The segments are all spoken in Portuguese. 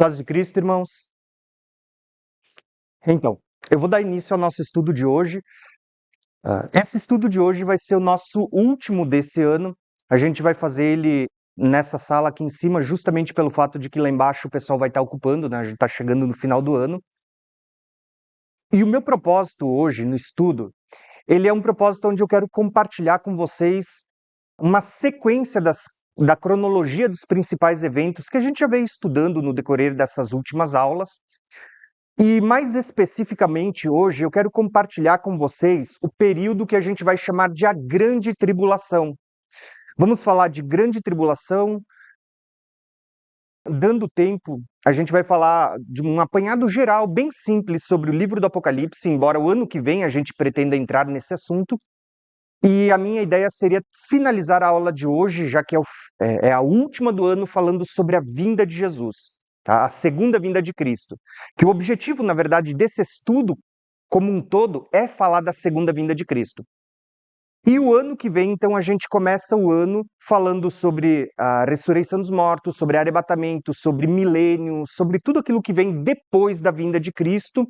Paz de Cristo, irmãos. Então, eu vou dar início ao nosso estudo de hoje. Esse estudo de hoje vai ser o nosso último desse ano. A gente vai fazer ele nessa sala aqui em cima, justamente pelo fato de que lá embaixo o pessoal vai estar ocupando, né? A gente está chegando no final do ano. E o meu propósito hoje no estudo, ele é um propósito onde eu quero compartilhar com vocês uma sequência da cronologia dos principais eventos que a gente já veio estudando no decorrer dessas últimas aulas. E mais especificamente hoje eu quero compartilhar com vocês o período que a gente vai chamar de a Grande Tribulação. Vamos falar de Grande Tribulação. Dando tempo, a gente vai falar de um apanhado geral, bem simples, sobre o livro do Apocalipse, embora o ano que vem a gente pretenda entrar nesse assunto. E a minha ideia seria finalizar a aula de hoje, já que é a última do ano, falando sobre a vinda de Jesus, tá? A segunda vinda de Cristo. Que o objetivo, na verdade, desse estudo como um todo é falar da segunda vinda de Cristo. E o ano que vem, então, a gente começa o ano falando sobre a ressurreição dos mortos, sobre arrebatamento, sobre milênio, sobre tudo aquilo que vem depois da vinda de Cristo,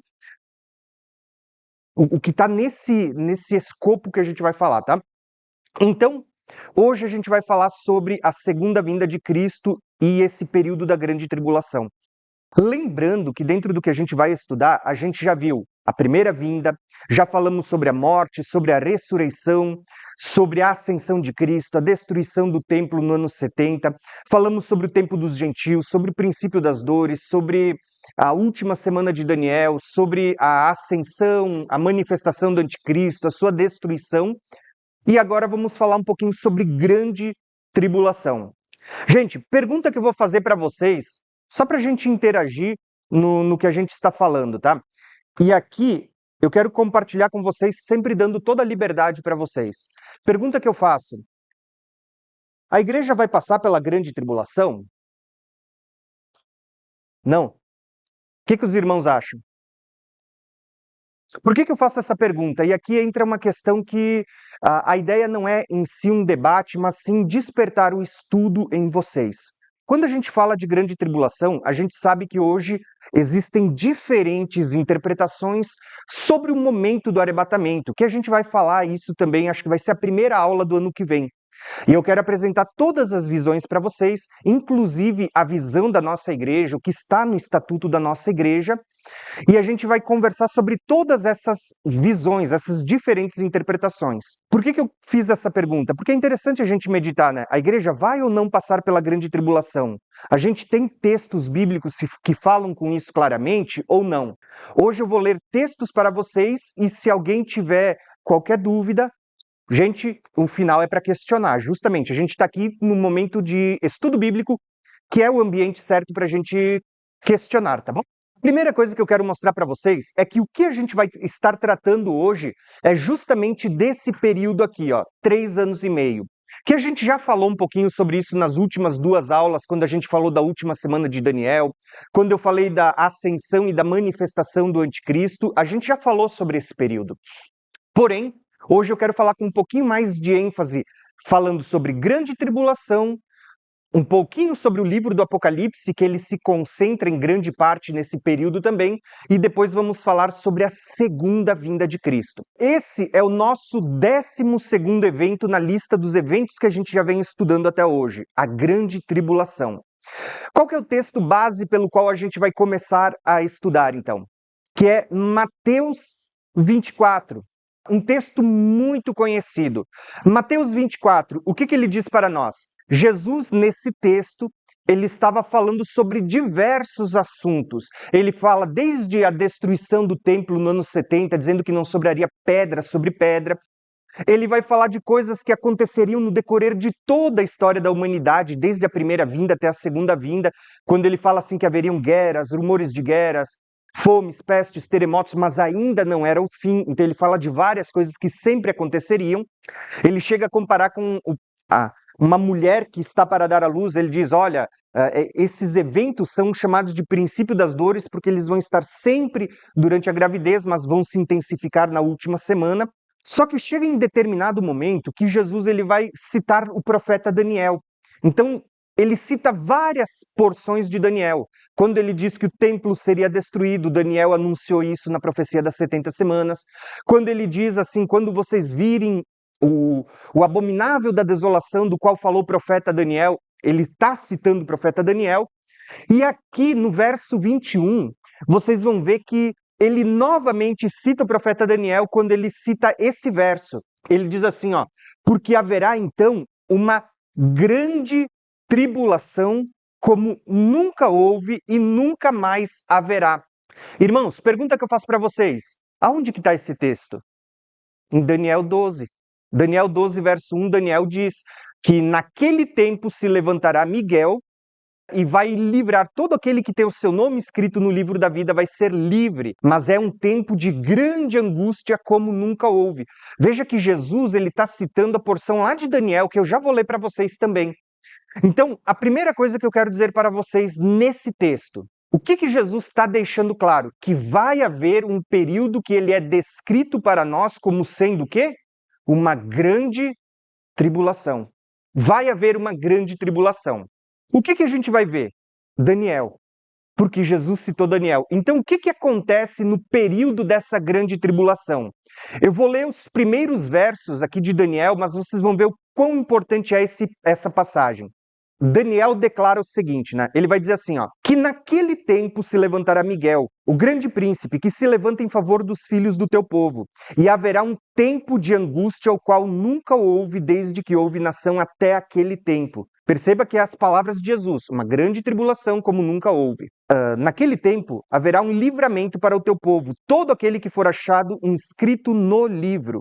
o que está nesse escopo que a gente vai falar, tá? Então, hoje a gente vai falar sobre a segunda vinda de Cristo e esse período da grande tribulação. Lembrando que dentro do que a gente vai estudar, a gente já viu a primeira vinda, já falamos sobre a morte, sobre a ressurreição, sobre a ascensão de Cristo, a destruição do templo no ano 70, falamos sobre o tempo dos gentios, sobre o princípio das dores, sobre a última semana de Daniel, sobre a ascensão, a manifestação do anticristo, a sua destruição. E agora vamos falar um pouquinho sobre grande tribulação. Gente, pergunta que eu vou fazer para vocês, só para a gente interagir no que a gente está falando, tá? E aqui eu quero compartilhar com vocês, sempre dando toda a liberdade para vocês. Pergunta que eu faço: a igreja vai passar pela grande tribulação? Não. O que os irmãos acham? Por que eu faço essa pergunta? E aqui entra uma questão que a ideia não é em si um debate, mas sim despertar o estudo em vocês. Quando a gente fala de grande tribulação, a gente sabe que hoje existem diferentes interpretações sobre o momento do arrebatamento, que a gente vai falar isso também, acho que vai ser a primeira aula do ano que vem. E eu quero apresentar todas as visões para vocês, inclusive a visão da nossa igreja, o que está no estatuto da nossa igreja, e a gente vai conversar sobre todas essas visões, essas diferentes interpretações. Por que eu fiz essa pergunta? Porque é interessante a gente meditar, né? A igreja vai ou não passar pela grande tribulação? A gente tem textos bíblicos que falam com isso claramente ou não? Hoje eu vou ler textos para vocês e se alguém tiver qualquer dúvida, gente, o final é para questionar. Justamente, a gente está aqui no momento de estudo bíblico, que é o ambiente certo para a gente questionar, tá bom? Primeira coisa que eu quero mostrar para vocês é que o que a gente vai estar tratando hoje é justamente desse período aqui, ó, 3 anos e meio. Que a gente já falou um pouquinho sobre isso nas últimas 2 aulas, quando a gente falou da última semana de Daniel, quando eu falei da ascensão e da manifestação do anticristo, a gente já falou sobre esse período. Porém, hoje eu quero falar com um pouquinho mais de ênfase, falando sobre grande tribulação, um pouquinho sobre o livro do Apocalipse, que ele se concentra em grande parte nesse período também, e depois vamos falar sobre a segunda vinda de Cristo. Esse é o nosso 12º evento na lista dos eventos que a gente já vem estudando até hoje, a Grande Tribulação. Qual que é o texto base pelo qual a gente vai começar a estudar, então? Que é Mateus 24. Um texto muito conhecido. Mateus 24, o que ele diz para nós? Jesus, nesse texto, ele estava falando sobre diversos assuntos. Ele fala desde a destruição do templo no ano 70, dizendo que não sobraria pedra sobre pedra. Ele vai falar de coisas que aconteceriam no decorrer de toda a história da humanidade, desde a primeira vinda até a segunda vinda, quando ele fala assim que haveriam guerras, rumores de guerras, fomes, pestes, terremotos, mas ainda não era o fim. Então ele fala de várias coisas que sempre aconteceriam. Ele chega a comparar com uma mulher que está para dar à luz. Ele diz, olha, esses eventos são chamados de princípio das dores porque eles vão estar sempre durante a gravidez, mas vão se intensificar na última semana. Só que chega em determinado momento que Jesus ele vai citar o profeta Daniel. Então, ele cita várias porções de Daniel. Quando ele diz que o templo seria destruído, Daniel anunciou isso na profecia das 70 semanas. Quando ele diz assim, quando vocês virem o abominável da desolação do qual falou o profeta Daniel, ele está citando o profeta Daniel. E aqui no verso 21, vocês vão ver que ele novamente cita o profeta Daniel quando ele cita esse verso. Ele diz assim, ó, porque haverá então uma grande tribulação como nunca houve e nunca mais haverá. Irmãos, pergunta que eu faço para vocês. Aonde que está esse texto? Em Daniel 12. Daniel 12, verso 1, Daniel diz que naquele tempo se levantará Miguel e vai livrar todo aquele que tem o seu nome escrito no livro da vida, vai ser livre. Mas é um tempo de grande angústia como nunca houve. Veja que Jesus ele está citando a porção lá de Daniel, que eu já vou ler para vocês também. Então, a primeira coisa que eu quero dizer para vocês nesse texto, o que Jesus está deixando claro? Que vai haver um período que ele é descrito para nós como sendo o quê? Uma grande tribulação. Vai haver uma grande tribulação. O que a gente vai ver? Daniel, porque Jesus citou Daniel. Então, o que acontece no período dessa grande tribulação? Eu vou ler os primeiros versos aqui de Daniel, mas vocês vão ver o quão importante é essa passagem. Daniel declara o seguinte, né? Ele vai dizer assim, ó, que naquele tempo se levantará Miguel, o grande príncipe, que se levanta em favor dos filhos do teu povo, e haverá um tempo de angústia, o qual nunca houve desde que houve nação até aquele tempo. Perceba que é as palavras de Jesus, uma grande tribulação como nunca houve. Naquele tempo haverá um livramento para o teu povo, todo aquele que for achado inscrito no livro.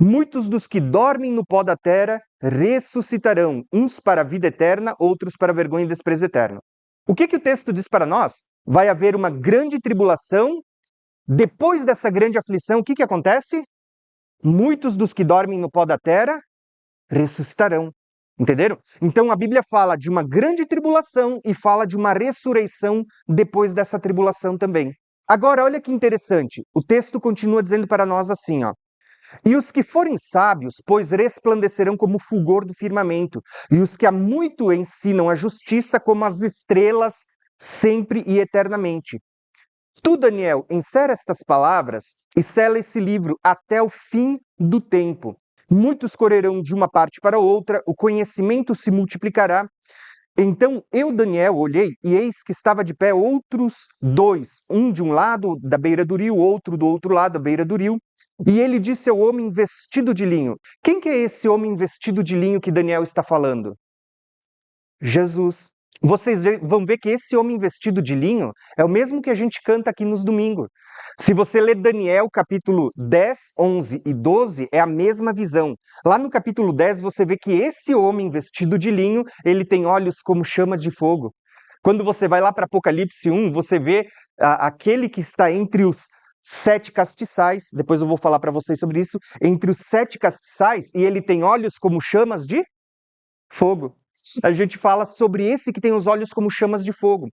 Muitos dos que dormem no pó da terra ressuscitarão, uns para a vida eterna, outros para a vergonha e desprezo eterno. O que o texto diz para nós? Vai haver uma grande tribulação. Depois dessa grande aflição, o que acontece? Muitos dos que dormem no pó da terra ressuscitarão. Entenderam? Então a Bíblia fala de uma grande tribulação e fala de uma ressurreição depois dessa tribulação também. Agora, olha que interessante. O texto continua dizendo para nós assim, ó. E os que forem sábios, pois resplandecerão como o fulgor do firmamento, e os que há muito ensinam a justiça como as estrelas, sempre e eternamente. Tu, Daniel, encerra estas palavras e sela esse livro até o fim do tempo. Muitos correrão de uma parte para outra, o conhecimento se multiplicará. Então eu, Daniel, olhei, e eis que estava de pé outros dois, um de um lado da beira do rio, outro do outro lado da beira do rio. E ele disse ao homem vestido de linho. Quem que é esse homem vestido de linho que Daniel está falando? Jesus. Vocês vão ver que esse homem vestido de linho é o mesmo que a gente canta aqui nos domingos. Se você ler Daniel, capítulo 10, 11 e 12, é a mesma visão. Lá no capítulo 10, você vê que esse homem vestido de linho, ele tem olhos como chamas de fogo. Quando você vai lá para Apocalipse 1, você vê aquele que está entre os 7 castiçais, depois eu vou falar para vocês sobre isso, entre os 7 castiçais, e ele tem olhos como chamas de fogo. A gente fala sobre esse que tem os olhos como chamas de fogo.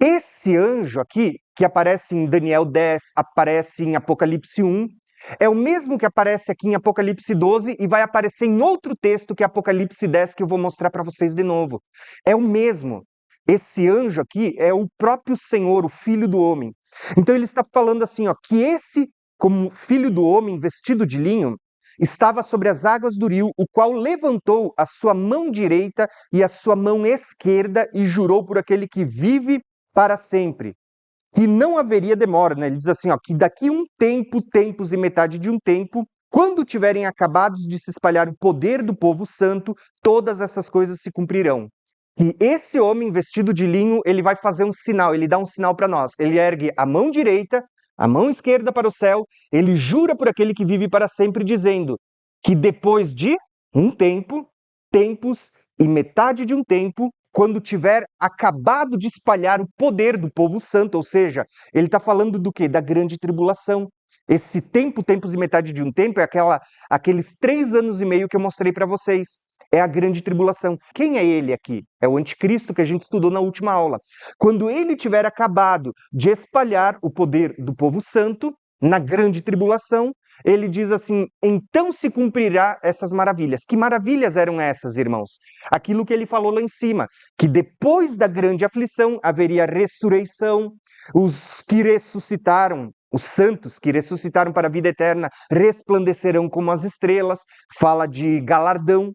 Esse anjo aqui, que aparece em Daniel 10, aparece em Apocalipse 1, é o mesmo que aparece aqui em Apocalipse 12 e vai aparecer em outro texto que é Apocalipse 10, que eu vou mostrar para vocês de novo. É o mesmo. Esse anjo aqui é o próprio Senhor, o Filho do Homem. Então ele está falando assim, ó, que esse, como Filho do Homem vestido de linho, estava sobre as águas do rio, o qual levantou a sua mão direita e a sua mão esquerda e jurou por aquele que vive para sempre. Que não haveria demora, né? Ele diz assim, ó, que daqui um tempo, tempos e metade de um tempo, quando tiverem acabados de se espalhar o poder do povo santo, todas essas coisas se cumprirão. E esse homem vestido de linho, ele vai fazer um sinal, ele dá um sinal para nós. Ele ergue a mão direita, a mão esquerda para o céu, ele jura por aquele que vive para sempre, dizendo que depois de um tempo, tempos e metade de um tempo, quando tiver acabado de espalhar o poder do povo santo, ou seja, ele está falando do quê? Da grande tribulação. Esse tempo, tempos e metade de um tempo, é aqueles 3 anos e meio que eu mostrei para vocês. É a grande tribulação. Quem é ele aqui? É o anticristo que a gente estudou na última aula. Quando ele tiver acabado de espalhar o poder do povo santo, na grande tribulação, ele diz assim: então se cumprirá essas maravilhas. Que maravilhas eram essas, irmãos? Aquilo que ele falou lá em cima, que depois da grande aflição haveria ressurreição, os que ressuscitaram, os santos que ressuscitaram para a vida eterna, resplandecerão como as estrelas, fala de galardão.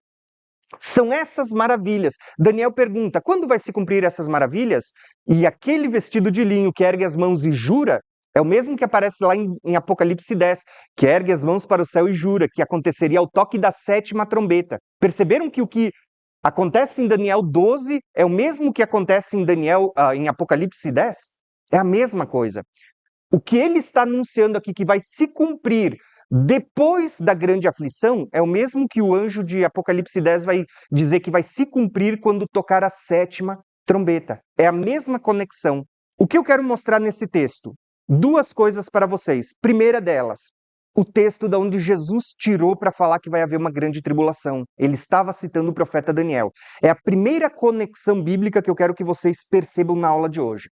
São essas maravilhas. Daniel pergunta: quando vai se cumprir essas maravilhas? E aquele vestido de linho que ergue as mãos e jura, é o mesmo que aparece lá em Apocalipse 10, que ergue as mãos para o céu e jura, que aconteceria ao toque da 7ª trombeta. Perceberam que o que acontece em Daniel 12 é o mesmo que acontece em Apocalipse 10? É a mesma coisa. O que ele está anunciando aqui que vai se cumprir depois da grande aflição é o mesmo que o anjo de Apocalipse 10 vai dizer que vai se cumprir quando tocar a 7ª trombeta. É a mesma conexão. O que eu quero mostrar nesse texto? Duas coisas para vocês. Primeira delas, o texto de onde Jesus tirou para falar que vai haver uma grande tribulação. Ele estava citando o profeta Daniel. É a primeira conexão bíblica que eu quero que vocês percebam na aula de hoje.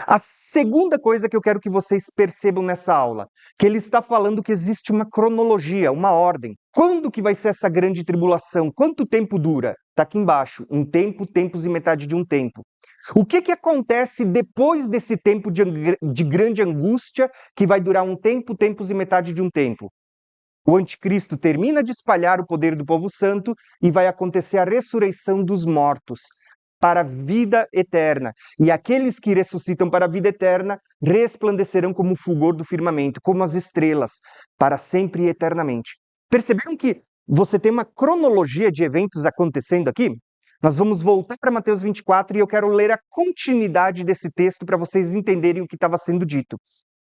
A segunda coisa que eu quero que vocês percebam nessa aula, que ele está falando que existe uma cronologia, uma ordem. Quando que vai ser essa grande tribulação? Quanto tempo dura? Está aqui embaixo, um tempo, tempos e metade de um tempo. O que acontece depois desse tempo de grande angústia, que vai durar um tempo, tempos e metade de um tempo? O anticristo termina de espalhar o poder do povo santo e vai acontecer a ressurreição dos mortos para a vida eterna. E aqueles que ressuscitam para a vida eterna resplandecerão como o fulgor do firmamento, como as estrelas, para sempre e eternamente. Perceberam que você tem uma cronologia de eventos acontecendo aqui? Nós vamos voltar para Mateus 24 e eu quero ler a continuidade desse texto para vocês entenderem o que estava sendo dito.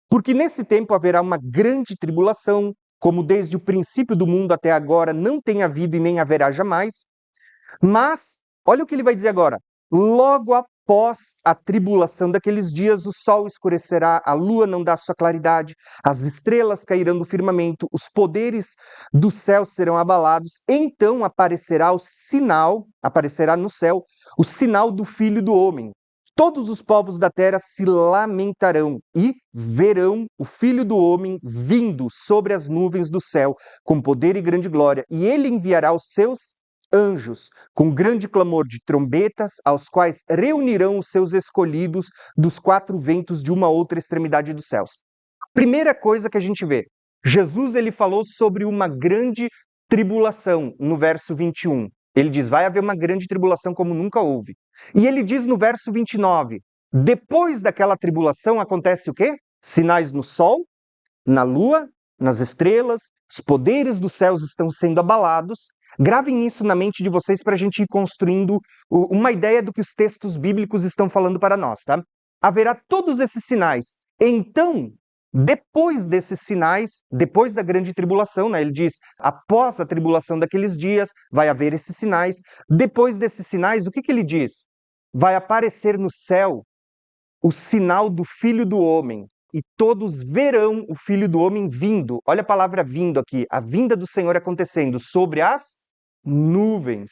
Porque nesse tempo haverá uma grande tribulação, como desde o princípio do mundo até agora não tem havido e nem haverá jamais. Mas, olha o que ele vai dizer agora: logo após a tribulação daqueles dias, o sol escurecerá, a lua não dá sua claridade, as estrelas cairão do firmamento, os poderes do céu serão abalados, então aparecerá no céu, o sinal do Filho do Homem. Todos os povos da terra se lamentarão e verão o Filho do Homem vindo sobre as nuvens do céu, com poder e grande glória, e ele enviará os seus anjos, com grande clamor de trombetas, aos quais reunirão os seus escolhidos dos 4 ventos de uma outra extremidade dos céus. Primeira coisa que a gente vê, Jesus ele falou sobre uma grande tribulação no verso 21. Ele diz: vai haver uma grande tribulação como nunca houve. E ele diz no verso 29, depois daquela tribulação acontece o quê? Sinais no sol, na lua, nas estrelas, os poderes dos céus estão sendo abalados. Gravem isso na mente de vocês para a gente ir construindo uma ideia do que os textos bíblicos estão falando para nós, tá? Haverá todos esses sinais. Então, depois desses sinais, depois da grande tribulação, né, ele diz, após a tribulação daqueles dias, vai haver esses sinais. Depois desses sinais, o que ele diz? Vai aparecer no céu o sinal do Filho do Homem, e todos verão o Filho do Homem vindo. Olha a palavra vindo aqui, a vinda do Senhor acontecendo sobre as nuvens.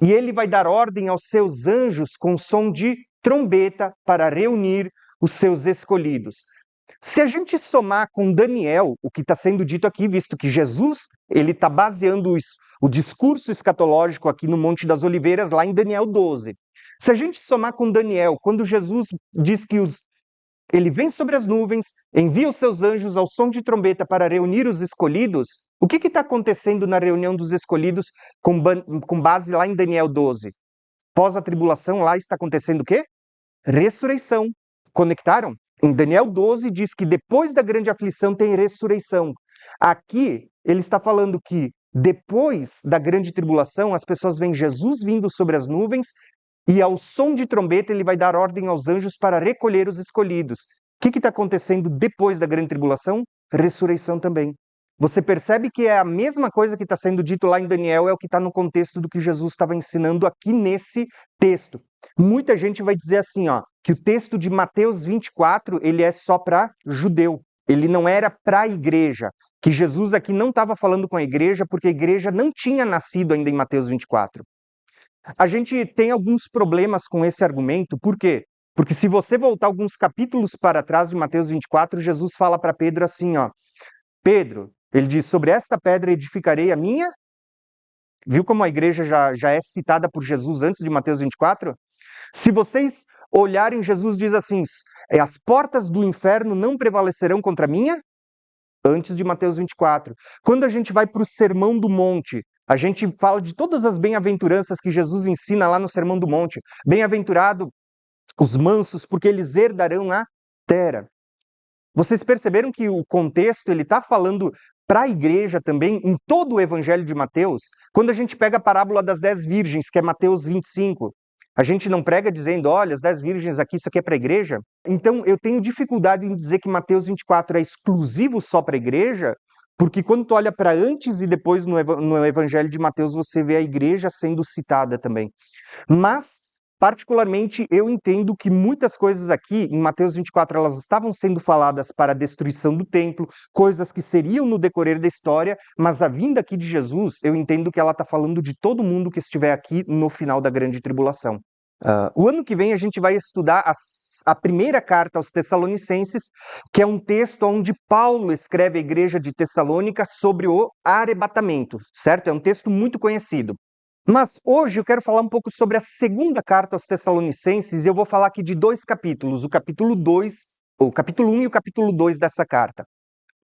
E ele vai dar ordem aos seus anjos com som de trombeta para reunir os seus escolhidos. Se a gente somar com Daniel, o que está sendo dito aqui, visto que Jesus ele está baseando o discurso escatológico aqui no Monte das Oliveiras, lá em Daniel 12. Se a gente somar com Daniel, quando Jesus diz que ele vem sobre as nuvens, envia os seus anjos ao som de trombeta para reunir os escolhidos, o que está acontecendo na reunião dos escolhidos com base lá em Daniel 12? Pós a tribulação, lá está acontecendo o quê? Ressurreição. Conectaram? Em Daniel 12 diz que depois da grande aflição tem ressurreição. Aqui ele está falando que depois da grande tribulação as pessoas veem Jesus vindo sobre as nuvens e ao som de trombeta ele vai dar ordem aos anjos para recolher os escolhidos. O que está acontecendo depois da grande tribulação? Ressurreição também. Você percebe que é a mesma coisa que está sendo dito lá em Daniel, é o que está no contexto do que Jesus estava ensinando aqui nesse texto. Muita gente vai dizer assim, ó, que o texto de Mateus 24, ele é só para judeu. Ele não era para a igreja. Que Jesus aqui não estava falando com a igreja, porque a igreja não tinha nascido ainda em Mateus 24. A gente tem alguns problemas com esse argumento, por quê? Porque se você voltar alguns capítulos para trás de Mateus 24, Jesus fala para Pedro assim, ó, Pedro, Ele diz, sobre esta pedra edificarei a minha. Viu como a igreja já é citada por Jesus antes de Mateus 24? Se vocês olharem, Jesus diz assim, as portas do inferno não prevalecerão contra a minha, antes de Mateus 24. Quando a gente vai para o Sermão do Monte, a gente fala de todas as bem-aventuranças que Jesus ensina lá no Sermão do Monte. Bem-aventurado os mansos, porque eles herdarão a terra. Vocês perceberam que o contexto ele está falando para a igreja também, em todo o Evangelho de Mateus? Quando a gente pega a parábola das 10 virgens, que é Mateus 25, a gente não prega dizendo, olha, as 10 virgens aqui, isso aqui é para a igreja? Então, eu tenho dificuldade em dizer que Mateus 24 é exclusivo só para a igreja, porque quando tu olha para antes e depois no Evangelho de Mateus, você vê a igreja sendo citada também. Mas, particularmente, eu entendo que muitas coisas aqui, em Mateus 24, elas estavam sendo faladas para a destruição do templo, coisas que seriam no decorrer da história, mas a vinda aqui de Jesus, eu entendo que ela está falando de todo mundo que estiver aqui no final da grande tribulação. O ano que vem a gente vai estudar a primeira carta aos Tessalonicenses, que é um texto onde Paulo escreve à igreja de Tessalônica sobre o arrebatamento, certo? É um texto muito conhecido. Mas hoje eu quero falar um pouco sobre a segunda carta aos Tessalonicenses e eu vou falar aqui de 2 capítulos, o capítulo 2, o capítulo 1 e o capítulo 2 dessa carta.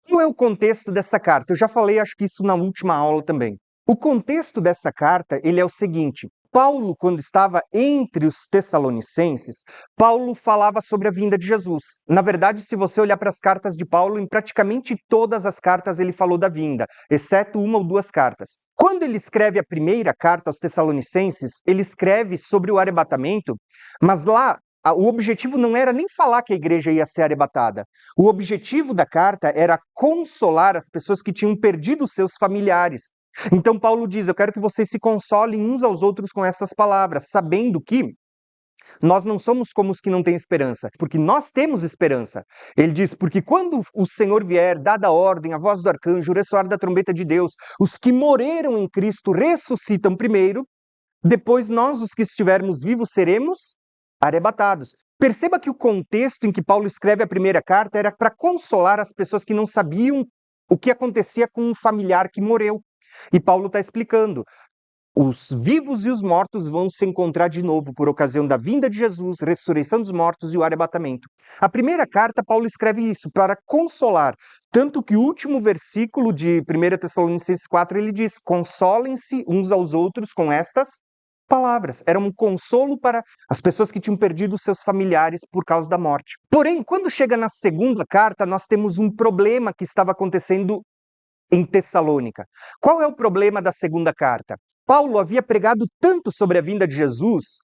Qual é o contexto dessa carta? Eu já falei, acho que isso na última aula também. O contexto dessa carta, ele é o seguinte: Paulo, quando estava entre os Tessalonicenses, Paulo falava sobre a vinda de Jesus. Na verdade, se você olhar para as cartas de Paulo, em praticamente todas as cartas ele falou da vinda, exceto uma ou duas cartas. Quando ele escreve a primeira carta aos Tessalonicenses, ele escreve sobre o arrebatamento, mas lá o objetivo não era nem falar que a igreja ia ser arrebatada. O objetivo da carta era consolar as pessoas que tinham perdido seus familiares. Então Paulo diz, eu quero que vocês se consolem uns aos outros com essas palavras, sabendo que nós não somos como os que não têm esperança, porque nós temos esperança. Ele diz, porque quando o Senhor vier, dada a ordem, a voz do arcanjo, o ressoar da trombeta de Deus, os que morreram em Cristo ressuscitam primeiro, depois nós, os que estivermos vivos, seremos arrebatados. Perceba que o contexto em que Paulo escreve a primeira carta era para consolar as pessoas que não sabiam o que acontecia com um familiar que morreu. E Paulo está explicando, os vivos e os mortos vão se encontrar de novo por ocasião da vinda de Jesus, ressurreição dos mortos e o arrebatamento. A primeira carta, Paulo escreve isso para consolar, tanto que o último versículo de 1 Tessalonicenses 4, ele diz, consolem-se uns aos outros com estas palavras. Era um consolo para as pessoas que tinham perdido seus familiares por causa da morte. Porém, quando chega na segunda carta, nós temos um problema que estava acontecendo em Tessalônica. Qual é o problema da segunda carta? Paulo havia pregado tanto sobre a vinda de Jesus,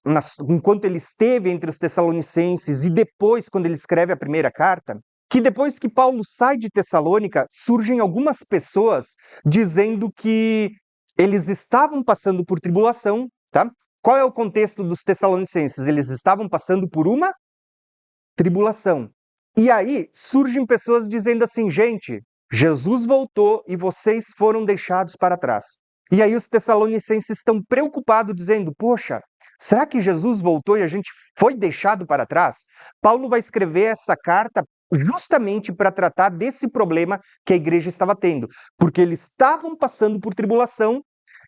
enquanto ele esteve entre os Tessalonicenses e depois, quando ele escreve a primeira carta, que depois que Paulo sai de Tessalônica, surgem algumas pessoas dizendo que eles estavam passando por tribulação, tá? Qual é o contexto dos Tessalonicenses? Eles estavam passando por uma tribulação. E aí surgem pessoas dizendo assim, gente, Jesus voltou e vocês foram deixados para trás. E aí os Tessalonicenses estão preocupados, dizendo, poxa, será que Jesus voltou e a gente foi deixado para trás? Paulo vai escrever essa carta justamente para tratar desse problema que a igreja estava tendo, porque eles estavam passando por tribulação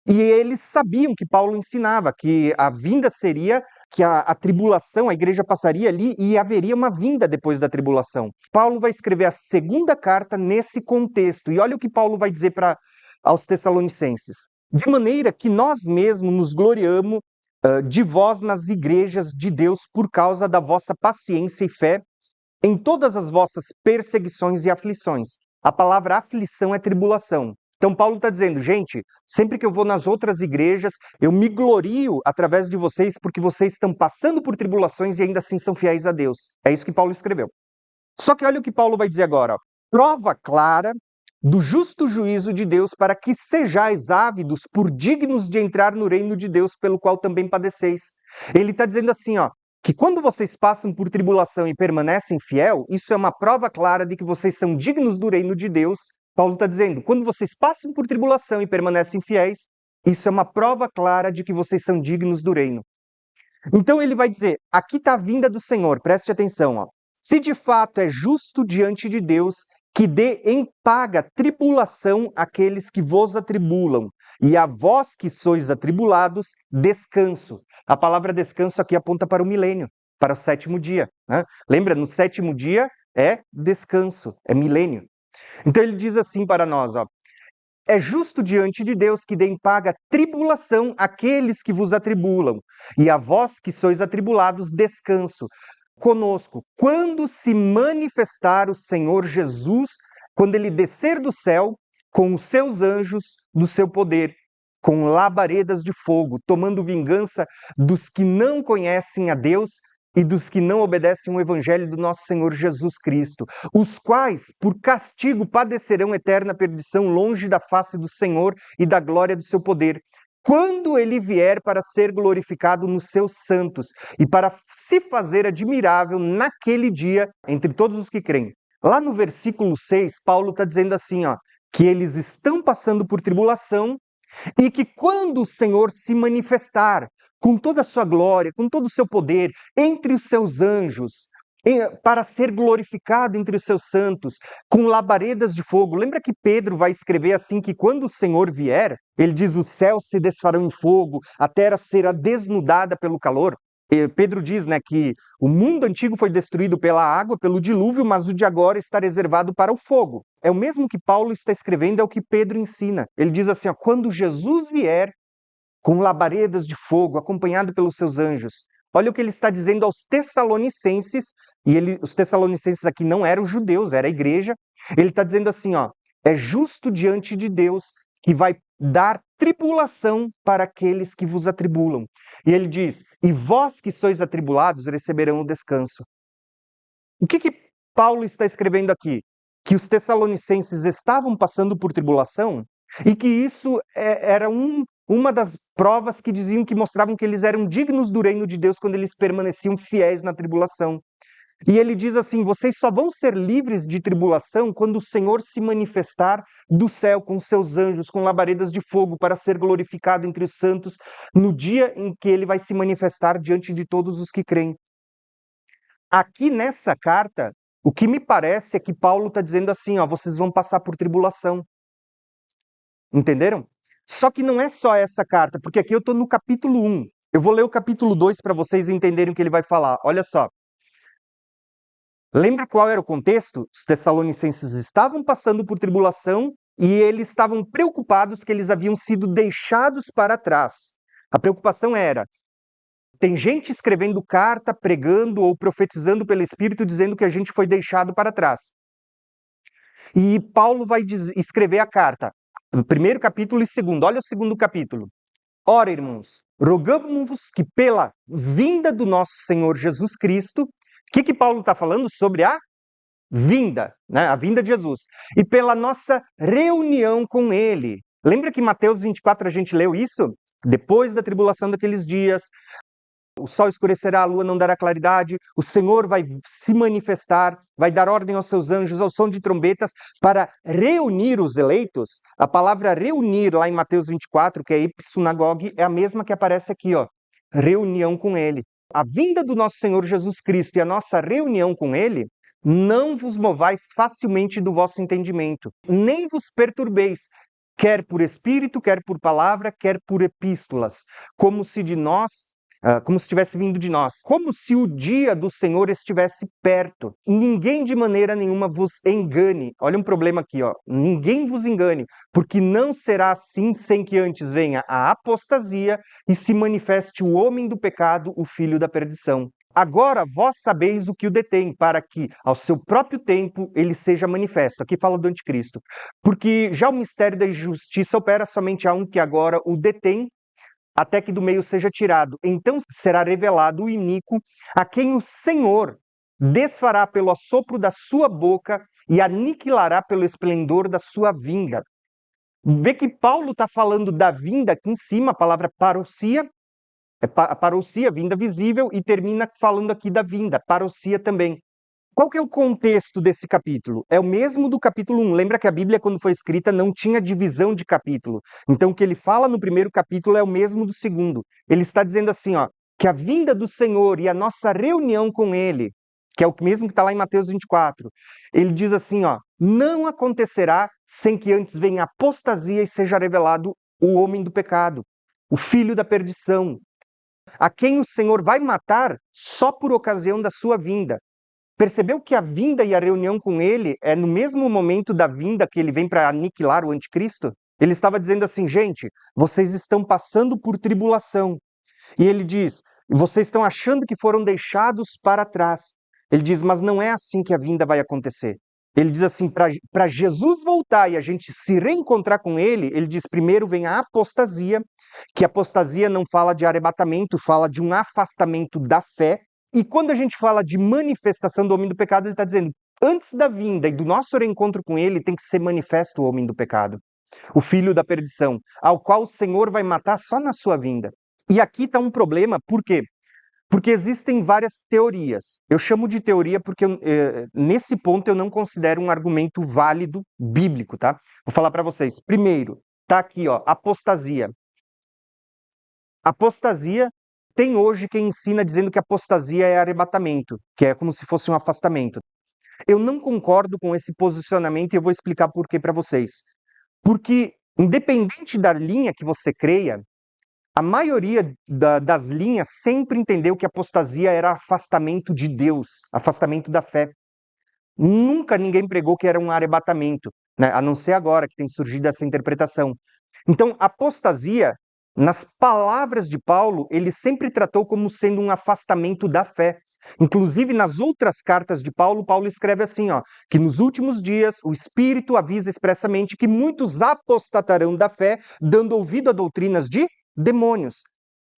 e eles sabiam que Paulo ensinava que a vinda seria que a tribulação, a igreja passaria ali e haveria uma vinda depois da tribulação. Paulo vai escrever a segunda carta nesse contexto. E olha o que Paulo vai dizer aos Tessalonicenses. De maneira que nós mesmos nos gloriamos de vós nas igrejas de Deus por causa da vossa paciência e fé em todas as vossas perseguições e aflições. A palavra aflição é tribulação. Então Paulo está dizendo, gente, sempre que eu vou nas outras igrejas, eu me glorio através de vocês porque vocês estão passando por tribulações e ainda assim são fiéis a Deus. É isso que Paulo escreveu. Só que olha o que Paulo vai dizer agora. Ó. Prova clara do justo juízo de Deus para que sejais ávidos por dignos de entrar no reino de Deus pelo qual também padeceis. Ele está dizendo assim, ó, que quando vocês passam por tribulação e permanecem fiel, isso é uma prova clara de que vocês são dignos do reino de Deus. Paulo está dizendo, quando vocês passam por tribulação e permanecem fiéis, isso é uma prova clara de que vocês são dignos do reino. Então ele vai dizer, aqui está a vinda do Senhor, preste atenção. Ó. Se de fato é justo diante de Deus que dê em paga tribulação àqueles que vos atribulam, e a vós que sois atribulados, descanso. A palavra descanso aqui aponta para o milênio, para o sétimo dia, né? Lembra, no sétimo dia é descanso, é milênio. Então ele diz assim para nós, ó, é justo diante de Deus que dê em paga tribulação àqueles que vos atribulam, e a vós que sois atribulados, descanso conosco. Quando se manifestar o Senhor Jesus, quando ele descer do céu com os seus anjos do seu poder, com labaredas de fogo, tomando vingança dos que não conhecem a Deus e dos que não obedecem o evangelho do nosso Senhor Jesus Cristo, os quais, por castigo, padecerão eterna perdição longe da face do Senhor e da glória do seu poder, quando ele vier para ser glorificado nos seus santos e para se fazer admirável naquele dia entre todos os que creem. Lá no versículo 6, Paulo está dizendo assim, ó, que eles estão passando por tribulação e que quando o Senhor se manifestar com toda a sua glória, com todo o seu poder, entre os seus anjos, para ser glorificado entre os seus santos, com labaredas de fogo. Lembra que Pedro vai escrever assim que quando o Senhor vier, ele diz, os céus se desfarão em fogo, a terra será desnudada pelo calor. Pedro diz, né, que o mundo antigo foi destruído pela água, pelo dilúvio, mas o de agora está reservado para o fogo. É o mesmo que Paulo está escrevendo, é o que Pedro ensina. Ele diz assim, ó, quando Jesus vier com labaredas de fogo, acompanhado pelos seus anjos. Olha o que ele está dizendo aos Tessalonicenses, e os Tessalonicenses aqui não eram judeus, era a igreja. Ele está dizendo assim, ó, é justo diante de Deus que vai dar tribulação para aqueles que vos atribulam. E ele diz, e vós que sois atribulados receberão o descanso. O que Paulo está escrevendo aqui? Que os Tessalonicenses estavam passando por tribulação e que isso era uma das provas que diziam que mostravam que eles eram dignos do reino de Deus quando eles permaneciam fiéis na tribulação. E ele diz assim, vocês só vão ser livres de tribulação quando o Senhor se manifestar do céu com seus anjos, com labaredas de fogo, para ser glorificado entre os santos, no dia em que ele vai se manifestar diante de todos os que creem. Aqui nessa carta, o que me parece é que Paulo está dizendo assim, ó, vocês vão passar por tribulação. Entenderam? Só que não é só essa carta, porque aqui eu estou no capítulo 1. Eu vou ler o capítulo 2 para vocês entenderem o que ele vai falar. Olha só. Lembra qual era o contexto? Os tessalonicenses estavam passando por tribulação e eles estavam preocupados que eles haviam sido deixados para trás. A preocupação era, tem gente escrevendo carta, pregando ou profetizando pelo Espírito, dizendo que a gente foi deixado para trás. E Paulo vai escrever a carta, o primeiro capítulo e segundo. Olha o segundo capítulo. Ora, irmãos, rogamos-vos que pela vinda do nosso Senhor Jesus Cristo, o que Paulo está falando? Sobre a vinda, né? A vinda de Jesus. E pela nossa reunião com Ele. Lembra que em Mateus 24 a gente leu isso? Depois da tribulação daqueles dias, o sol escurecerá, a lua não dará claridade, o Senhor vai se manifestar, vai dar ordem aos seus anjos, ao som de trombetas, para reunir os eleitos. A palavra reunir, lá em Mateus 24, que é ipsunagogue, é a mesma que aparece aqui, ó, reunião com Ele. A vinda do nosso Senhor Jesus Cristo e a nossa reunião com Ele, não vos movais facilmente do vosso entendimento, nem vos perturbeis, quer por espírito, quer por palavra, quer por epístolas, como se estivesse vindo de nós, como se o dia do Senhor estivesse perto. Ninguém de maneira nenhuma vos engane. Olha um problema aqui, ó. Ninguém vos engane, porque não será assim sem que antes venha a apostasia e se manifeste o homem do pecado, o filho da perdição. Agora vós sabeis o que o detém, para que, ao seu próprio tempo, ele seja manifesto. Aqui fala do anticristo. Porque já o mistério da injustiça opera somente a um que agora o detém, até que do meio seja tirado. Então será revelado o iníquo, a quem o Senhor desfará pelo assopro da sua boca e aniquilará pelo esplendor da sua vinda. Vê que Paulo está falando da vinda aqui em cima, a palavra parousia, parousia, vinda visível, e termina falando aqui da vinda, parousia também. Qual que é o contexto desse capítulo? É o mesmo do capítulo 1. Lembra que a Bíblia, quando foi escrita, não tinha divisão de capítulo. Então, o que ele fala no primeiro capítulo é o mesmo do segundo. Ele está dizendo assim, ó, que a vinda do Senhor e a nossa reunião com Ele que é o mesmo que está lá em Mateus 24. Ele diz assim, ó, não acontecerá sem que antes venha a apostasia e seja revelado o homem do pecado, o filho da perdição, a quem o Senhor vai matar só por ocasião da sua vinda. Percebeu que a vinda e a reunião com ele é no mesmo momento da vinda que ele vem para aniquilar o anticristo? Ele estava dizendo assim, gente, vocês estão passando por tribulação. E ele diz, vocês estão achando que foram deixados para trás. Ele diz, mas não é assim que a vinda vai acontecer. Ele diz assim, para Jesus voltar e a gente se reencontrar com ele diz, primeiro vem a apostasia, que apostasia não fala de arrebatamento, fala de um afastamento da fé. E quando a gente fala de manifestação do homem do pecado, ele está dizendo, antes da vinda e do nosso reencontro com ele, tem que ser manifesto o homem do pecado, o filho da perdição, ao qual o Senhor vai matar só na sua vinda. E aqui está um problema, por quê? Porque existem várias teorias. Eu chamo de teoria porque nesse ponto eu não considero um argumento válido bíblico, tá? Vou falar para vocês. Primeiro, tá aqui, ó, apostasia. Apostasia, tem hoje quem ensina dizendo que apostasia é arrebatamento, que é como se fosse um afastamento. Eu não concordo com esse posicionamento e eu vou explicar por quê para vocês. Porque, independente da linha que você creia, a maioria das linhas sempre entendeu que apostasia era afastamento de Deus, afastamento da fé. Nunca ninguém pregou que era um arrebatamento, né? A não ser agora que tem surgido essa interpretação. Então, apostasia, nas palavras de Paulo, ele sempre tratou como sendo um afastamento da fé. Inclusive, nas outras cartas de Paulo, Paulo escreve assim, ó, que nos últimos dias o Espírito avisa expressamente que muitos apostatarão da fé, dando ouvido a doutrinas de demônios.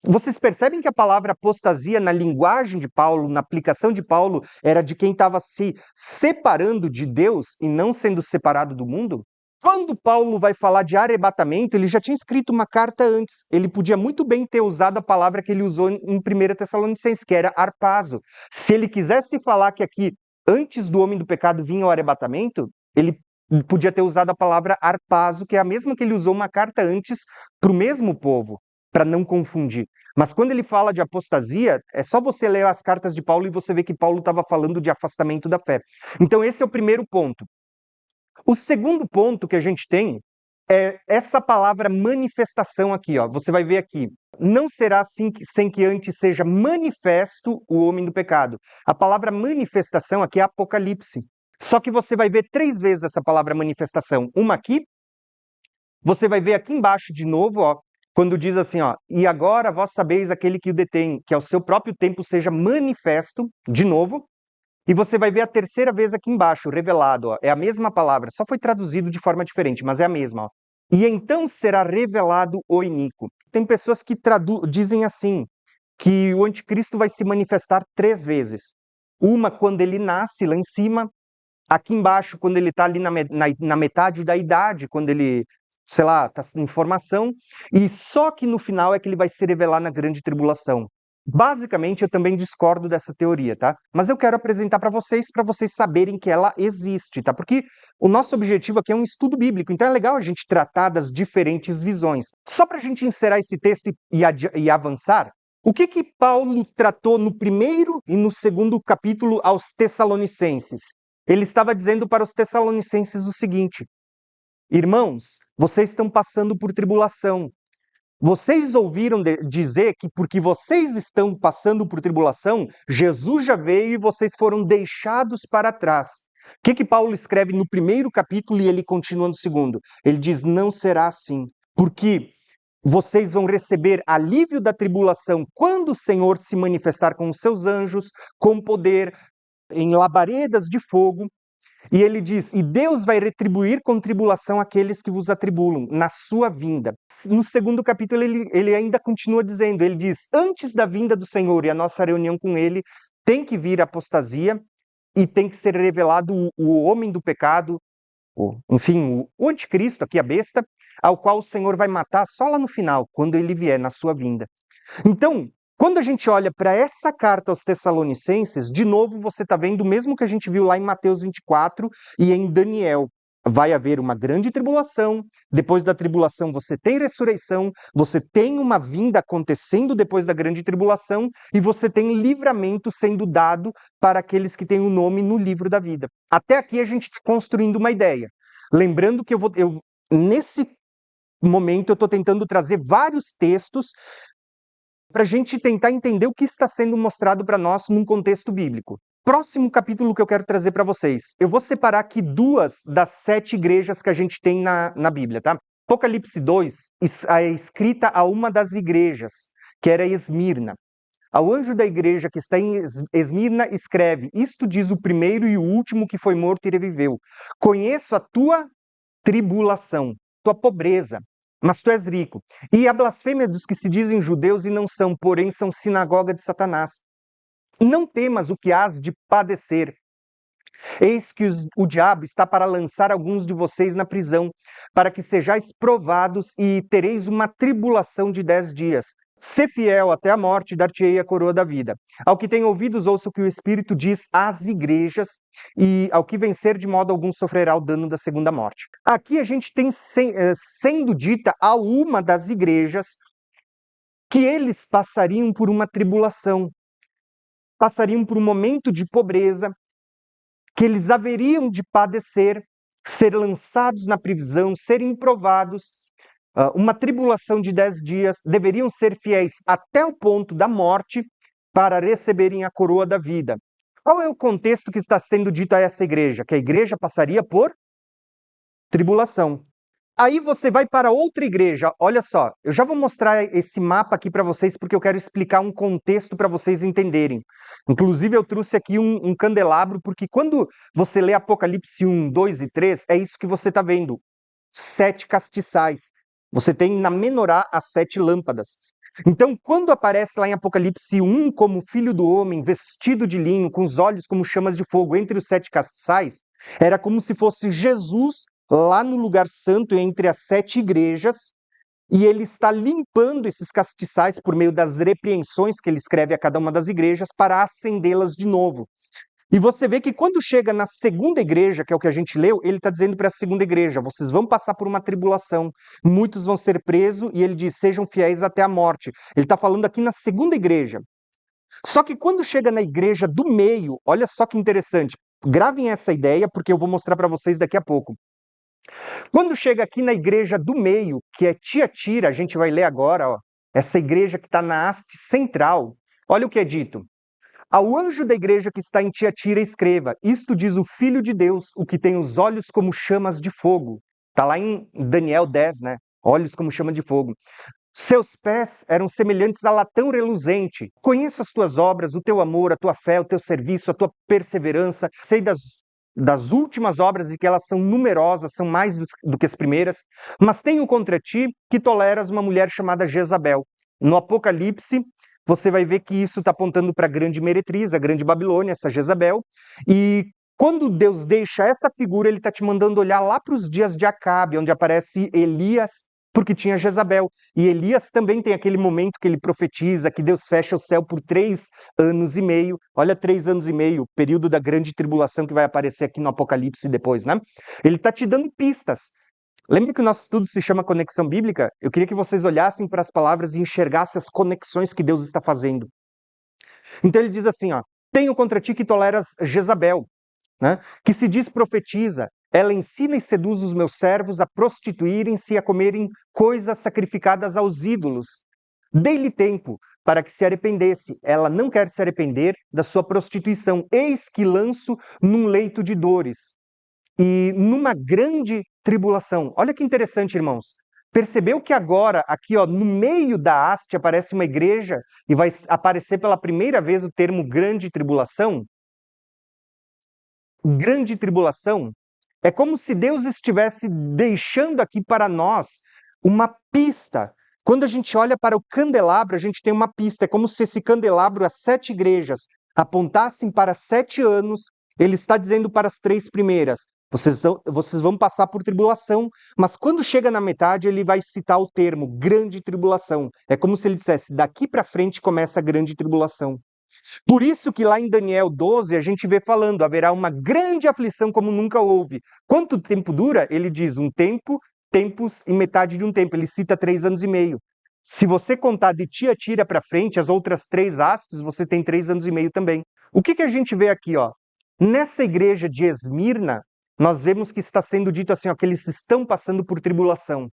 Vocês percebem que a palavra apostasia na linguagem de Paulo, na aplicação de Paulo, era de quem estava se separando de Deus e não sendo separado do mundo? Quando Paulo vai falar de arrebatamento, ele já tinha escrito uma carta antes. Ele podia muito bem ter usado a palavra que ele usou em 1 Tessalonicenses, que era arpazo. Se ele quisesse falar que aqui, antes do homem do pecado, vinha o arrebatamento, ele podia ter usado a palavra arpazo, que é a mesma que ele usou uma carta antes para o mesmo povo, para não confundir. Mas quando ele fala de apostasia, é só você ler as cartas de Paulo e você vê que Paulo estava falando de afastamento da fé. Então esse é o primeiro ponto. O segundo ponto que a gente tem é essa palavra manifestação aqui, ó. Você vai ver aqui. Não será assim sem que antes seja manifesto o homem do pecado. A palavra manifestação aqui é Apocalipse. Só que você vai ver 3 vezes essa palavra manifestação. Uma aqui, você vai ver aqui embaixo de novo, ó, quando diz assim, ó, e agora vós sabeis aquele que o detém, que ao seu próprio tempo seja manifesto, de novo, e você vai ver a terceira vez aqui embaixo, revelado, ó, é a mesma palavra, só foi traduzido de forma diferente, mas é a mesma, ó. E então será revelado o iníquo. Tem pessoas que dizem assim, que o anticristo vai se manifestar 3 vezes. Uma quando ele nasce lá em cima, aqui embaixo quando ele está ali na metade da idade, quando ele, sei lá, está em formação, e só que no final é que ele vai se revelar na grande tribulação. Basicamente, eu também discordo dessa teoria, tá? Mas eu quero apresentar para vocês saberem que ela existe, tá? Porque o nosso objetivo aqui é um estudo bíblico, então é legal a gente tratar das diferentes visões. Só para a gente encerrar esse texto e avançar, o que Paulo tratou no primeiro e no segundo capítulo aos Tessalonicenses? Ele estava dizendo para os Tessalonicenses o seguinte: irmãos, vocês estão passando por tribulação. Vocês ouviram dizer que porque vocês estão passando por tribulação, Jesus já veio e vocês foram deixados para trás. O que Paulo escreve no primeiro capítulo e ele continua no segundo? Ele diz, não será assim, porque vocês vão receber alívio da tribulação quando o Senhor se manifestar com os seus anjos, com poder, em labaredas de fogo. E ele diz, e Deus vai retribuir com tribulação aqueles que vos atribulam, na sua vinda. No segundo capítulo, ele ainda continua dizendo, ele diz, antes da vinda do Senhor e a nossa reunião com ele, tem que vir a apostasia e tem que ser revelado o homem do pecado, enfim, o anticristo, aqui a besta, ao qual o Senhor vai matar só lá no final, quando ele vier na sua vinda. Então, quando a gente olha para essa carta aos Tessalonicenses, de novo você está vendo o mesmo que a gente viu lá em Mateus 24 e em Daniel. vai haver uma grande tribulação, depois da tribulação você tem ressurreição, você tem uma vinda acontecendo depois da grande tribulação, e você tem livramento sendo dado para aqueles que têm o nome no livro da vida. Até aqui a gente está construindo uma ideia. Lembrando que nesse momento eu estou tentando trazer vários textos para a gente tentar entender o que está sendo mostrado para nós num contexto bíblico. Próximo capítulo que eu quero trazer para vocês. Eu vou separar aqui 2 das 7 igrejas que a gente tem na Bíblia, tá? Apocalipse 2 é escrita a uma das igrejas, que era Esmirna. Ao anjo da igreja que está em Esmirna escreve: Isto diz o primeiro e o último que foi morto e reviveu. Conheço a tua tribulação, tua pobreza, mas tu és rico. E a blasfêmia dos que se dizem judeus e não são, porém são sinagoga de Satanás. Não temas o que hás de padecer. Eis que o diabo está para lançar alguns de vocês na prisão, para que sejais provados e tereis uma tribulação de 10 dias. Sê fiel até a morte, dar-te-ei a coroa da vida. Ao que tem ouvidos, ouça o que o Espírito diz às igrejas, e ao que vencer, de modo algum sofrerá o dano da segunda morte. Aqui a gente tem sendo dita a uma das igrejas que eles passariam por uma tribulação, passariam por um momento de pobreza, que eles haveriam de padecer, ser lançados na prisão, serem provados, uma tribulação de 10 dias, deveriam ser fiéis até o ponto da morte para receberem a coroa da vida. Qual é o contexto que está sendo dito a essa igreja? Que a igreja passaria por tribulação. Aí você vai para outra igreja, olha só, eu já vou mostrar esse mapa aqui para vocês porque eu quero explicar um contexto para vocês entenderem. Inclusive eu trouxe aqui um candelabro, porque quando você lê Apocalipse 1, 2 e 3, é isso que você está vendo, 7 castiçais. Você tem na menorá as 7 lâmpadas. Então, quando aparece lá em Apocalipse 1 como filho do homem, vestido de linho, com os olhos como chamas de fogo entre os 7 castiçais, era como se fosse Jesus lá no lugar santo entre as 7 igrejas, e ele está limpando esses castiçais por meio das repreensões que ele escreve a cada uma das igrejas para acendê-las de novo. E você vê que quando chega na segunda igreja, que é o que a gente leu, ele está dizendo para a segunda igreja: vocês vão passar por uma tribulação, muitos vão ser presos, e ele diz: sejam fiéis até a morte. Ele está falando aqui na segunda igreja. Só que quando chega na igreja do meio, olha só que interessante, gravem essa ideia porque eu vou mostrar para vocês daqui a pouco. Quando chega aqui na igreja do meio, que é Tiatira, a gente vai ler agora, ó, essa igreja que está na haste central, olha o que é dito. Ao anjo da igreja que está em Tiatira escreva: Isto diz o Filho de Deus, o que tem os olhos como chamas de fogo. Está lá em Daniel 10, né? Olhos como chama de fogo. Seus pés eram semelhantes a latão reluzente. Conheço as tuas obras, o teu amor, a tua fé, o teu serviço, a tua perseverança. Sei das últimas obras e que elas são numerosas, são mais do que as primeiras. Mas tenho contra ti que toleras uma mulher chamada Jezabel. No Apocalipse, você vai ver que isso está apontando para a grande meretriz, a grande Babilônia, essa Jezabel. E quando Deus deixa essa figura, ele está te mandando olhar lá para os dias de Acabe, onde aparece Elias, porque tinha Jezabel. E Elias também tem aquele momento que ele profetiza que Deus fecha o céu por 3 anos e meio. Olha, 3 anos e meio, período da grande tribulação que vai aparecer aqui no Apocalipse depois, né? Ele está te dando pistas. Lembra que o nosso estudo se chama Conexão Bíblica? Eu queria que vocês olhassem para as palavras e enxergassem as conexões que Deus está fazendo. Então ele diz assim, ó: tenho contra ti que toleras Jezabel, né, que se diz profetiza. Ela ensina e seduz os meus servos a prostituírem-se e a comerem coisas sacrificadas aos ídolos. Dei-lhe tempo para que se arrependesse. Ela não quer se arrepender da sua prostituição. Eis que lanço num leito de dores e numa grande tribulação. Olha que interessante, irmãos. Percebeu que agora, aqui ó, no meio da haste, aparece uma igreja e vai aparecer pela primeira vez o termo grande tribulação? Grande tribulação é como se Deus estivesse deixando aqui para nós uma pista. Quando a gente olha para o candelabro, a gente tem uma pista. É como se esse candelabro, as 7 igrejas, apontassem para 7 anos. Ele está dizendo para as 3 primeiras: vocês vão passar por tribulação, mas quando chega na metade, ele vai citar o termo grande tribulação. É como se ele dissesse: daqui para frente começa a grande tribulação. Por isso que lá em Daniel 12 a gente vê falando, haverá uma grande aflição como nunca houve. Quanto tempo dura? Ele diz um tempo, tempos e metade de um tempo. Ele cita 3 anos e meio. Se você contar de Tiatira para frente, as outras 3 hastes, você tem 3 anos e meio também. O que a gente vê aqui, ó? Nessa igreja de Esmirna, nós vemos que está sendo dito assim, ó, que eles estão passando por tribulação.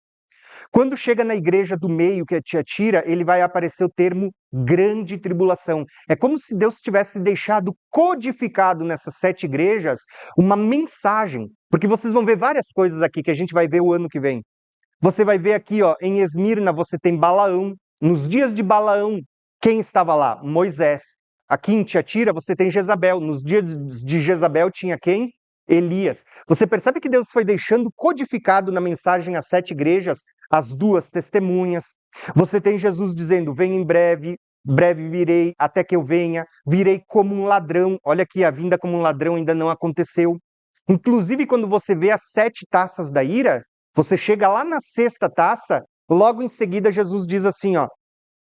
Quando chega na igreja do meio, que é Tiatira, ele vai aparecer o termo grande tribulação. É como se Deus tivesse deixado codificado nessas 7 igrejas uma mensagem, porque vocês vão ver várias coisas aqui que a gente vai ver o ano que vem. Você vai ver aqui, ó, em Esmirna você tem Balaão. Nos dias de Balaão, quem estava lá? Moisés. Aqui em Tiatira você tem Jezabel. Nos dias de Jezabel tinha quem? Elias. Você percebe que Deus foi deixando codificado na mensagem às 7 igrejas as 2 testemunhas. Você tem Jesus dizendo: venho em breve, breve virei, até que eu venha, virei como um ladrão. Olha aqui, a vinda como um ladrão ainda não aconteceu. Inclusive, quando você vê as 7 taças da ira, você chega lá na 6ª taça, logo em seguida Jesus diz assim, ó: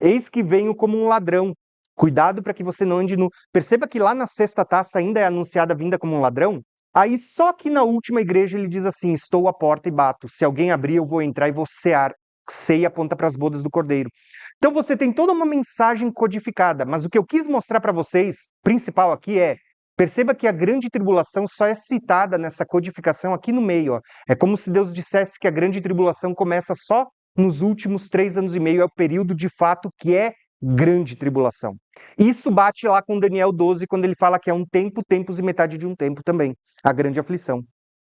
eis que venho como um ladrão. Cuidado para que você não ande nu. Perceba que lá na 6ª taça ainda é anunciada a vinda como um ladrão. Aí só que na última igreja ele diz assim: estou à porta e bato. Se alguém abrir, eu vou entrar e vou cear. Ceia aponta para as bodas do Cordeiro. Então você tem toda uma mensagem codificada, mas o que eu quis mostrar para vocês, principal aqui é, perceba que a grande tribulação só é citada nessa codificação aqui no meio, ó. É como se Deus dissesse que a grande tribulação começa só nos últimos 3 anos e meio, é o período de fato que é grande tribulação. Isso bate lá com Daniel 12, quando ele fala que é um tempo, tempos e metade de um tempo também, a grande aflição.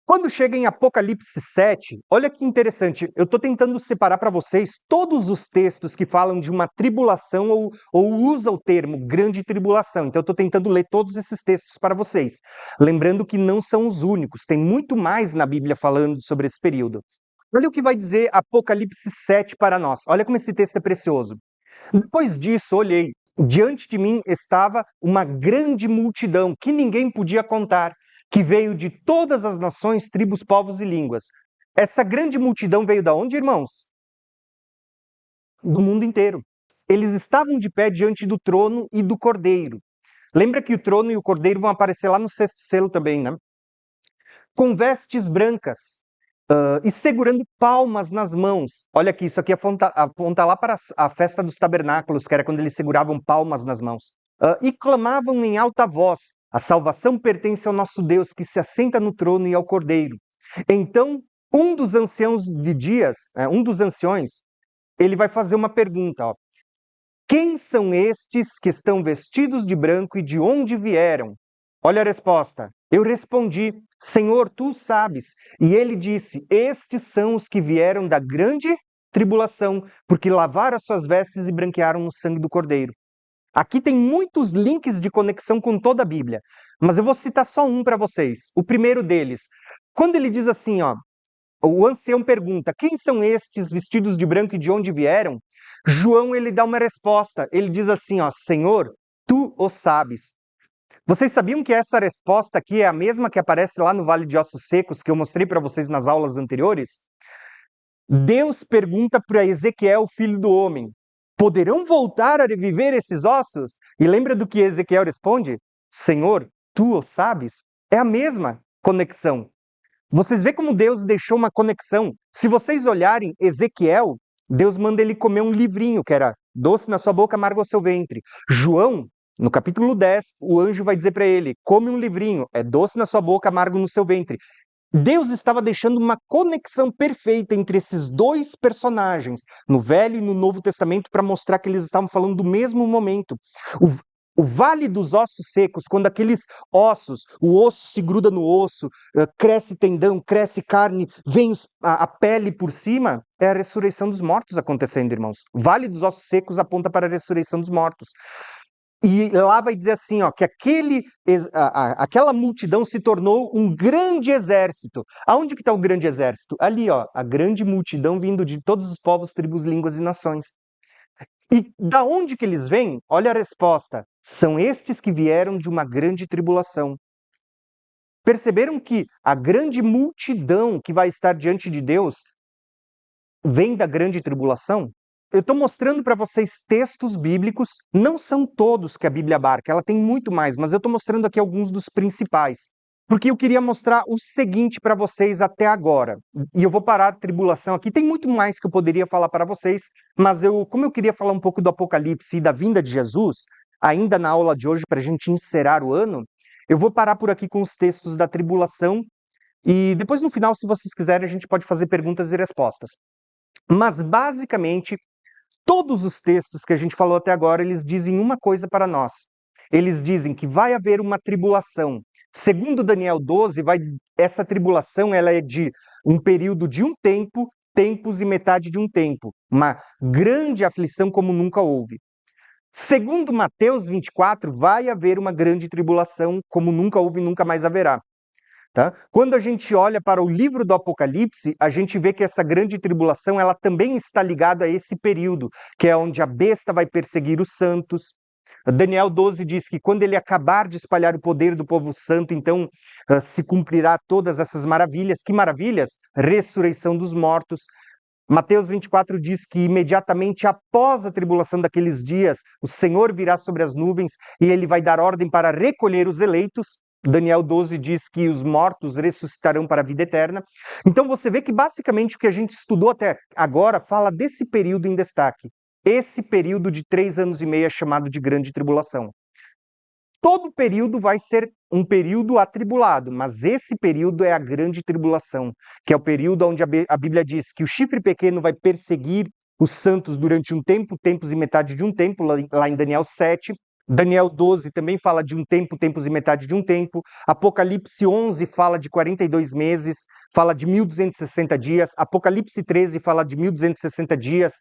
Quando chega em Apocalipse 7, olha que interessante, eu estou tentando separar para vocês todos os textos que falam de uma tribulação ou usa o termo grande tribulação. Então eu estou tentando ler todos esses textos para vocês. Lembrando que não são os únicos, tem muito mais na Bíblia falando sobre esse período. Olha o que vai dizer Apocalipse 7 para nós. Olha como esse texto é precioso. Depois disso, olhei, diante de mim estava uma grande multidão que ninguém podia contar, que veio de todas as nações, tribos, povos e línguas. Essa grande multidão veio da onde, irmãos? Do mundo inteiro. Eles estavam de pé diante do trono e do cordeiro. Lembra que o trono e o cordeiro vão aparecer lá no 6º selo também, né? Com vestes brancas, e segurando palmas nas mãos. Olha aqui, isso aqui aponta lá para a festa dos tabernáculos, que era quando eles seguravam palmas nas mãos. E clamavam em alta voz: a salvação pertence ao nosso Deus, que se assenta no trono e ao Cordeiro. Então, um dos anciãos de dias, um dos anciões, ele vai fazer uma pergunta, ó: quem são estes que estão vestidos de branco e de onde vieram? Olha a resposta. Eu respondi: Senhor, tu sabes. E ele disse: estes são os que vieram da grande tribulação, porque lavaram as suas vestes e branquearam no sangue do Cordeiro. Aqui tem muitos links de conexão com toda a Bíblia, mas eu vou citar só um para vocês. O primeiro deles, quando ele diz assim, ó, o ancião pergunta: quem são estes vestidos de branco e de onde vieram? João, ele dá uma resposta. Ele diz assim, ó: Senhor, tu o sabes. Vocês sabiam que essa resposta aqui é a mesma que aparece lá no Vale de Ossos Secos, que eu mostrei para vocês nas aulas anteriores? Deus pergunta para Ezequiel, filho do homem: poderão voltar a reviver esses ossos? E lembra do que Ezequiel responde? Senhor, tu o sabes. É a mesma conexão. Vocês veem como Deus deixou uma conexão. Se vocês olharem Ezequiel, Deus manda ele comer um livrinho, que era doce na sua boca, amargo ao seu ventre. João, no capítulo 10, o anjo vai dizer para ele: come um livrinho, é doce na sua boca, amargo no seu ventre. Deus estava deixando uma conexão perfeita entre esses 2 personagens, no Velho e no Novo Testamento, para mostrar que eles estavam falando do mesmo momento. O Vale dos Ossos Secos, quando aqueles ossos, o osso se gruda no osso, cresce tendão, cresce carne, vem a pele por cima, é a ressurreição dos mortos acontecendo, irmãos. Vale dos Ossos Secos aponta para a ressurreição dos mortos. E lá vai dizer assim, ó, que aquela multidão se tornou um grande exército. Aonde que está o grande exército? Ali, ó, a grande multidão vindo de todos os povos, tribos, línguas e nações. E da onde que eles vêm? Olha a resposta. São estes que vieram de uma grande tribulação. Perceberam que a grande multidão que vai estar diante de Deus vem da grande tribulação? eu estou mostrando para vocês textos bíblicos, não são todos que a Bíblia abarca, ela tem muito mais, mas eu estou mostrando aqui alguns dos principais. Porque eu queria mostrar o seguinte para vocês até agora. E eu vou parar a tribulação aqui. Tem muito mais que eu poderia falar para vocês, mas como eu queria falar um pouco do Apocalipse e da vinda de Jesus, ainda na aula de hoje, para a gente encerrar o ano, eu vou parar por aqui com os textos da tribulação. E depois, no final, se vocês quiserem, a gente pode fazer perguntas e respostas. Mas, basicamente, todos os textos que a gente falou até agora, eles dizem uma coisa para nós. Eles dizem que vai haver uma tribulação. Segundo Daniel 12, essa tribulação ela é de um período de um tempo, tempos e metade de um tempo. Uma grande aflição como nunca houve. Segundo Mateus 24, vai haver uma grande tribulação como nunca houve e nunca mais haverá. Tá? Quando a gente olha para o livro do Apocalipse, a gente vê que essa grande tribulação ela também está ligada a esse período, que é onde a besta vai perseguir os santos. Daniel 12 diz que quando ele acabar de espalhar o poder do povo santo, então se cumprirá todas essas maravilhas. Que maravilhas? Ressurreição dos mortos. Mateus 24 diz que imediatamente após a tribulação daqueles dias, o Senhor virá sobre as nuvens e ele vai dar ordem para recolher os eleitos. Daniel 12 diz que os mortos ressuscitarão para a vida eterna. Então você vê que basicamente o que a gente estudou até agora fala desse período em destaque. Esse período de 3 anos e meio é chamado de grande tribulação. Todo período vai ser um período atribulado, mas esse período é a grande tribulação, que é o período onde a Bíblia diz que o chifre pequeno vai perseguir os santos durante um tempo, tempos e metade de um tempo, lá em Daniel 7. Daniel 12 também fala de um tempo, tempos e metade de um tempo. Apocalipse 11 fala de 42 meses, fala de 1260 dias. Apocalipse 13 fala de 1260 dias,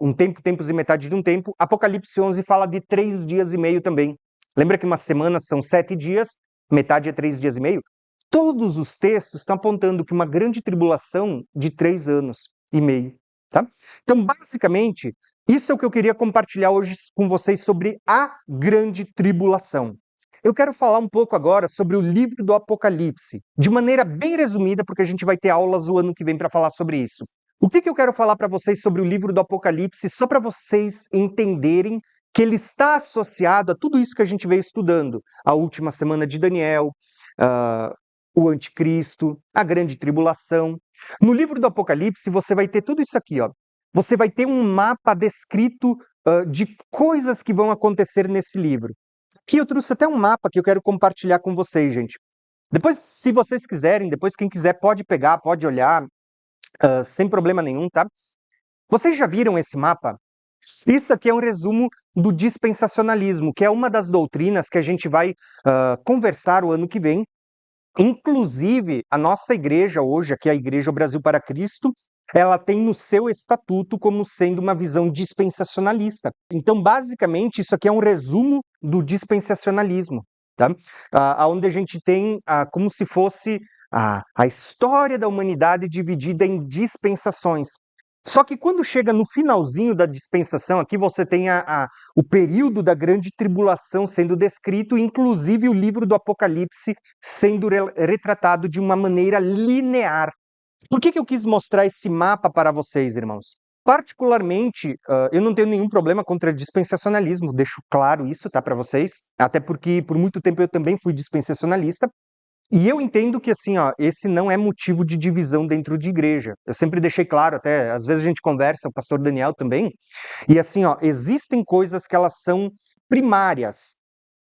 um tempo, tempos e metade de um tempo. Apocalipse 11 fala de 3 dias e meio também. Lembra que uma semana são 7 dias, metade é 3 dias e meio? Todos os textos estão apontando que uma grande tribulação de 3 anos e meio. Tá? Então, basicamente, isso é o que eu queria compartilhar hoje com vocês sobre a grande tribulação. Eu quero falar um pouco agora sobre o livro do Apocalipse, de maneira bem resumida, porque a gente vai ter aulas o ano que vem para falar sobre isso. O que eu quero falar para vocês sobre o livro do Apocalipse, só para vocês entenderem que ele está associado a tudo isso que a gente veio estudando. A última semana de Daniel, o anticristo, a grande tribulação. No livro do Apocalipse você vai ter tudo isso aqui, ó. Você vai ter um mapa descrito de coisas que vão acontecer nesse livro. Aqui eu trouxe até um mapa que eu quero compartilhar com vocês, gente. Depois, se vocês quiserem, depois quem quiser pode pegar, pode olhar, sem problema nenhum, tá? Vocês já viram esse mapa? Isso aqui é um resumo do dispensacionalismo, que é uma das doutrinas que a gente vai conversar o ano que vem. Inclusive, a nossa igreja hoje, aqui a Igreja Brasil para Cristo, ela tem no seu estatuto como sendo uma visão dispensacionalista. Então, basicamente, isso aqui é um resumo do dispensacionalismo, tá? Onde a gente tem como se fosse a história da humanidade dividida em dispensações. Só que quando chega no finalzinho da dispensação, aqui você tem o período da grande tribulação sendo descrito, inclusive o livro do Apocalipse sendo retratado de uma maneira linear. Por que eu quis mostrar esse mapa para vocês, irmãos? Particularmente, eu não tenho nenhum problema contra dispensacionalismo, deixo claro isso, tá, para vocês, até porque por muito tempo eu também fui dispensacionalista. E eu entendo que, assim, ó, esse não é motivo de divisão dentro de igreja. Eu sempre deixei claro, até às vezes a gente conversa, o pastor Daniel também, e assim, ó, existem coisas que elas são primárias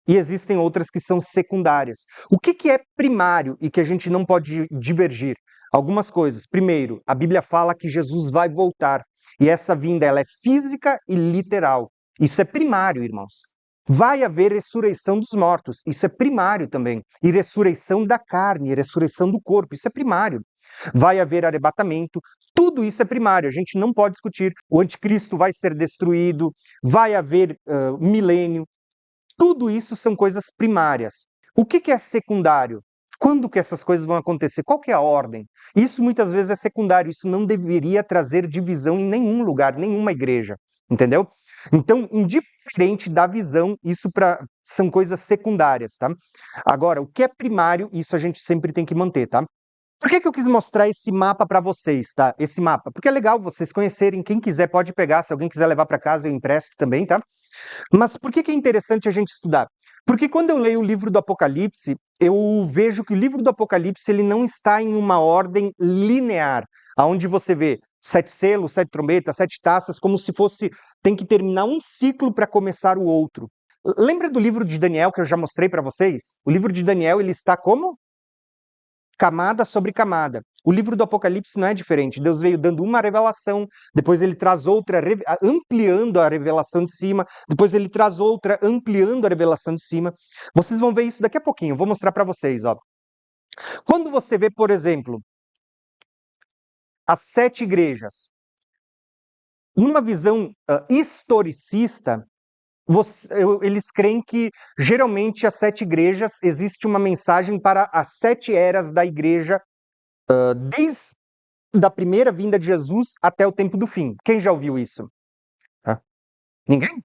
e existem outras que são secundárias. O que é primário e que a gente não pode divergir? Algumas coisas. Primeiro, a Bíblia fala que Jesus vai voltar, e essa vinda ela é física e literal. Isso é primário, irmãos. Vai haver ressurreição dos mortos, isso é primário também. E ressurreição da carne, ressurreição do corpo, isso é primário. Vai haver arrebatamento, tudo isso é primário, a gente não pode discutir. O anticristo vai ser destruído, vai haver milênio, tudo isso são coisas primárias. O que é secundário? Quando que essas coisas vão acontecer? Qual que é a ordem? Isso muitas vezes é secundário, isso não deveria trazer divisão em nenhum lugar, nenhuma igreja, entendeu? Então, indiferente da visão, são coisas secundárias, tá? Agora, o que é primário, isso a gente sempre tem que manter, tá? Por que eu quis mostrar esse mapa para vocês, tá? Esse mapa, porque é legal vocês conhecerem, quem quiser pode pegar, se alguém quiser levar para casa eu empresto também, tá? Mas por que é interessante a gente estudar? Porque quando eu leio o livro do Apocalipse, eu vejo que o livro do Apocalipse ele não está em uma ordem linear, aonde você vê 7 selos, 7 trombetas, 7 taças, como se fosse tem que terminar um ciclo para começar o outro. Lembra do livro de Daniel que eu já mostrei para vocês? O livro de Daniel ele está como? Camada sobre camada. O livro do Apocalipse não é diferente. Deus veio dando uma revelação, depois ele traz outra, ampliando a revelação de cima, depois ele traz outra, ampliando a revelação de cima. Vocês vão ver isso daqui a pouquinho, eu vou mostrar para vocês. Ó. Quando você vê, por exemplo, as 7 igrejas, numa visão historicista, eles creem que geralmente as 7 igrejas existe uma mensagem para as 7 eras da igreja, desde da primeira vinda de Jesus até o tempo do fim. Quem já ouviu isso? Ninguém?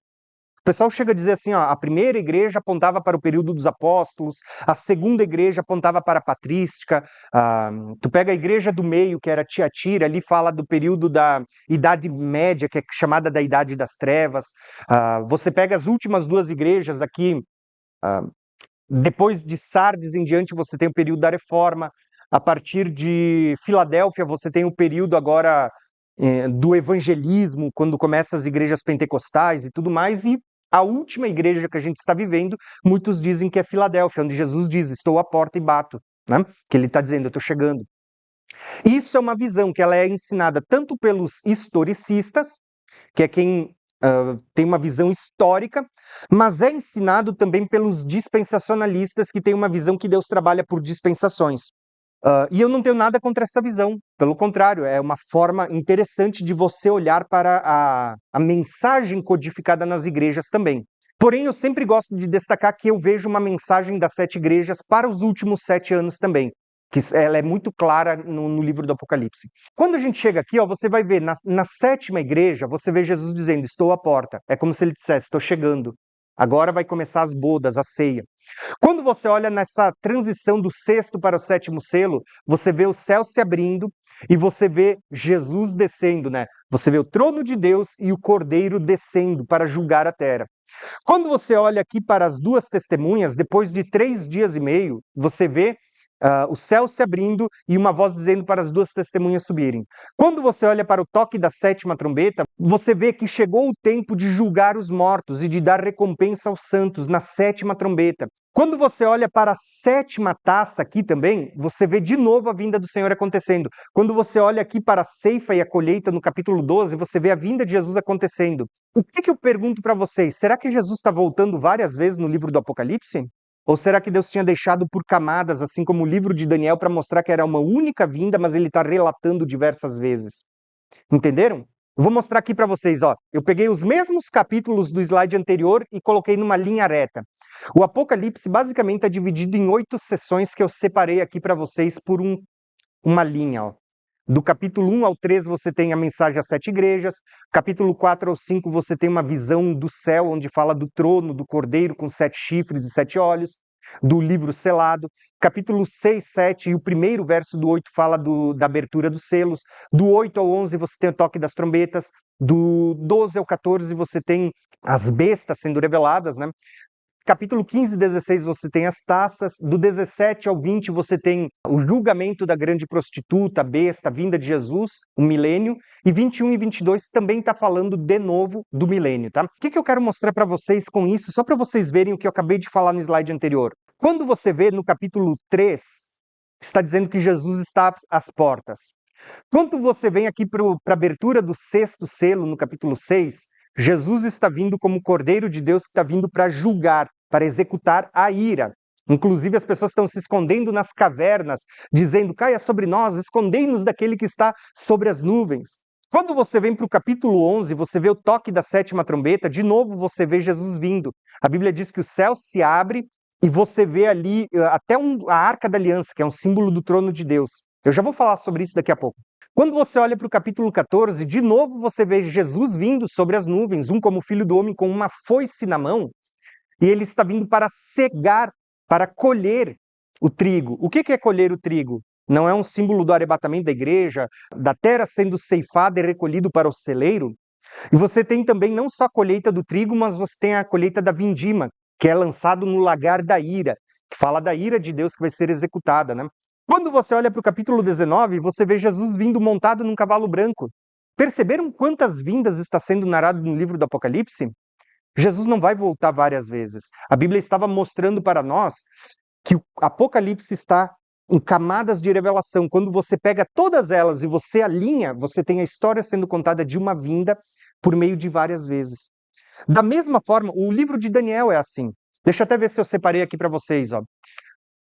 O pessoal chega a dizer assim, ó, a primeira igreja apontava para o período dos apóstolos, a segunda igreja apontava para a patrística, tu pega a igreja do meio, que era Tiatira, ali fala do período da Idade Média, que é chamada da Idade das Trevas, você pega as últimas 2 igrejas aqui, depois de Sardes em diante você tem o período da Reforma, a partir de Filadélfia você tem o período agora do evangelismo, quando começam as igrejas pentecostais e tudo mais, e a última igreja que a gente está vivendo, muitos dizem que é Filadélfia, onde Jesus diz, estou à porta e bato, né? Que ele está dizendo, eu estou chegando. Isso é uma visão que ela é ensinada tanto pelos historicistas, que é quem tem uma visão histórica, mas é ensinado também pelos dispensacionalistas, que têm uma visão que Deus trabalha por dispensações. E eu não tenho nada contra essa visão, pelo contrário, é uma forma interessante de você olhar para a mensagem codificada nas igrejas também. Porém, eu sempre gosto de destacar que eu vejo uma mensagem das 7 igrejas para os últimos 7 anos também, que ela é muito clara no livro do Apocalipse. Quando a gente chega aqui, ó, você vai ver, na 7ª igreja, você vê Jesus dizendo, estou à porta. É como se ele dissesse, estou chegando. Agora vai começar as bodas, a ceia. Quando você olha nessa transição do 6º para o 7º selo, você vê o céu se abrindo e você vê Jesus descendo, né? Você vê o trono de Deus e o Cordeiro descendo para julgar a terra. Quando você olha aqui para as 2 testemunhas, depois de 3 dias e meio, você vê o céu se abrindo e uma voz dizendo para as 2 testemunhas subirem. Quando você olha para o toque da 7ª trombeta, você vê que chegou o tempo de julgar os mortos e de dar recompensa aos santos na 7ª trombeta. Quando você olha para a 7ª taça aqui também, você vê de novo a vinda do Senhor acontecendo. Quando você olha aqui para a ceifa e a colheita no capítulo 12, você vê a vinda de Jesus acontecendo. O que eu pergunto para vocês? Será que Jesus está voltando várias vezes no livro do Apocalipse? Ou será que Deus tinha deixado por camadas, assim como o livro de Daniel, para mostrar que era uma única vinda, mas ele está relatando diversas vezes? Entenderam? Eu vou mostrar aqui para vocês, ó. Eu peguei os mesmos capítulos do slide anterior e coloquei numa linha reta. O Apocalipse basicamente é dividido em 8 sessões que eu separei aqui para vocês por uma linha, ó. Do capítulo 1 ao 3 você tem a mensagem às 7 igrejas, capítulo 4 ao 5 você tem uma visão do céu, onde fala do trono, do cordeiro com 7 chifres e 7 olhos, do livro selado, capítulo 6, 7 e o primeiro verso do 8 fala da abertura dos selos, do 8 ao 11 você tem o toque das trombetas, do 12 ao 14 você tem as bestas sendo reveladas, né? Capítulo 15 e 16 você tem as taças, do 17 ao 20 você tem o julgamento da grande prostituta, a besta, a vinda de Jesus, o milênio, e 21 e 22 também está falando de novo do milênio, tá? O que eu quero mostrar para vocês com isso, só para vocês verem o que eu acabei de falar no slide anterior. Quando você vê no capítulo 3, está dizendo que Jesus está às portas. Quando você vem aqui para a abertura do 6º selo, no capítulo 6, Jesus está vindo como Cordeiro de Deus que está vindo para julgar, para executar a ira. Inclusive as pessoas estão se escondendo nas cavernas, dizendo, caia sobre nós, escondei-nos daquele que está sobre as nuvens. Quando você vem para o capítulo 11, você vê o toque da 7ª trombeta, de novo você vê Jesus vindo. A Bíblia diz que o céu se abre e você vê ali até a Arca da Aliança, que é um símbolo do trono de Deus. Eu já vou falar sobre isso daqui a pouco. Quando você olha para o capítulo 14, de novo você vê Jesus vindo sobre as nuvens, como filho do homem com uma foice na mão, e ele está vindo para cegar, para colher o trigo. O que é colher o trigo? não é um símbolo do arrebatamento da igreja, da terra sendo ceifada e recolhido para o celeiro. E você tem também não só a colheita do trigo, mas você tem a colheita da vindima, que é lançado no lagar da ira, que fala da ira de Deus que vai ser executada, né? Quando você olha para o capítulo 19, você vê Jesus vindo montado num cavalo branco. Perceberam quantas vindas está sendo narrado no livro do Apocalipse? Jesus não vai voltar várias vezes. A Bíblia estava mostrando para nós que o Apocalipse está em camadas de revelação. Quando você pega todas elas e você alinha, você tem a história sendo contada de uma vinda por meio de várias vezes. Da mesma forma, o livro de Daniel é assim. Deixa eu até ver se eu separei aqui para vocês, ó.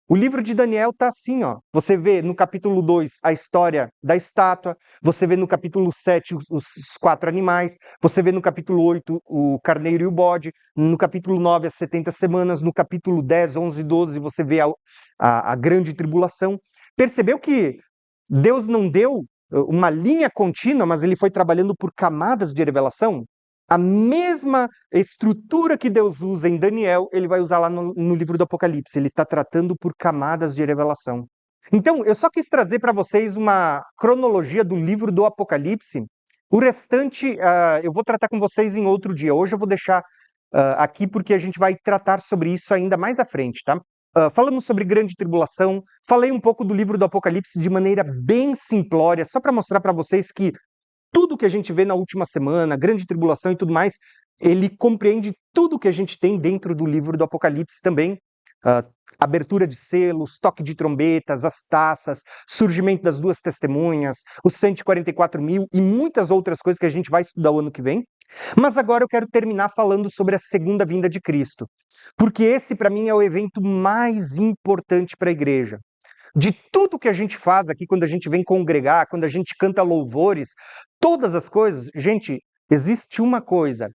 O livro de Daniel tá assim, ó. Você vê no capítulo 2 a história da estátua, você vê no capítulo 7 os 4 animais, você vê no capítulo 8 o carneiro e o bode, no capítulo 9 as 70 semanas, no capítulo 10, 11 e 12 você vê a grande tribulação. Percebeu que Deus não deu uma linha contínua, mas ele foi trabalhando por camadas de revelação? A mesma estrutura que Deus usa em Daniel, ele vai usar lá no livro do Apocalipse. Ele está tratando por camadas de revelação. Então, eu só quis trazer para vocês uma cronologia do livro do Apocalipse. O restante, eu vou tratar com vocês em outro dia. Hoje eu vou deixar aqui porque a gente vai tratar sobre isso ainda mais à frente, tá? Falamos sobre grande tribulação, falei um pouco do livro do Apocalipse de maneira bem simplória, só para mostrar para vocês que tudo que a gente vê na última semana, grande tribulação e tudo mais, ele compreende tudo que a gente tem dentro do livro do Apocalipse também. Uh, abertura de selos, toque de trombetas, as taças, surgimento das duas testemunhas, os 144 mil e muitas outras coisas que a gente vai estudar o ano que vem. Mas agora eu quero terminar falando sobre a segunda vinda de Cristo, porque esse para mim é o evento mais importante para a igreja. De tudo que a gente faz aqui quando a gente vem congregar, quando a gente canta louvores, todas as coisas, gente, existe uma coisa.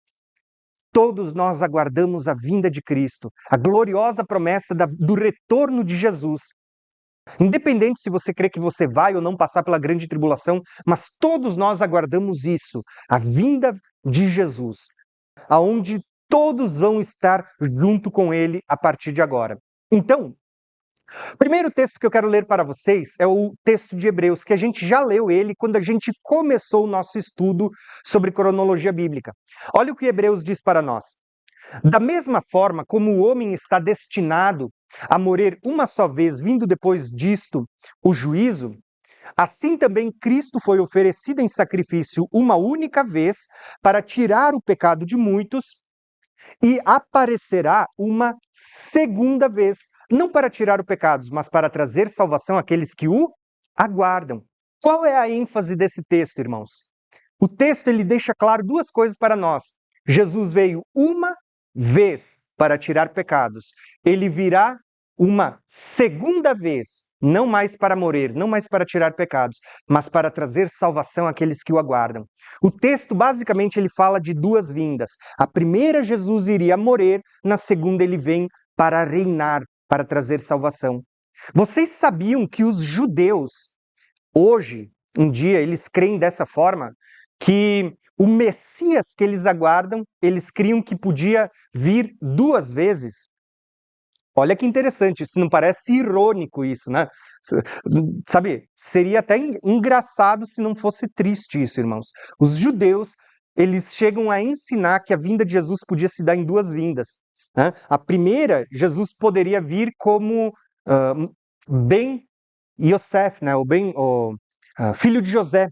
Todos nós aguardamos a vinda de Cristo, a gloriosa promessa do retorno de Jesus. Independente se você crê que você vai ou não passar pela grande tribulação, mas todos nós aguardamos isso, a vinda de Jesus, aonde todos vão estar junto com ele a partir de agora. Então, o primeiro texto que eu quero ler para vocês é o texto de Hebreus, que a gente já leu ele quando a gente começou o nosso estudo sobre cronologia bíblica. Olha o que Hebreus diz para nós. Da mesma forma como o homem está destinado a morrer uma só vez, vindo depois disto o juízo, assim também Cristo foi oferecido em sacrifício uma única vez para tirar o pecado de muitos, e aparecerá uma segunda vez, não para tirar os pecados, mas para trazer salvação àqueles que o aguardam. Qual é a ênfase desse texto, irmãos? O texto ele deixa claro duas coisas para nós. Jesus veio uma vez para tirar pecados. Ele virá uma segunda vez, não mais para morrer, não mais para tirar pecados, mas para trazer salvação àqueles que o aguardam. O texto basicamente ele fala de duas vindas. A primeira, Jesus iria morrer, na segunda ele vem para reinar, para trazer salvação. Vocês sabiam que os judeus hoje em dia eles creem dessa forma, que o Messias que eles aguardam, eles criam que podia vir duas vezes? Olha que interessante, isso não parece irônico isso, né? Sabe, seria até engraçado se não fosse triste isso, irmãos. Os judeus, eles chegam a ensinar que a vinda de Jesus podia se dar em duas vindas, né? A primeira, Jesus poderia vir como Ben Yosef, né? Filho de José.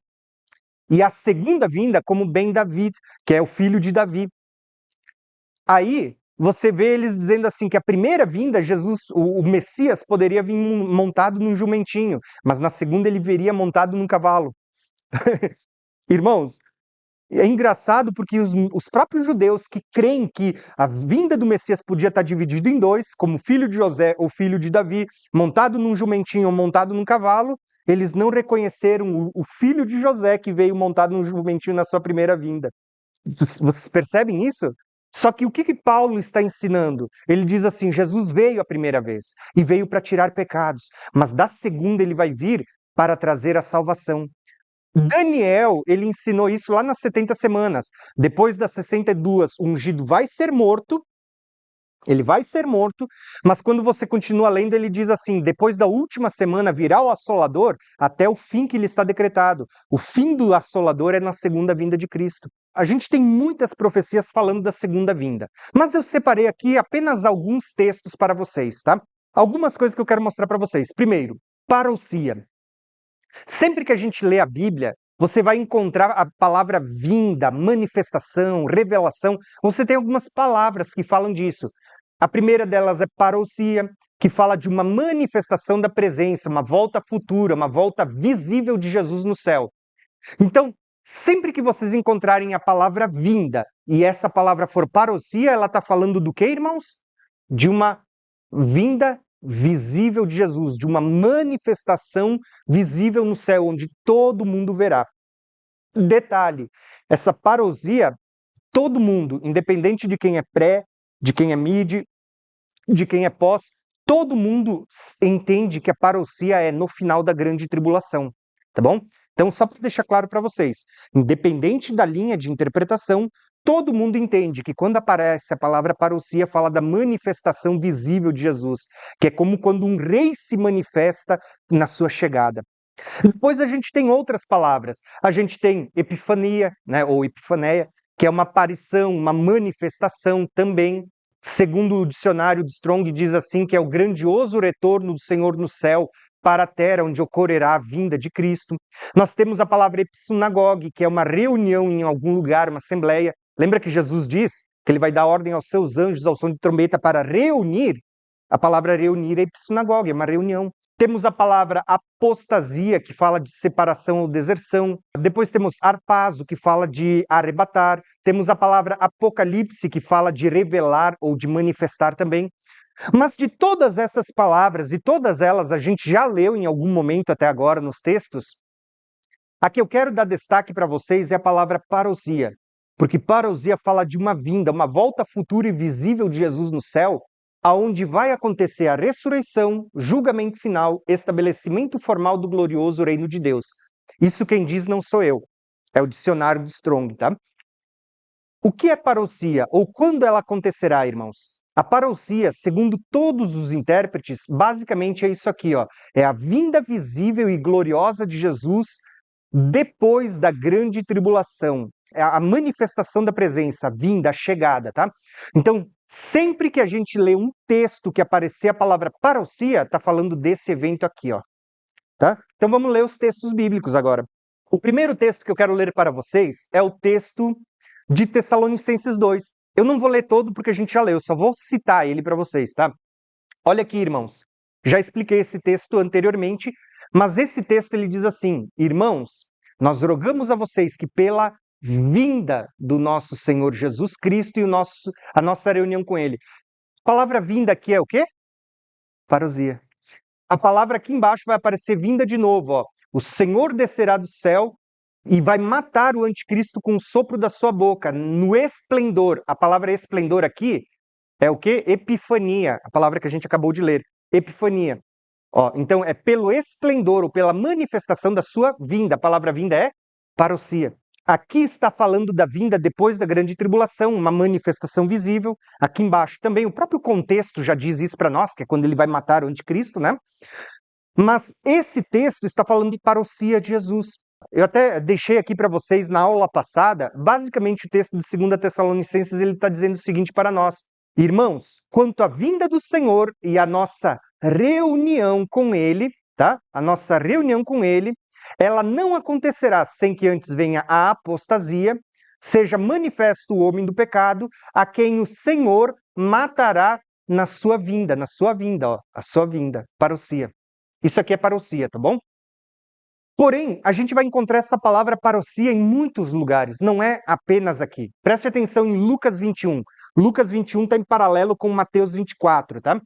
E a segunda vinda como Ben David, que é o filho de Davi. Aí você vê eles dizendo assim que a primeira vinda, Jesus, o Messias, poderia vir montado num jumentinho, mas na segunda ele viria montado num cavalo. Irmãos, é engraçado porque os próprios judeus que creem que a vinda do Messias podia estar dividida em dois, como filho de José ou filho de Davi, montado num jumentinho ou montado num cavalo, eles não reconheceram o filho de José que veio montado num jumentinho na sua primeira vinda. Vocês percebem isso? Só que o que Paulo está ensinando? Ele diz assim: Jesus veio a primeira vez e veio para tirar pecados, mas da segunda ele vai vir para trazer a salvação. Daniel, ele ensinou isso lá nas 70 semanas. Depois das 62, o ungido vai ser morto Ele vai ser morto, mas quando você continua lendo, ele diz assim: depois da última semana virá o assolador até o fim que lhe está decretado. O fim do assolador é na segunda vinda de Cristo. A gente tem muitas profecias falando da segunda vinda, mas eu separei aqui apenas alguns textos para vocês, tá? Algumas coisas que eu quero mostrar para vocês. Primeiro, parousia. Sempre que a gente lê a Bíblia, você vai encontrar a palavra vinda, manifestação, revelação. Você tem algumas palavras que falam disso. A primeira delas é parousia, que fala de uma manifestação da presença, uma volta futura, uma volta visível de Jesus no céu. Então, sempre que vocês encontrarem a palavra vinda e essa palavra for parousia, ela está falando do que, irmãos? De uma vinda visível de Jesus, de uma manifestação visível no céu, onde todo mundo verá. Detalhe, essa parousia, todo mundo, independente de quem é pré, de quem é mid, de quem é pós, todo mundo entende que a parousia é no final da grande tribulação, tá bom? Então, só para deixar claro para vocês, independente da linha de interpretação, todo mundo entende que quando aparece a palavra parousia, fala da manifestação visível de Jesus, que é como quando um rei se manifesta na sua chegada. Depois a gente tem outras palavras. A gente tem epifania, né, ou epifaneia, que é uma aparição, uma manifestação também. Segundo o dicionário de Strong, diz assim que é o grandioso retorno do Senhor no céu para a terra, onde ocorrerá a vinda de Cristo. Nós temos a palavra episunagogue, que é uma reunião em algum lugar, uma assembleia. Lembra que Jesus diz que ele vai dar ordem aos seus anjos ao som de trombeta para reunir? A palavra reunir é episunagogue, é uma reunião. Temos a palavra apostasia, que fala de separação ou deserção. Depois temos harpazo, que fala de arrebatar. Temos a palavra apocalipse, que fala de revelar ou de manifestar também. Mas de todas essas palavras, e todas elas a gente já leu em algum momento até agora nos textos, a que eu quero dar destaque para vocês é a palavra parousia. Porque parousia fala de uma vinda, uma volta futura e visível de Jesus no céu, aonde vai acontecer a ressurreição, julgamento final, estabelecimento formal do glorioso reino de Deus. Isso quem diz não sou eu, é o dicionário de Strong, tá? O que é parousia, ou quando ela acontecerá, irmãos? A parousia, segundo todos os intérpretes, basicamente é isso aqui, ó, é a vinda visível e gloriosa de Jesus depois da grande tribulação. É a manifestação da presença, a vinda, a chegada, tá? Então, sempre que a gente lê um texto que aparecer a palavra parousia, está falando desse evento aqui, ó, tá? Então vamos ler os textos bíblicos agora. O primeiro texto que eu quero ler para vocês é o texto de Tessalonicenses 2. Eu não vou ler todo porque a gente já leu, só vou citar ele para vocês, tá? Olha aqui, irmãos. Já expliquei esse texto anteriormente, mas esse texto ele diz assim: irmãos, nós rogamos a vocês que pela vinda do nosso Senhor Jesus Cristo e a nossa reunião com ele. A palavra vinda aqui é o quê? Parousia. A palavra aqui embaixo vai aparecer vinda de novo, ó. O Senhor descerá do céu e vai matar o anticristo com o sopro da sua boca, no esplendor. A palavra esplendor aqui é o quê? Epifania, a palavra que a gente acabou de ler. Epifania. Ó, então é pelo esplendor ou pela manifestação da sua vinda. A palavra vinda é parousia. Aqui está falando da vinda depois da grande tribulação, uma manifestação visível. Aqui embaixo também, o próprio contexto já diz isso para nós, que é quando ele vai matar o anticristo, né? Mas esse texto está falando de parousia de Jesus. Eu até deixei aqui para vocês na aula passada, basicamente o texto de 2 Tessalonicenses, ele está dizendo o seguinte para nós: irmãos, quanto à vinda do Senhor e a nossa reunião com Ele, tá? A nossa reunião com Ele, ela não acontecerá sem que antes venha a apostasia, seja manifesto o homem do pecado, a quem o Senhor matará na sua vinda, ó, a sua vinda, parousia. Isso aqui é parousia, tá bom? Porém, a gente vai encontrar essa palavra parousia em muitos lugares, não é apenas aqui. Preste atenção em Lucas 21. Lucas 21 está em paralelo com Mateus 24, tá?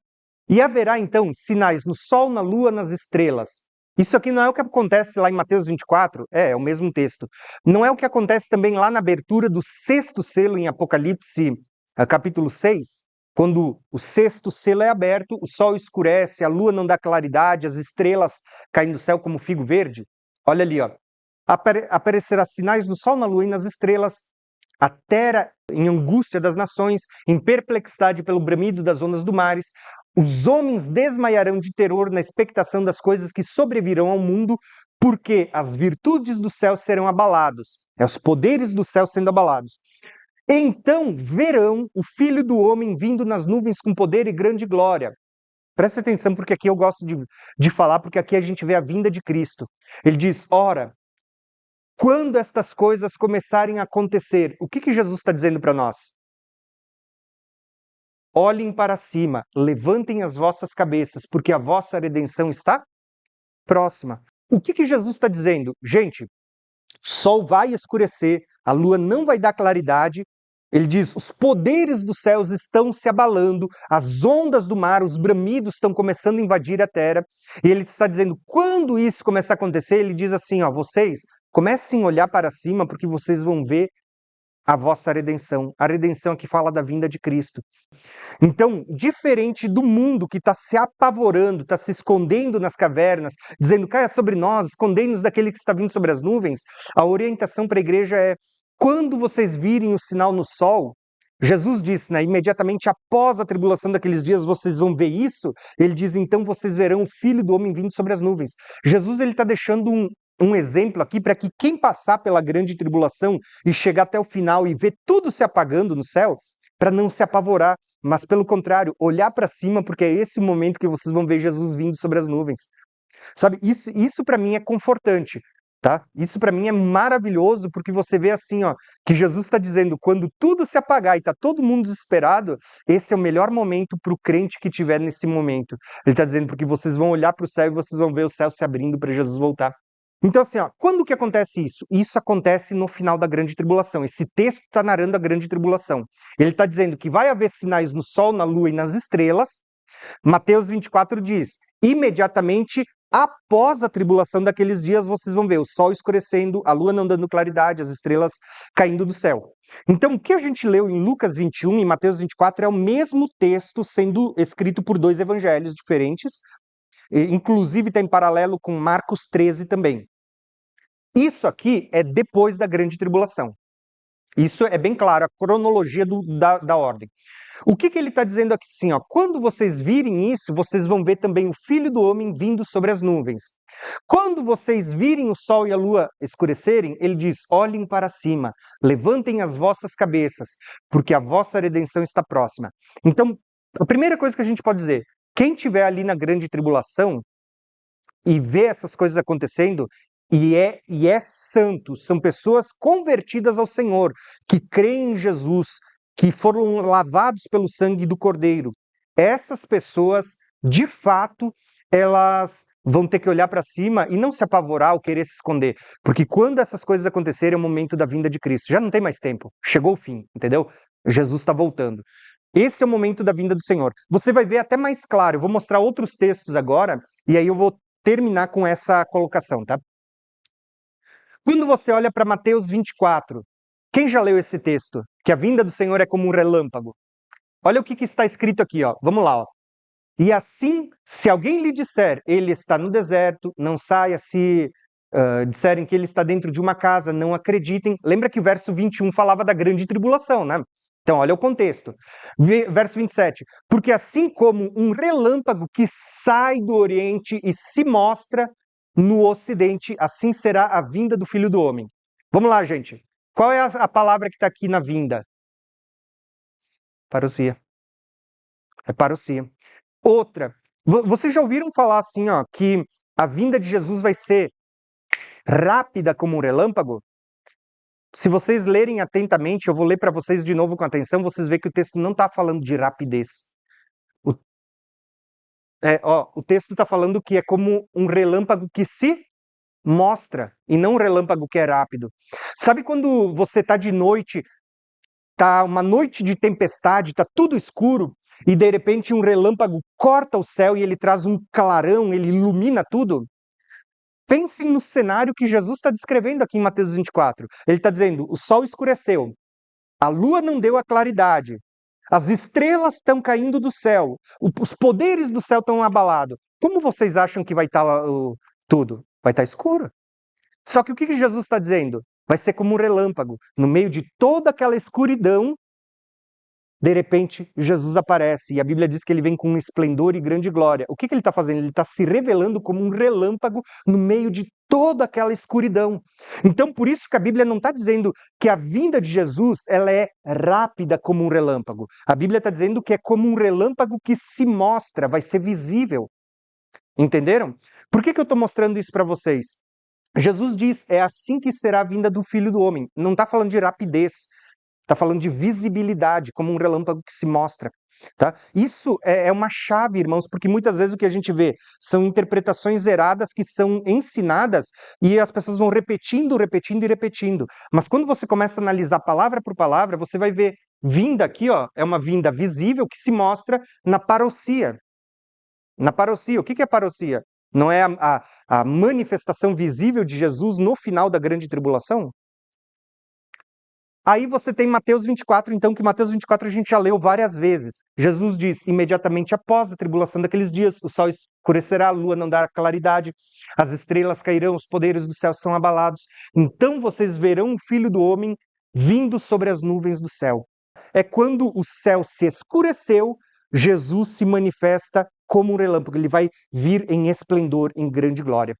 E haverá, então, sinais no sol, na lua, nas estrelas. Isso aqui não é o que acontece lá em Mateus 24? É o mesmo texto. Não é o que acontece também lá na abertura do sexto selo em Apocalipse, capítulo 6? Quando o sexto selo é aberto, o sol escurece, a lua não dá claridade, as estrelas caem do céu como figo verde. Olha ali, ó. Aparecerá sinais no sol, na lua e nas estrelas. a terra em angústia das nações, em perplexidade pelo bramido das ondas do mares. Os homens desmaiarão de terror na expectação das coisas que sobrevirão ao mundo, porque as virtudes do céu serão abalados, os poderes do céu sendo abalados. Então verão o Filho do Homem vindo nas nuvens com poder e grande glória. Presta atenção, porque aqui eu gosto de falar, porque aqui a gente vê a vinda de Cristo. Ele diz, ora, quando estas coisas começarem a acontecer, o que Jesus está dizendo para nós? Olhem para cima, levantem as vossas cabeças, porque a vossa redenção está próxima. O que Jesus está dizendo? Gente, sol vai escurecer, a lua não vai dar claridade. Ele diz, os poderes dos céus estão se abalando, as ondas do mar, os bramidos estão começando a invadir a terra. E ele está dizendo, quando isso começar a acontecer, ele diz assim, ó, vocês comecem a olhar para cima, porque vocês vão ver a vossa redenção. A redenção aqui fala da vinda de Cristo. Então, diferente do mundo que está se apavorando, está se escondendo nas cavernas, dizendo, caia sobre nós, escondendo-nos daquele que está vindo sobre as nuvens, a orientação para a igreja é, quando vocês virem o sinal no sol, Jesus disse, né, imediatamente após a tribulação daqueles dias, vocês vão ver isso, ele diz, então vocês verão o Filho do Homem vindo sobre as nuvens. Jesus está deixando um exemplo aqui para que quem passar pela grande tribulação e chegar até o final e ver tudo se apagando no céu, para não se apavorar, mas pelo contrário, olhar para cima, porque é esse o momento que vocês vão ver Jesus vindo sobre as nuvens. Sabe, isso para mim é confortante, tá? Isso para mim é maravilhoso, porque você vê assim, ó, que Jesus está dizendo, quando tudo se apagar e está todo mundo desesperado, esse é o melhor momento para o crente que tiver nesse momento. Ele está dizendo, porque vocês vão olhar para o céu e vocês vão ver o céu se abrindo para Jesus voltar. Então, assim, ó, quando que acontece isso? Isso acontece no final da grande tribulação. Esse texto está narrando a grande tribulação. Ele está dizendo que vai haver sinais no sol, na lua e nas estrelas. Mateus 24 diz, imediatamente após a tribulação daqueles dias, vocês vão ver o sol escurecendo, a lua não dando claridade, as estrelas caindo do céu. Então, o que a gente leu em Lucas 21 e Mateus 24 é o mesmo texto sendo escrito por dois evangelhos diferentes, inclusive está em paralelo com Marcos 13 também. Isso aqui é depois da grande tribulação. Isso é bem claro, a cronologia da ordem. O que ele está dizendo aqui assim, ó, quando vocês virem isso, vocês vão ver também o Filho do Homem vindo sobre as nuvens. Quando vocês virem o sol e a lua escurecerem, ele diz, olhem para cima, levantem as vossas cabeças, porque a vossa redenção está próxima. Então, a primeira coisa que a gente pode dizer, quem estiver ali na grande tribulação e vê essas coisas acontecendo, e é santo, são pessoas convertidas ao Senhor, que creem em Jesus, que foram lavados pelo sangue do Cordeiro. Essas pessoas, de fato, elas vão ter que olhar para cima e não se apavorar ou querer se esconder, porque quando essas coisas acontecerem é o momento da vinda de Cristo. Já não tem mais tempo, chegou o fim, entendeu? Jesus está voltando. Esse é o momento da vinda do Senhor. Você vai ver até mais claro, eu vou mostrar outros textos agora, e aí eu vou terminar com essa colocação, tá? Quando você olha para Mateus 24, quem já leu esse texto? Que a vinda do Senhor é como um relâmpago. Olha o que está escrito aqui, ó. Vamos lá, ó. E assim, se alguém lhe disser, ele está no deserto, não saia, se disserem que ele está dentro de uma casa, não acreditem. Lembra que o verso 21 falava da grande tribulação, né? Então, olha o contexto. Verso 27. Porque assim como um relâmpago que sai do Oriente e se mostra no Ocidente, assim será a vinda do Filho do Homem. Vamos lá, gente. Qual é a palavra que está aqui na vinda? Parousia. É parousia. Outra. Vocês já ouviram falar assim, ó, que a vinda de Jesus vai ser rápida como um relâmpago? Se vocês lerem atentamente, eu vou ler para vocês de novo com atenção, vocês veem que o texto não está falando de rapidez. O texto está falando que é como um relâmpago que se mostra, e não um relâmpago que é rápido. Sabe quando você está de noite, tá uma noite de tempestade, está tudo escuro, e de repente um relâmpago corta o céu e ele traz um clarão, ele ilumina tudo? Pensem no cenário que Jesus está descrevendo aqui em Mateus 24. Ele está dizendo, o sol escureceu, a lua não deu a claridade, as estrelas estão caindo do céu, os poderes do céu estão abalados. Como vocês acham que vai estar tudo? Vai estar escuro. Só que o que Jesus está dizendo? vai ser como um relâmpago. No meio de toda aquela escuridão, de repente, Jesus aparece, e a Bíblia diz que ele vem com um esplendor e grande glória. O que ele está fazendo? Ele está se revelando como um relâmpago no meio de toda aquela escuridão. Então, por isso que a Bíblia não está dizendo que a vinda de Jesus ela é rápida como um relâmpago. A Bíblia está dizendo que é como um relâmpago que se mostra, vai ser visível. Entenderam? Por que eu estou mostrando isso para vocês? Jesus diz, é assim que será a vinda do Filho do Homem. Não está falando de rapidez, está falando de visibilidade, como um relâmpago que se mostra. Tá? Isso é uma chave, irmãos, porque muitas vezes o que a gente vê são interpretações erradas que são ensinadas e as pessoas vão repetindo, repetindo e repetindo. Mas quando você começa a analisar palavra por palavra, você vai ver vinda aqui, ó, é uma vinda visível que se mostra na parousia. Na parousia, o que é parousia? Não é a manifestação visível de Jesus no final da grande tribulação? Aí você tem Mateus 24, então, que Mateus 24 a gente já leu várias vezes. Jesus diz, imediatamente após a tribulação daqueles dias, o sol escurecerá, a lua não dará claridade, as estrelas cairão, os poderes do céu são abalados. Então vocês verão o Filho do Homem vindo sobre as nuvens do céu. É quando o céu se escureceu, Jesus se manifesta como um relâmpago. Ele vai vir em esplendor, em grande glória.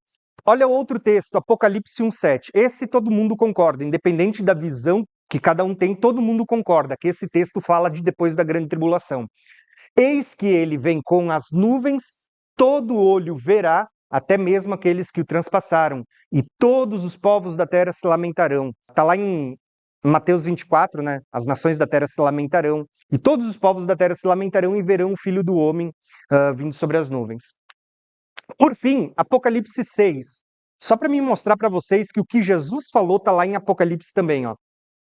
Olha outro texto, Apocalipse 1:7. Esse todo mundo concorda, independente da visão que cada um tem, todo mundo concorda que esse texto fala de depois da grande tribulação. Eis que ele vem com as nuvens, todo olho verá, até mesmo aqueles que o transpassaram, e todos os povos da terra se lamentarão. Está lá em Mateus 24, né? As nações da terra se lamentarão, e todos os povos da terra se lamentarão e verão o Filho do Homem vindo sobre as nuvens. Por fim, Apocalipse 6. Só para me mostrar para vocês que o que Jesus falou está lá em Apocalipse também, ó.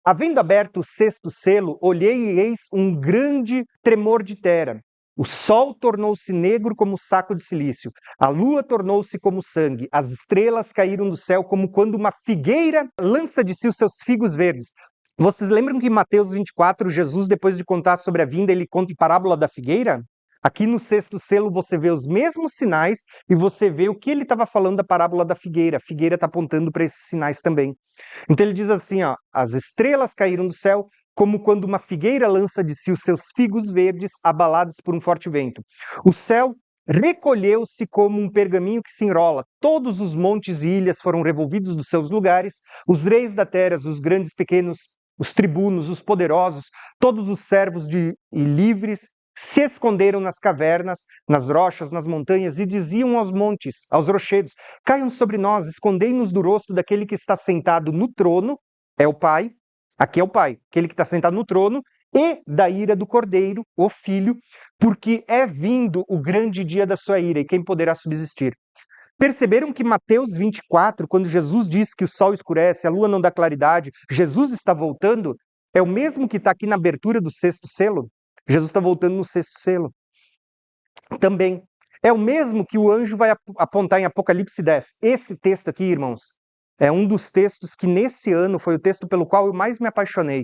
Havendo aberto o sexto selo, olhei e eis um grande tremor de terra. O sol tornou-se negro como saco de silício, a lua tornou-se como sangue, as estrelas caíram do céu como quando uma figueira lança de si os seus figos verdes. Vocês lembram que em Mateus 24, Jesus, depois de contar sobre a vinda, ele conta a parábola da figueira? Aqui no sexto selo você vê os mesmos sinais e você vê o que ele estava falando da parábola da figueira. A figueira está apontando para esses sinais também. Então ele diz assim, ó, as estrelas caíram do céu como quando uma figueira lança de si os seus figos verdes abalados por um forte vento. O céu recolheu-se como um pergaminho que se enrola. Todos os montes e ilhas foram revolvidos dos seus lugares. Os reis da terra, os grandes, pequenos, os tribunos, os poderosos, todos os servos e livres, se esconderam nas cavernas, nas rochas, nas montanhas, e diziam aos montes, aos rochedos, caiam sobre nós, escondei-nos do rosto daquele que está sentado no trono, é o Pai, aqui é o Pai, aquele que está sentado no trono, e da ira do Cordeiro, o Filho, porque é vindo o grande dia da sua ira, e quem poderá subsistir? Perceberam que Mateus 24, quando Jesus diz que o sol escurece, a lua não dá claridade, Jesus está voltando, é o mesmo que está aqui na abertura do sexto selo? Jesus está voltando no sexto selo. Também. É o mesmo que o anjo vai apontar em Apocalipse 10. Esse texto aqui, irmãos, é um dos textos que nesse ano foi o texto pelo qual eu mais me apaixonei.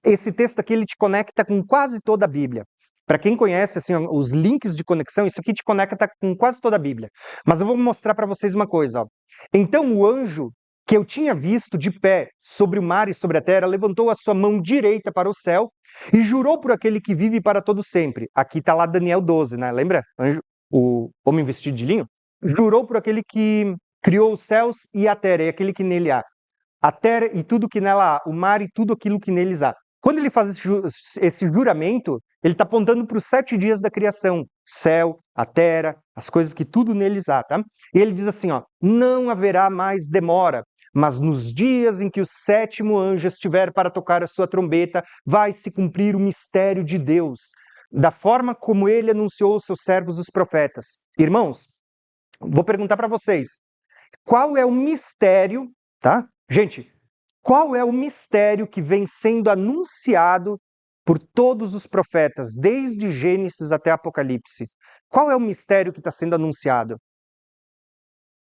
Esse texto aqui, ele te conecta com quase toda a Bíblia. Para quem conhece assim, os links de conexão, isso aqui te conecta com quase toda a Bíblia. Mas eu vou mostrar para vocês uma coisa. Ó. Então o anjo que eu tinha visto de pé sobre o mar e sobre a terra, levantou a sua mão direita para o céu e jurou por aquele que vive para todo sempre. Aqui está lá Daniel 12, né? Lembra? Anjo, o homem vestido de linho? Jurou por aquele que criou os céus e a terra, e aquele que nele há. A terra e tudo que nela há, o mar e tudo aquilo que neles há. Quando ele faz esse juramento, ele está apontando para os 7 dias da criação. Céu, a terra, as coisas que tudo neles há, tá? E ele diz assim, ó, não haverá mais demora, mas nos dias em que o 7º anjo estiver para tocar a sua trombeta, vai se cumprir o mistério de Deus, da forma como ele anunciou aos seus servos os profetas. Irmãos, vou perguntar para vocês, qual é o mistério, tá? Gente, qual é o mistério que vem sendo anunciado por todos os profetas, desde Gênesis até Apocalipse? Qual é o mistério que está sendo anunciado?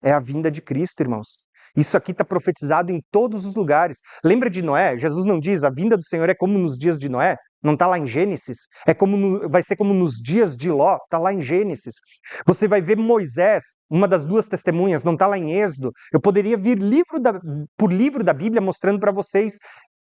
É a vinda de Cristo, irmãos. Isso aqui está profetizado em todos os lugares. Lembra de Noé? Jesus não diz, a vinda do Senhor é como nos dias de Noé? Não está lá em Gênesis? Vai ser como nos dias de Ló? Está lá em Gênesis. Você vai ver Moisés, uma das duas testemunhas, não está lá em Êxodo. Eu poderia vir por livro da Bíblia mostrando para vocês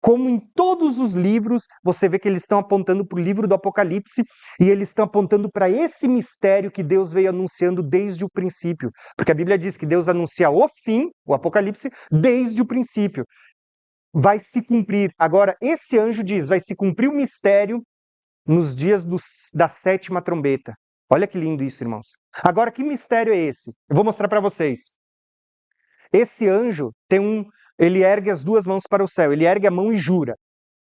como em todos os livros, você vê que eles estão apontando para o livro do Apocalipse e eles estão apontando para esse mistério que Deus veio anunciando desde o princípio. Porque a Bíblia diz que Deus anuncia o fim, o Apocalipse, desde o princípio. Vai se cumprir. Agora, esse anjo diz, vai se cumprir o mistério nos dias da sétima trombeta. Olha que lindo isso, irmãos. Agora, que mistério é esse? Eu vou mostrar para vocês. Esse anjo ele ergue as duas mãos para o céu, ele ergue a mão e jura.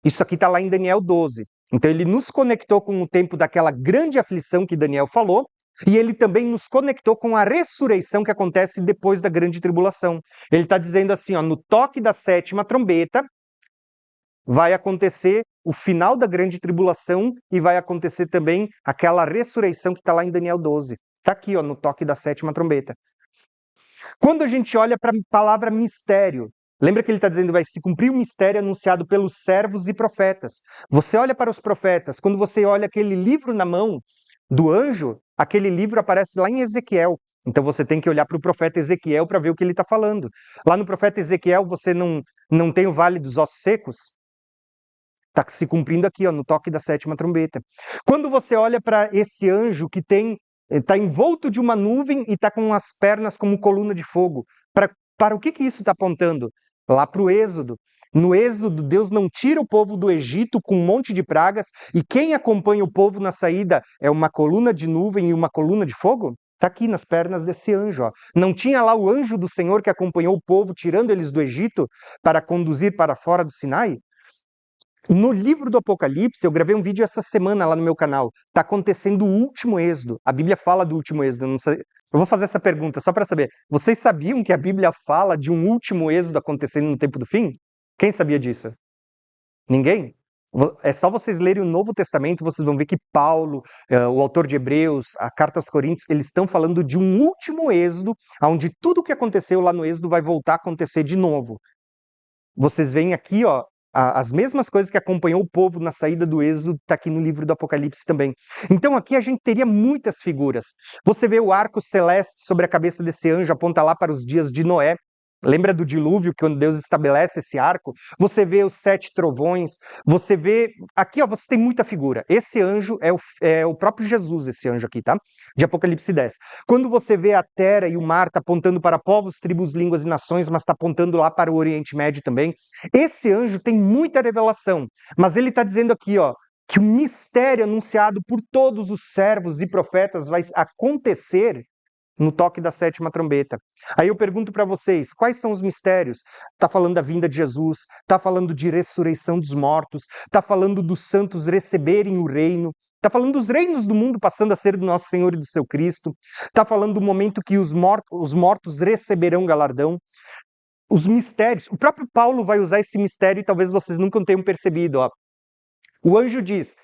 Isso aqui está lá em Daniel 12. Então ele nos conectou com o tempo daquela grande aflição que Daniel falou, e ele também nos conectou com a ressurreição que acontece depois da grande tribulação. Ele está dizendo assim, ó, no toque da sétima trombeta, vai acontecer o final da grande tribulação e vai acontecer também aquela ressurreição que está lá em Daniel 12. Está aqui, ó, no toque da sétima trombeta. Quando a gente olha para a palavra mistério, lembra que ele está dizendo vai se cumprir o mistério anunciado pelos servos e profetas. Você olha para os profetas, quando você olha aquele livro na mão do anjo, aquele livro aparece lá em Ezequiel. Então você tem que olhar para o profeta Ezequiel para ver o que ele está falando. Lá no profeta Ezequiel você não tem o vale dos ossos secos? Está se cumprindo aqui, ó, no toque da sétima trombeta. Quando você olha para esse anjo que está envolto de uma nuvem e está com as pernas como coluna de fogo, para o que isso está apontando? Lá para o Êxodo. No Êxodo, Deus não tira o povo do Egito com um monte de pragas, e quem acompanha o povo na saída é uma coluna de nuvem e uma coluna de fogo? Está aqui nas pernas desse anjo. Ó. Não tinha lá o anjo do Senhor que acompanhou o povo, tirando eles do Egito, para conduzir para fora do Sinai? No livro do Apocalipse, eu gravei um vídeo essa semana lá no meu canal. Está acontecendo o último êxodo. A Bíblia fala do último êxodo. Eu vou fazer essa pergunta só para saber. Vocês sabiam que a Bíblia fala de um último êxodo acontecendo no tempo do fim? Quem sabia disso? Ninguém? É só vocês lerem o Novo Testamento, vocês vão ver que Paulo, o autor de Hebreus, a carta aos Coríntios, eles estão falando de um último êxodo, onde tudo o que aconteceu lá no êxodo vai voltar a acontecer de novo. Vocês veem aqui, ó, as mesmas coisas que acompanhou o povo na saída do Êxodo, está aqui no livro do Apocalipse também. Então aqui a gente teria muitas figuras. Você vê o arco celeste sobre a cabeça desse anjo, aponta lá para os dias de Noé. Lembra do dilúvio, quando Deus estabelece esse arco? Você vê os 7 trovões, você vê... Aqui, ó, você tem muita figura. Esse anjo é o próprio Jesus, esse anjo aqui, tá? De Apocalipse 10. Quando você vê a terra e o mar, tá apontando para povos, tribos, línguas e nações, mas está apontando lá para o Oriente Médio também. Esse anjo tem muita revelação, mas ele está dizendo aqui, ó, que o mistério anunciado por todos os servos e profetas vai acontecer no toque da sétima trombeta. Aí eu pergunto para vocês, quais são os mistérios? Está falando da vinda de Jesus, está falando de ressurreição dos mortos, está falando dos santos receberem o reino, está falando dos reinos do mundo passando a ser do nosso Senhor e do seu Cristo, está falando do momento que os mortos receberão galardão. Os mistérios, o próprio Paulo vai usar esse mistério e talvez vocês nunca tenham percebido. Ó. O anjo diz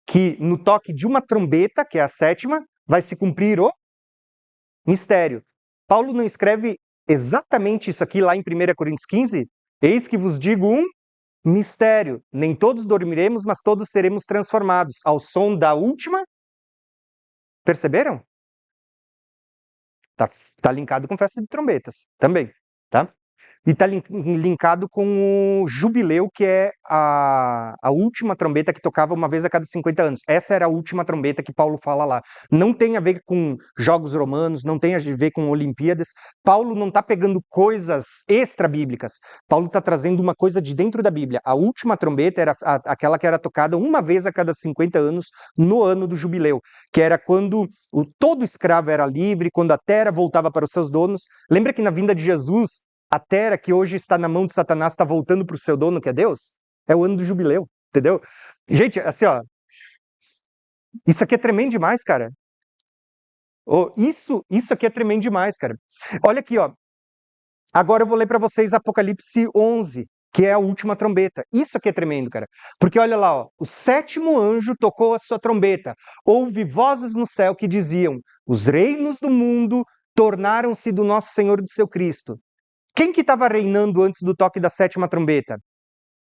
que no toque de uma trombeta, que é a sétima, vai se cumprir o mistério. Paulo não escreve exatamente isso aqui lá em 1 Coríntios 15? Eis que vos digo um mistério. Nem todos dormiremos, mas todos seremos transformados ao som da última. Perceberam? Tá linkado com festa de trombetas também, tá? E está linkado com o jubileu, que é a última trombeta que tocava uma vez a cada 50 anos. Essa era a última trombeta que Paulo fala lá. Não tem a ver com jogos romanos, não tem a ver com Olimpíadas. Paulo não está pegando coisas extra-bíblicas. Paulo está trazendo uma coisa de dentro da Bíblia. A última trombeta era aquela que era tocada uma vez a cada 50 anos no ano do jubileu, que era quando todo escravo era livre, quando a terra voltava para os seus donos. Lembra que na vinda de Jesus, a terra que hoje está na mão de Satanás está voltando para o seu dono, que é Deus? É o ano do jubileu, entendeu? Gente, assim, ó, isso aqui é tremendo demais, cara. Oh, isso aqui é tremendo demais, cara. Olha aqui, ó. Agora eu vou ler para vocês Apocalipse 11, que é a última trombeta. Isso aqui é tremendo, cara. Porque olha lá, ó, o 7º anjo tocou a sua trombeta. Houve vozes no céu que diziam: os reinos do mundo tornaram-se do nosso Senhor e do seu Cristo. Quem que estava reinando antes do toque da sétima trombeta?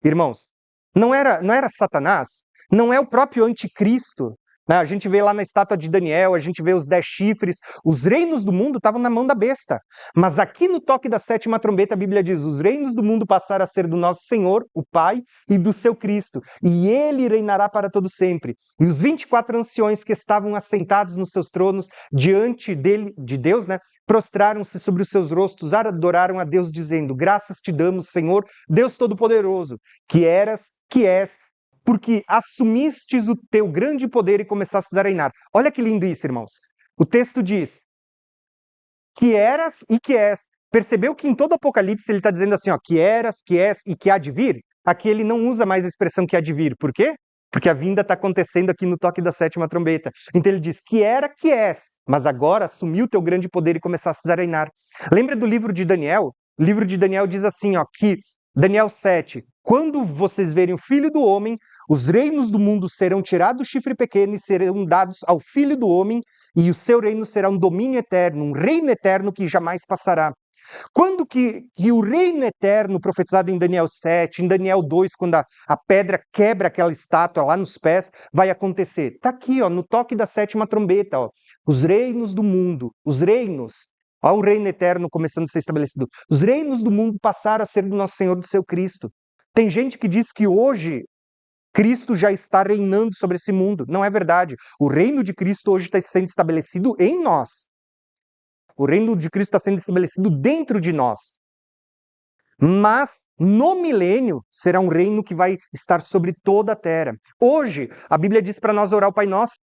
Irmãos, não era Satanás? Não é o próprio anticristo? Né? A gente vê lá na estátua de Daniel, a gente vê os 10 chifres, os reinos do mundo estavam na mão da besta. Mas aqui no toque da sétima trombeta, a Bíblia diz, os reinos do mundo passaram a ser do nosso Senhor, o Pai, e do seu Cristo, e ele reinará para todo sempre. E os 24 anciões que estavam assentados nos seus tronos, diante dele, de Deus, né, prostraram-se sobre os seus rostos, adoraram a Deus, dizendo, graças te damos, Senhor, Deus Todo-Poderoso, que eras, que és, porque assumistes o teu grande poder e começastes a reinar. Olha que lindo isso, irmãos. O texto diz que eras e que és. Percebeu que em todo Apocalipse ele está dizendo assim, ó, que eras, que és e que há de vir? Aqui ele não usa mais a expressão que há de vir. Por quê? Porque a vinda está acontecendo aqui no toque da sétima trombeta. Então ele diz que era, que és, mas agora assumiu o teu grande poder e começastes a reinar. Lembra do livro de Daniel? O livro de Daniel diz assim, ó, que Daniel 7, quando vocês verem o Filho do Homem, os reinos do mundo serão tirados do chifre pequeno e serão dados ao Filho do Homem, e o seu reino será um domínio eterno, um reino eterno que jamais passará. Quando que o reino eterno, profetizado em Daniel 7, em Daniel 2, quando a pedra quebra aquela estátua lá nos pés, vai acontecer? Está aqui, ó, no toque da sétima trombeta, ó, os reinos do mundo, os reinos, ó, o reino eterno começando a ser estabelecido. Os reinos do mundo passaram a ser do nosso Senhor, do seu Cristo. Tem gente que diz que hoje Cristo já está reinando sobre esse mundo. Não é verdade. O reino de Cristo hoje está sendo estabelecido em nós. O reino de Cristo está sendo estabelecido dentro de nós. Mas no milênio será um reino que vai estar sobre toda a terra. Hoje, a Bíblia diz para nós orar o Pai Nosso.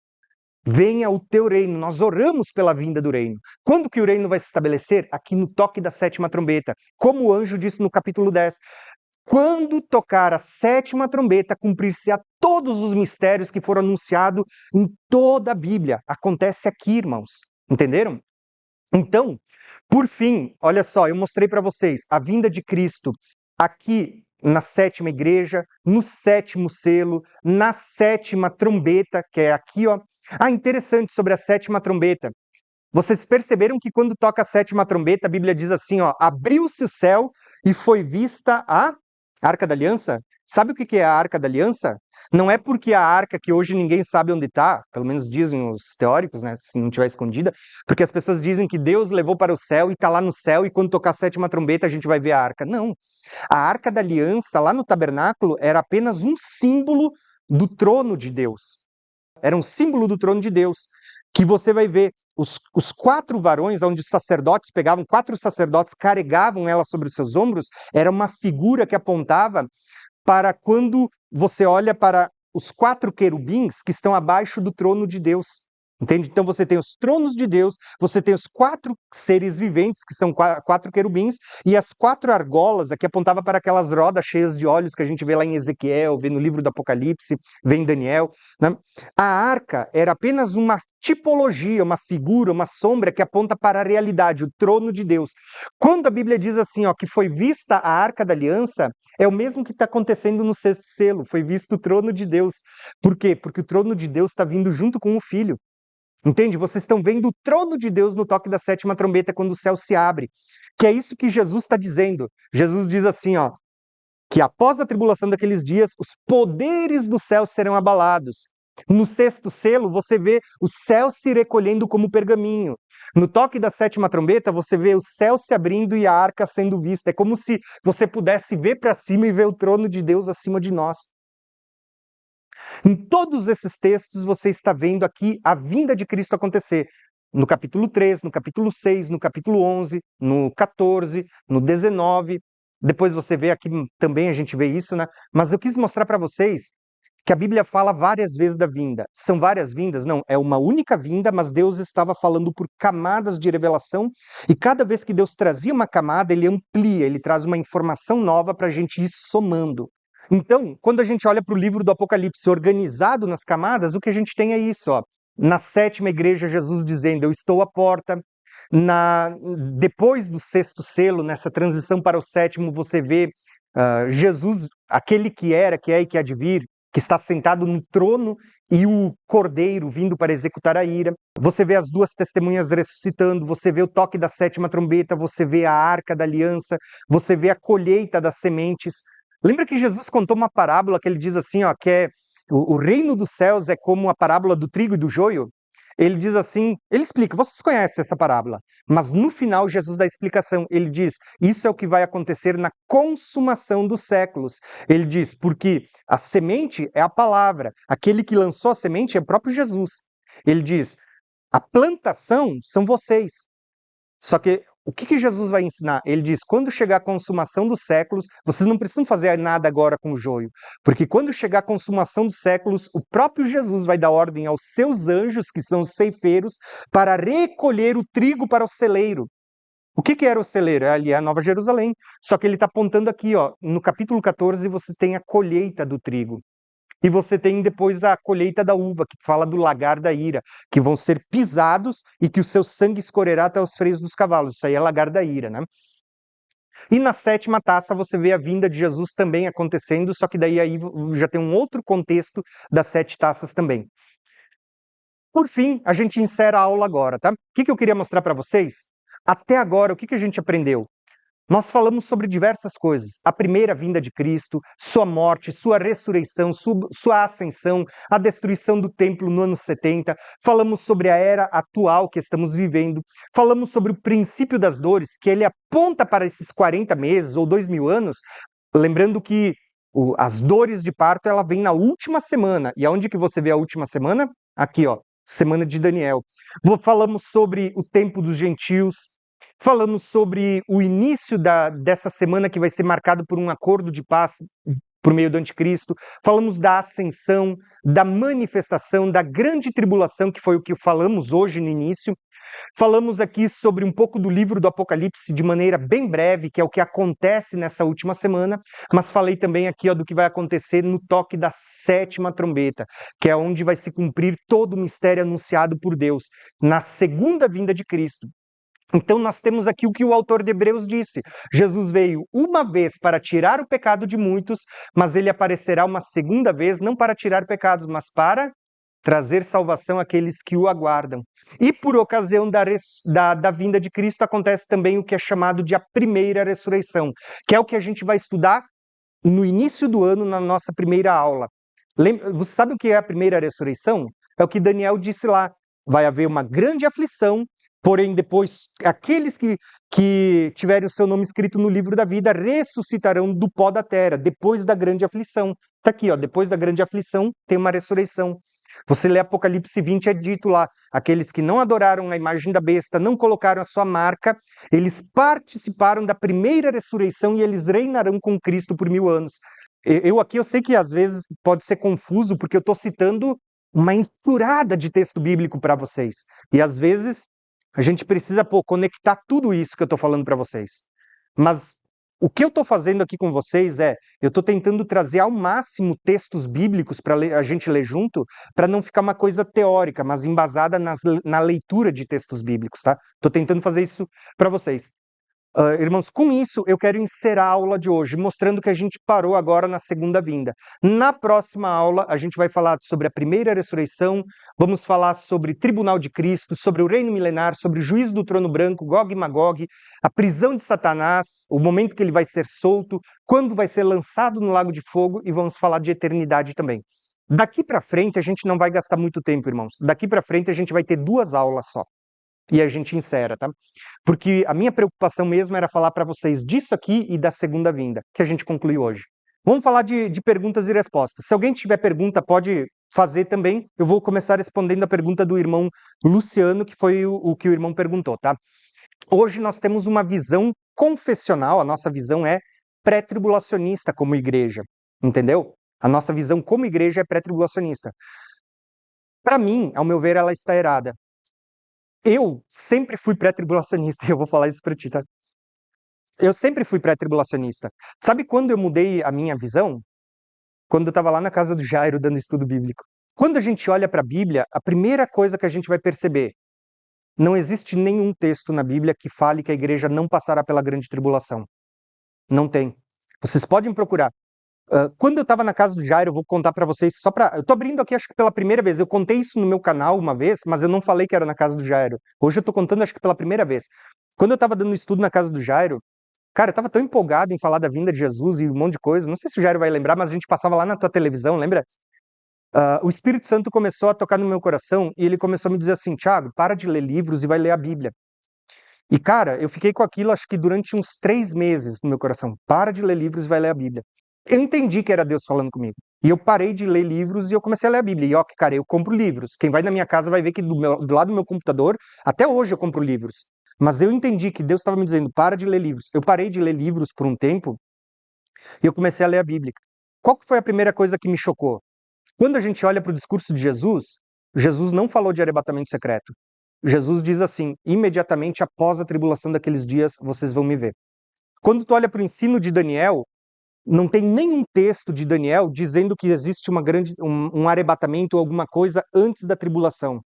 Venha o teu reino. Nós oramos pela vinda do reino. Quando que o reino vai se estabelecer? Aqui no toque da sétima trombeta. Como o anjo disse no capítulo 10. Quando tocar a sétima trombeta, cumprir-se-á todos os mistérios que foram anunciados em toda a Bíblia. Acontece aqui, irmãos. Entenderam? Então, por fim, olha só, eu mostrei para vocês a vinda de Cristo aqui na sétima igreja, no sétimo selo, na sétima trombeta, que é aqui, ó. Ah, interessante sobre a sétima trombeta. Vocês perceberam que quando toca a sétima trombeta, a Bíblia diz assim, ó, abriu-se o céu e foi vista a Arca da Aliança? Sabe o que é a Arca da Aliança? Não é porque a arca que hoje ninguém sabe onde está, pelo menos dizem os teóricos, né, se não estiver escondida, porque as pessoas dizem que Deus levou para o céu e está lá no céu e quando tocar a sétima trombeta a gente vai ver a arca. Não. A Arca da Aliança lá no tabernáculo era apenas um símbolo do trono de Deus. Era um símbolo do trono de Deus, que você vai ver os 4 varões, onde os sacerdotes pegavam, 4 sacerdotes carregavam ela sobre os seus ombros, era uma figura que apontava para quando você olha para os 4 querubins que estão abaixo do trono de Deus. Entende? Então você tem os tronos de Deus, você tem os 4 seres viventes, que são 4 querubins, e as 4 argolas, aqui apontava para aquelas rodas cheias de olhos que a gente vê lá em Ezequiel, vê no livro do Apocalipse, vê em Daniel. Né? A arca era apenas uma tipologia, uma figura, uma sombra que aponta para a realidade, o trono de Deus. Quando a Bíblia diz assim, ó, que foi vista a Arca da Aliança, é o mesmo que está acontecendo no 6º selo, foi visto o trono de Deus. Por quê? Porque o trono de Deus está vindo junto com o Filho. Entende? Vocês estão vendo o trono de Deus no toque da sétima trombeta quando o céu se abre. Que é isso que Jesus está dizendo. Jesus diz assim, ó, que após a tribulação daqueles dias, os poderes do céu serão abalados. No 6º selo, você vê o céu se recolhendo como pergaminho. No toque da sétima trombeta, você vê o céu se abrindo e a arca sendo vista. É como se você pudesse ver para cima e ver o trono de Deus acima de nós. Em todos esses textos, você está vendo aqui a vinda de Cristo acontecer. No capítulo 3, no capítulo 6, no capítulo 11, no 14, no 19. Depois você vê aqui também, a gente vê isso, né? Mas eu quis mostrar para vocês que a Bíblia fala várias vezes da vinda. São várias vindas? Não, é uma única vinda, mas Deus estava falando por camadas de revelação, e cada vez que Deus trazia uma camada, ele amplia, ele traz uma informação nova para a gente ir somando. Então, quando a gente olha para o livro do Apocalipse organizado nas camadas, o que a gente tem é isso, ó. Na sétima igreja, Jesus dizendo, eu estou à porta. Depois do 6º selo, nessa transição para o 7º, você vê Jesus, aquele que era, que é e que há de vir, que está sentado no trono e o cordeiro vindo para executar a ira. Você vê as duas testemunhas ressuscitando, você vê o toque da sétima trombeta, você vê a arca da aliança, você vê a colheita das sementes. Lembra que Jesus contou uma parábola que ele diz assim, ó, que é o reino dos céus é como a parábola do trigo e do joio? Ele diz assim, ele explica, vocês conhecem essa parábola, mas no final Jesus dá a explicação, ele diz, isso é o que vai acontecer na consumação dos séculos. Ele diz, porque a semente é a palavra, aquele que lançou a semente é o próprio Jesus. Ele diz, a plantação são vocês. Só que o que Jesus vai ensinar? Ele diz, quando chegar a consumação dos séculos, vocês não precisam fazer nada agora com o joio, porque quando chegar a consumação dos séculos, o próprio Jesus vai dar ordem aos seus anjos, que são os ceifeiros, para recolher o trigo para o celeiro. O que era o celeiro? Ali é a Nova Jerusalém. Só que ele está apontando aqui, ó, no capítulo 14, você tem a colheita do trigo. E você tem depois a colheita da uva, que fala do lagar da ira, que vão ser pisados e que o seu sangue escorrerá até os freios dos cavalos. Isso aí é lagar da ira, né? E na sétima taça você vê a vinda de Jesus também acontecendo, só que daí aí já tem um outro contexto das 7 taças também. Por fim, a gente encerra a aula agora, tá? O que eu queria mostrar para vocês? Até agora, o que a gente aprendeu? Nós falamos sobre diversas coisas, a primeira vinda de Cristo, sua morte, sua ressurreição, sua ascensão, a destruição do templo no ano 70, falamos sobre a era atual que estamos vivendo, falamos sobre o princípio das dores, que ele aponta para esses 40 meses ou 2000 anos, lembrando que as dores de parto ela vem na última semana, e aonde que você vê a última semana? Aqui, ó, semana de Daniel. Falamos sobre o tempo dos gentios, falamos sobre o início dessa semana que vai ser marcado por um acordo de paz por meio do anticristo. Falamos da ascensão, da manifestação, da grande tribulação, que foi o que falamos hoje no início. Falamos aqui sobre um pouco do livro do Apocalipse de maneira bem breve, que é o que acontece nessa última semana, mas falei também aqui ó, do que vai acontecer no toque da sétima trombeta, que é onde vai se cumprir todo o mistério anunciado por Deus, na segunda vinda de Cristo. Então nós temos aqui o que o autor de Hebreus disse. Jesus veio uma vez para tirar o pecado de muitos, mas ele aparecerá uma segunda vez, não para tirar pecados, mas para trazer salvação àqueles que o aguardam. E por ocasião da vinda de Cristo acontece também o que é chamado de a primeira ressurreição, que é o que a gente vai estudar no início do ano, na nossa primeira aula. Você sabe o que é a primeira ressurreição? É o que Daniel disse lá. Vai haver uma grande aflição, porém depois aqueles que tiverem o seu nome escrito no livro da vida ressuscitarão do pó da terra, depois da grande aflição. Está aqui, ó, depois da grande aflição tem uma ressurreição. Você lê Apocalipse 20, é dito lá, aqueles que não adoraram a imagem da besta, não colocaram a sua marca, eles participaram da primeira ressurreição e eles reinarão com Cristo por 1000 anos. Eu sei que às vezes pode ser confuso, porque eu estou citando uma enxurrada de texto bíblico para vocês. E às vezes a gente precisa conectar tudo isso que eu estou falando para vocês. Mas o que eu estou fazendo aqui com vocês eu estou tentando trazer ao máximo textos bíblicos para a gente ler junto, para não ficar uma coisa teórica, mas embasada na leitura de textos bíblicos, tá? Estou tentando fazer isso para vocês. Irmãos, com isso eu quero encerrar a aula de hoje, mostrando que a gente parou agora na segunda vinda. Na próxima aula, a gente vai falar sobre a primeira ressurreição, vamos falar sobre Tribunal de Cristo, sobre o reino milenar, sobre o juízo do trono branco, Gog e Magog, a prisão de Satanás, o momento que ele vai ser solto, quando vai ser lançado no lago de fogo, e vamos falar de eternidade também. Daqui para frente, a gente não vai gastar muito tempo, irmãos. Daqui para frente, a gente vai ter 2 aulas só. E a gente encerra, tá? Porque a minha preocupação mesmo era falar para vocês disso aqui e da segunda vinda, que a gente conclui hoje. Vamos falar de perguntas e respostas. Se alguém tiver pergunta, pode fazer também. Eu vou começar respondendo a pergunta do irmão Luciano, que foi o que o irmão perguntou, tá? Hoje nós temos uma visão confessional, a nossa visão é pré-tribulacionista como igreja, entendeu? A nossa visão como igreja é pré-tribulacionista. Para mim, ao meu ver, ela está errada. Eu sempre fui pré-tribulacionista, eu vou falar isso para ti, tá? Eu sempre fui pré-tribulacionista. Sabe quando eu mudei a minha visão? Quando eu estava lá na casa do Jairo dando estudo bíblico. Quando a gente olha para a Bíblia, a primeira coisa que a gente vai perceber, não existe nenhum texto na Bíblia que fale que a igreja não passará pela grande tribulação. Não tem. Vocês podem procurar. Quando eu estava na casa do Jairo, eu vou contar para vocês eu tô abrindo aqui, acho que pela primeira vez. Eu contei isso no meu canal uma vez, mas eu não falei que era na casa do Jairo. Hoje eu tô contando, acho que pela primeira vez. Quando eu estava dando estudo na casa do Jairo, cara, eu estava tão empolgado em falar da vinda de Jesus e um monte de coisa. Não sei se o Jairo vai lembrar, mas a gente passava lá na tua televisão, lembra? O Espírito Santo começou a tocar no meu coração e ele começou a me dizer assim: Thiago, para de ler livros e vai ler a Bíblia. E, cara, eu fiquei com aquilo, acho que durante uns 3 meses no meu coração. Para de ler livros e vai ler a Bíblia. Eu entendi que era Deus falando comigo. E eu parei de ler livros e eu comecei a ler a Bíblia. E, ó, cara, eu compro livros. Quem vai na minha casa vai ver que do lado do meu computador, até hoje eu compro livros. Mas eu entendi que Deus estava me dizendo: para de ler livros. Eu parei de ler livros por um tempo e eu comecei a ler a Bíblia. Qual que foi a primeira coisa que me chocou? Quando a gente olha para o discurso de Jesus, Jesus não falou de arrebatamento secreto. Jesus diz assim: imediatamente após a tribulação daqueles dias, vocês vão me ver. Quando tu olha para o ensino de Daniel, não tem nenhum texto de Daniel dizendo que existe um arrebatamento ou alguma coisa antes da tribulação.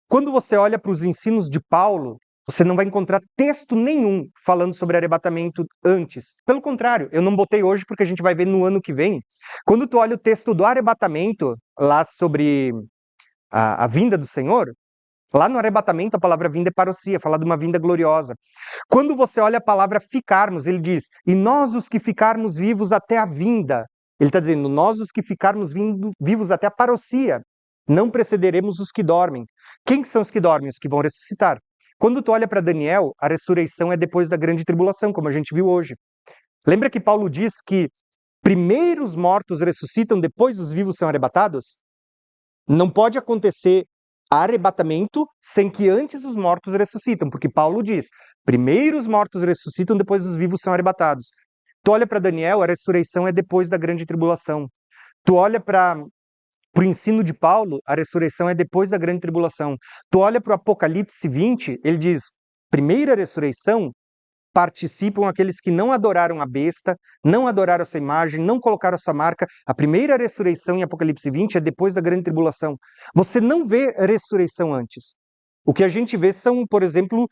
Quando você olha para os ensinos de Paulo, você não vai encontrar texto nenhum falando sobre arrebatamento antes. Pelo contrário, eu não botei hoje porque a gente vai ver no ano que vem. Quando tu olha o texto do arrebatamento, lá sobre a vinda do Senhor, lá no arrebatamento a palavra vinda é parousia, fala de uma vinda gloriosa. Quando você olha a palavra ficarmos, ele diz: e nós os que ficarmos vivos até a vinda. Ele está dizendo: nós os que ficarmos vivos até a parousia, não precederemos os que dormem. Quem são os que dormem? Os que vão ressuscitar. Quando tu olha para Daniel, a ressurreição é depois da grande tribulação, como a gente viu hoje. Lembra que Paulo diz que primeiro os mortos ressuscitam, depois os vivos são arrebatados? Não pode acontecer arrebatamento sem que antes os mortos ressuscitam, porque Paulo diz: primeiro os mortos ressuscitam, depois os vivos são arrebatados. Tu olha para Daniel, a ressurreição é depois da grande tribulação. Tu olha para o ensino de Paulo, a ressurreição é depois da grande tribulação. Tu olha para o Apocalipse 20, ele diz: primeira ressurreição participam aqueles que não adoraram a besta, não adoraram essa imagem, não colocaram essa marca. A primeira ressurreição em Apocalipse 20 é depois da grande tribulação. Você não vê ressurreição antes. O que a gente vê são, por exemplo,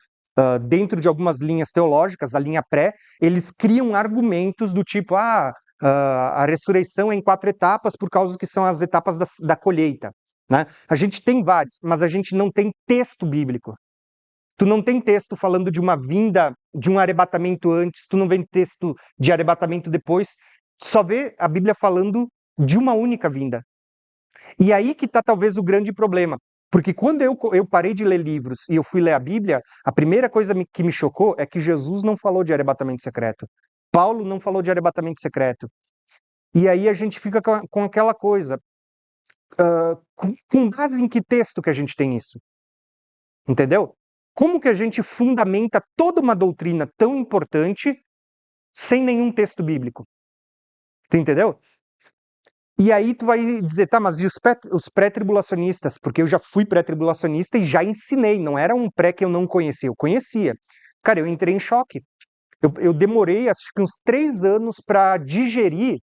dentro de algumas linhas teológicas, a linha pré, eles criam argumentos do tipo: a ressurreição é em 4 etapas por causa que são as etapas da colheita. Né? A gente tem vários, mas a gente não tem texto bíblico. Tu não tem texto falando de uma vinda, de um arrebatamento antes, tu não vê texto de arrebatamento depois, só vê a Bíblia falando de uma única vinda. E aí que está talvez o grande problema, porque quando eu parei de ler livros e eu fui ler a Bíblia, a primeira coisa que me chocou é que Jesus não falou de arrebatamento secreto. Paulo não falou de arrebatamento secreto. E aí a gente fica com aquela coisa, com base em que texto que a gente tem isso? Entendeu? Como que a gente fundamenta toda uma doutrina tão importante sem nenhum texto bíblico? Tu entendeu? E aí tu vai dizer: tá, mas e os pré-tribulacionistas? Porque eu já fui pré-tribulacionista e já ensinei, não era um pré que eu não conhecia, eu conhecia. Cara, eu entrei em choque. Eu demorei, acho que uns 3 anos para digerir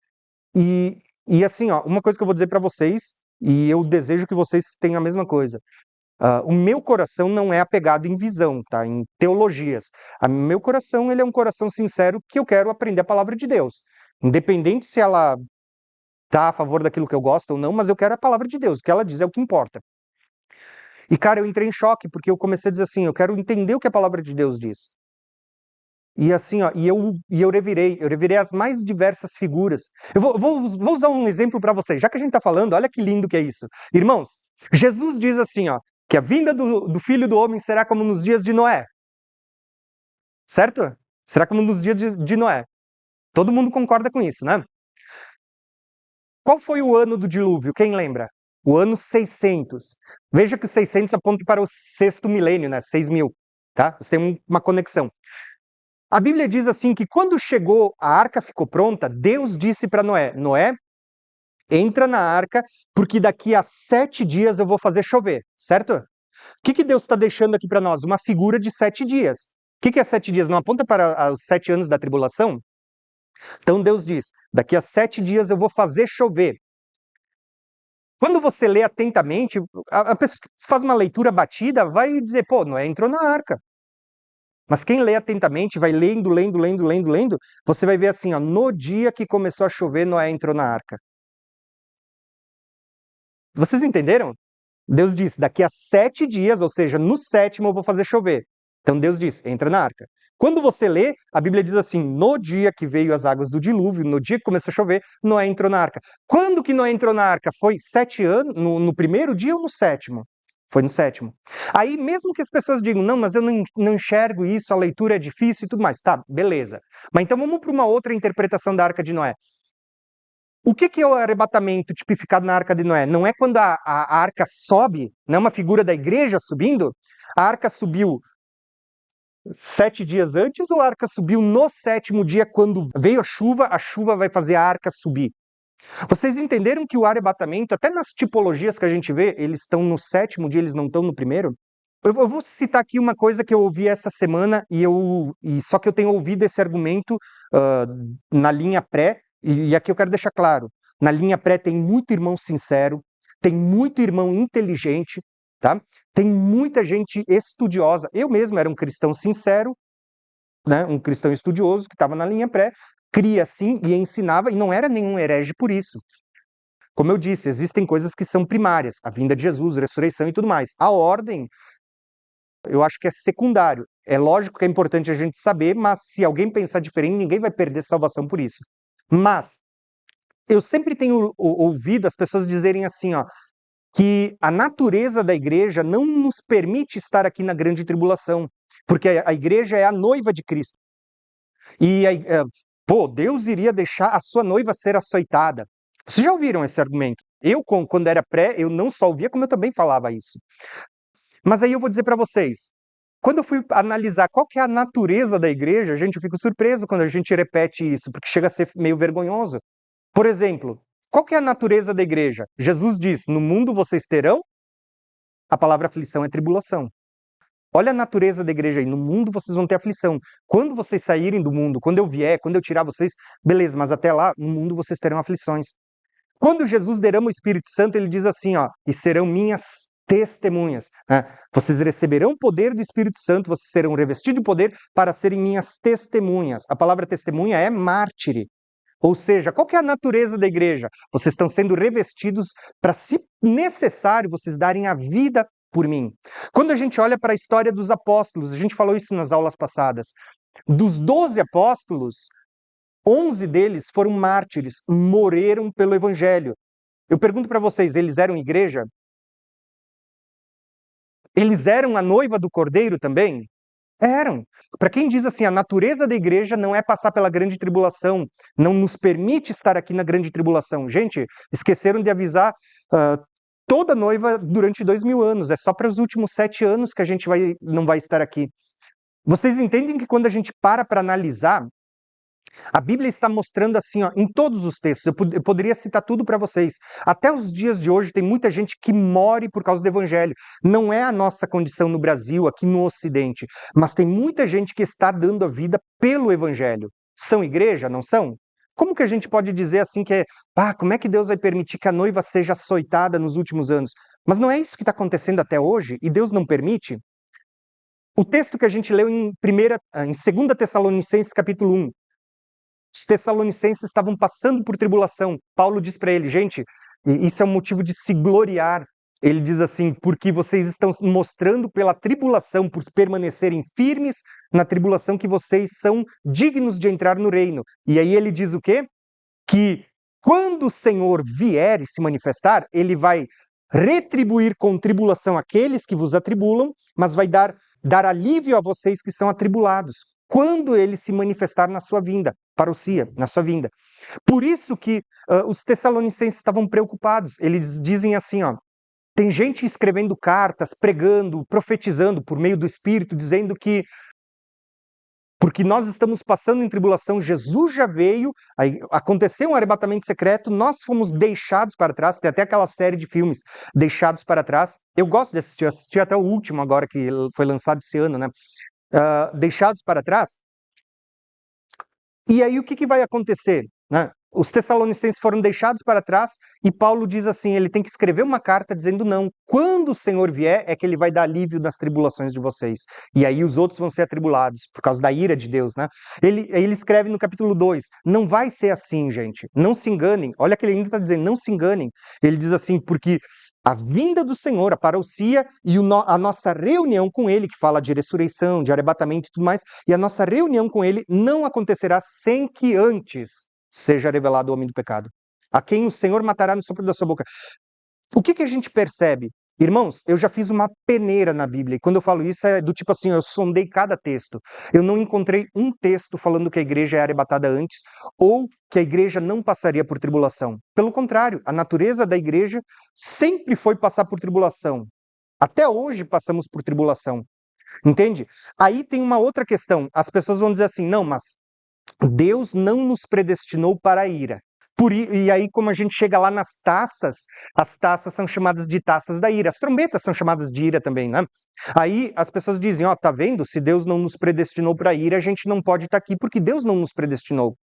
e assim, ó, uma coisa que eu vou dizer para vocês, e eu desejo que vocês tenham a mesma coisa. O meu coração não é apegado em visão, tá? Em teologias. O meu coração, ele é um coração sincero que eu quero aprender a palavra de Deus. Independente se ela tá a favor daquilo que eu gosto ou não, mas eu quero a palavra de Deus. O que ela diz é o que importa. E, cara, eu entrei em choque, porque eu comecei a dizer assim: eu quero entender o que a palavra de Deus diz. E assim, ó, eu revirei as mais diversas figuras. Eu vou usar um exemplo para vocês, já que a gente está falando, olha que lindo que é isso. Irmãos, Jesus diz assim, ó, que a vinda do Filho do Homem será como nos dias de Noé. Certo? Será como nos dias de Noé. Todo mundo concorda com isso, né? Qual foi o ano do dilúvio? Quem lembra? O ano 600. Veja que o 600 aponta para o sexto milênio, né? 6.000, tá? Você tem uma conexão. A Bíblia diz assim que quando chegou, a arca ficou pronta, Deus disse para Noé: Noé, entra na arca, porque daqui a 7 dias eu vou fazer chover, certo? O que Deus está deixando aqui para nós? Uma figura de 7 dias. O que é 7 dias? Não aponta para os 7 anos da tribulação? Então Deus diz: daqui a 7 dias eu vou fazer chover. Quando você lê atentamente, a pessoa que faz uma leitura batida vai dizer: pô, Noé entrou na arca. Mas quem lê atentamente, vai lendo, lendo, lendo, lendo, lendo, você vai ver assim, ó, no dia que começou a chover, Noé entrou na arca. Vocês entenderam? Deus disse, daqui a 7 dias, ou seja, no sétimo eu vou fazer chover. Então Deus diz, entra na arca. Quando você lê, a Bíblia diz assim, no dia que veio as águas do dilúvio, no dia que começou a chover, Noé entrou na arca. Quando que Noé entrou na arca? Foi 7 anos, no primeiro dia ou no sétimo? Foi no sétimo. Aí, mesmo que as pessoas digam, não, mas eu não enxergo isso, a leitura é difícil e tudo mais. Tá, beleza. Mas então vamos para uma outra interpretação da arca de Noé. O que é o arrebatamento tipificado na Arca de Noé? Não é quando a arca sobe, não é uma figura da igreja subindo? A arca subiu 7 dias antes ou a arca subiu no sétimo dia quando veio a chuva vai fazer a arca subir? Vocês entenderam que o arrebatamento, até nas tipologias que a gente vê, eles estão no sétimo dia, eles não estão no primeiro? Eu vou citar aqui uma coisa que eu ouvi essa semana, só que eu tenho ouvido esse argumento ah, na linha pré, e aqui eu quero deixar claro, na linha pré tem muito irmão sincero, tem muito irmão inteligente, tá? Tem muita gente estudiosa. Eu mesmo era um cristão sincero, né? Um cristão estudioso que estava na linha pré, cria assim e ensinava, e não era nenhum herege por isso. Como eu disse, existem coisas que são primárias, a vinda de Jesus, a ressurreição e tudo mais. A ordem eu acho que é secundário. É lógico que é importante a gente saber, mas se alguém pensar diferente, ninguém vai perder salvação por isso. Mas eu sempre tenho ouvido as pessoas dizerem assim, ó, que a natureza da igreja não nos permite estar aqui na grande tribulação, porque a igreja é a noiva de Cristo. E Deus iria deixar a sua noiva ser açoitada. Vocês já ouviram esse argumento? Eu, quando era pré, eu não só ouvia, como eu também falava isso. Mas aí eu vou dizer para vocês, quando eu fui analisar qual que é a natureza da igreja, gente, eu fico surpreso quando a gente repete isso, porque chega a ser meio vergonhoso. Por exemplo, qual que é a natureza da igreja? Jesus diz, no mundo vocês terão, a palavra aflição é tribulação. Olha a natureza da igreja aí, no mundo vocês vão ter aflição. Quando vocês saírem do mundo, quando eu vier, quando eu tirar vocês, beleza, mas até lá, no mundo vocês terão aflições. Quando Jesus derrama o Espírito Santo, ele diz assim, ó, e serão minhas testemunhas. Né? Vocês receberão o poder do Espírito Santo, vocês serão revestidos de poder para serem minhas testemunhas. A palavra testemunha é mártire. Ou seja, qual que é a natureza da igreja? Vocês estão sendo revestidos para, se necessário, vocês darem a vida por mim. Quando a gente olha para a história dos apóstolos, a gente falou isso nas aulas passadas, dos 12 apóstolos, 11 deles foram mártires, morreram pelo evangelho. Eu pergunto para vocês, eles eram igreja? Eles eram a noiva do Cordeiro também? Eram. Para quem diz assim, a natureza da igreja não é passar pela grande tribulação, não nos permite estar aqui na grande tribulação. Gente, esqueceram de avisar toda noiva durante 2000 anos, é só para os últimos 7 anos que a gente não vai estar aqui. Vocês entendem que quando a gente para analisar, a Bíblia está mostrando assim, ó, em todos os textos, eu poderia citar tudo para vocês. Até os dias de hoje tem muita gente que morre por causa do evangelho. Não é a nossa condição no Brasil, aqui no Ocidente, mas tem muita gente que está dando a vida pelo evangelho. São igreja, não são? Como que a gente pode dizer assim que como é que Deus vai permitir que a noiva seja açoitada nos últimos anos? Mas não é isso que está acontecendo até hoje e Deus não permite? O texto que a gente leu em 2 Tessalonicenses capítulo 1, os tessalonicenses estavam passando por tribulação. Paulo diz para ele, gente, isso é um motivo de se gloriar. Ele diz assim, porque vocês estão mostrando pela tribulação, por permanecerem firmes na tribulação, que vocês são dignos de entrar no reino. E aí ele diz o quê? Que quando o Senhor vier e se manifestar, ele vai retribuir com tribulação aqueles que vos atribulam, mas vai dar alívio a vocês que são atribulados, quando ele se manifestar na sua vinda, parousia, na sua vinda. Por isso que os tessalonicenses estavam preocupados. Eles dizem assim, ó, tem gente escrevendo cartas, pregando, profetizando por meio do Espírito, dizendo que porque nós estamos passando em tribulação, Jesus já veio, aí aconteceu um arrebatamento secreto, nós fomos deixados para trás, tem até aquela série de filmes, Deixados para Trás. Eu gosto de assistir, assisti até o último agora, que foi lançado esse ano, né? Deixados para Trás. E aí o que vai acontecer? Né? Os tessalonicenses foram deixados para trás e Paulo diz assim, ele tem que escrever uma carta dizendo não, quando o Senhor vier é que ele vai dar alívio nas tribulações de vocês. E aí os outros vão ser atribulados, por causa da ira de Deus, né? Ele escreve no capítulo 2, não vai ser assim, gente, não se enganem. Olha que ele ainda está dizendo, não se enganem. Ele diz assim, porque a vinda do Senhor, a parousia e a nossa reunião com ele, que fala de ressurreição, de arrebatamento e tudo mais, e a nossa reunião com ele não acontecerá sem que antes seja revelado o homem do pecado, a quem o Senhor matará no sopro da sua boca. O que a gente percebe? Irmãos, eu já fiz uma peneira na Bíblia, e quando eu falo isso é do tipo assim, eu sondei cada texto. Eu não encontrei um texto falando que a igreja é arrebatada antes, ou que a igreja não passaria por tribulação. Pelo contrário, a natureza da igreja sempre foi passar por tribulação. Até hoje passamos por tribulação. Entende? Aí tem uma outra questão. As pessoas vão dizer assim, não, mas Deus não nos predestinou para a ira. E aí, como a gente chega lá nas taças, as taças são chamadas de taças da ira. As trombetas são chamadas de ira também, né? Aí as pessoas dizem, ó, tá vendo? Se Deus não nos predestinou para a ira, a gente não pode estar aqui porque Deus não nos predestinou.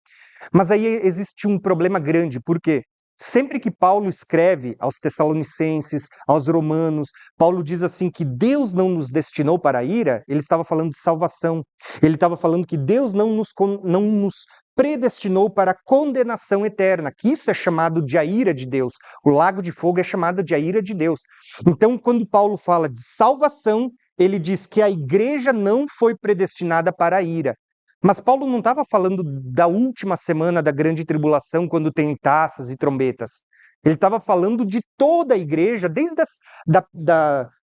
Mas aí existe um problema grande, porque sempre que Paulo escreve aos Tessalonicenses, aos Romanos, Paulo diz assim que Deus não nos destinou para a ira, ele estava falando de salvação. Ele estava falando que Deus não nos predestinou para a condenação eterna, que isso é chamado de a ira de Deus. O lago de fogo é chamado de a ira de Deus. Então, quando Paulo fala de salvação, ele diz que a igreja não foi predestinada para a ira. Mas Paulo não estava falando da última semana da grande tribulação, quando tem taças e trombetas. Ele estava falando de toda a igreja, desde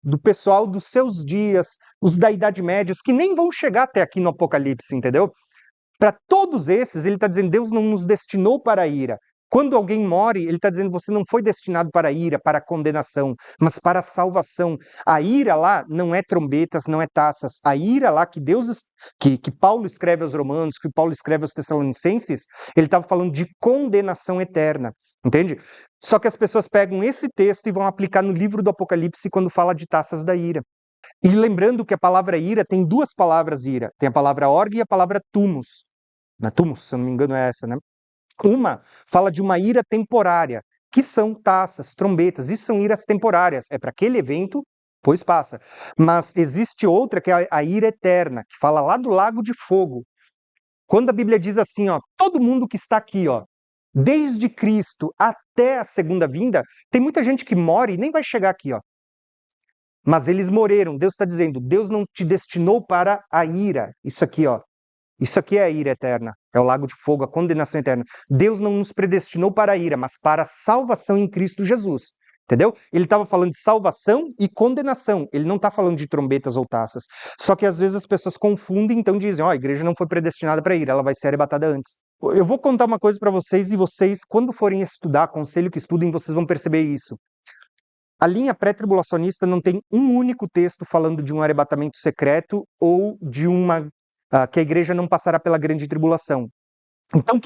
do pessoal dos seus dias, os da Idade Média, os que nem vão chegar até aqui no Apocalipse, entendeu? Para todos esses, ele está dizendo, Deus não nos destinou para a ira. Quando alguém morre, ele está dizendo, você não foi destinado para a ira, para a condenação, mas para a salvação. A ira lá não é trombetas, não é taças. A ira lá que que Paulo escreve aos Romanos, que Paulo escreve aos Tessalonicenses, ele estava falando de condenação eterna, entende? Só que as pessoas pegam esse texto e vão aplicar no livro do Apocalipse quando fala de taças da ira. E lembrando que a palavra ira tem duas palavras ira. Tem a palavra orgue e a palavra tumus. Na tumus, se eu não me engano é essa, né? Uma fala de uma ira temporária, que são taças, trombetas. Isso são iras temporárias. É para aquele evento, pois passa. Mas existe outra que é a ira eterna, que fala lá do lago de fogo. Quando a Bíblia diz assim, ó, todo mundo que está aqui, ó, desde Cristo até a segunda vinda, tem muita gente que morre e nem vai chegar aqui, ó. Mas eles morreram. Deus está dizendo, Deus não te destinou para a ira. Isso aqui, ó. Isso aqui é a ira eterna. É o lago de fogo, a condenação eterna. Deus não nos predestinou para a ira, mas para a salvação em Cristo Jesus. Entendeu? Ele estava falando de salvação e condenação. Ele não está falando de trombetas ou taças. Só que às vezes as pessoas confundem, então dizem, ó, a igreja não foi predestinada para a ira, ela vai ser arrebatada antes. Eu vou contar uma coisa para vocês e vocês, quando forem estudar, aconselho que estudem, vocês vão perceber isso. A linha pré-tribulacionista não tem um único texto falando de um arrebatamento secreto ou de que a igreja não passará pela grande tribulação. Então,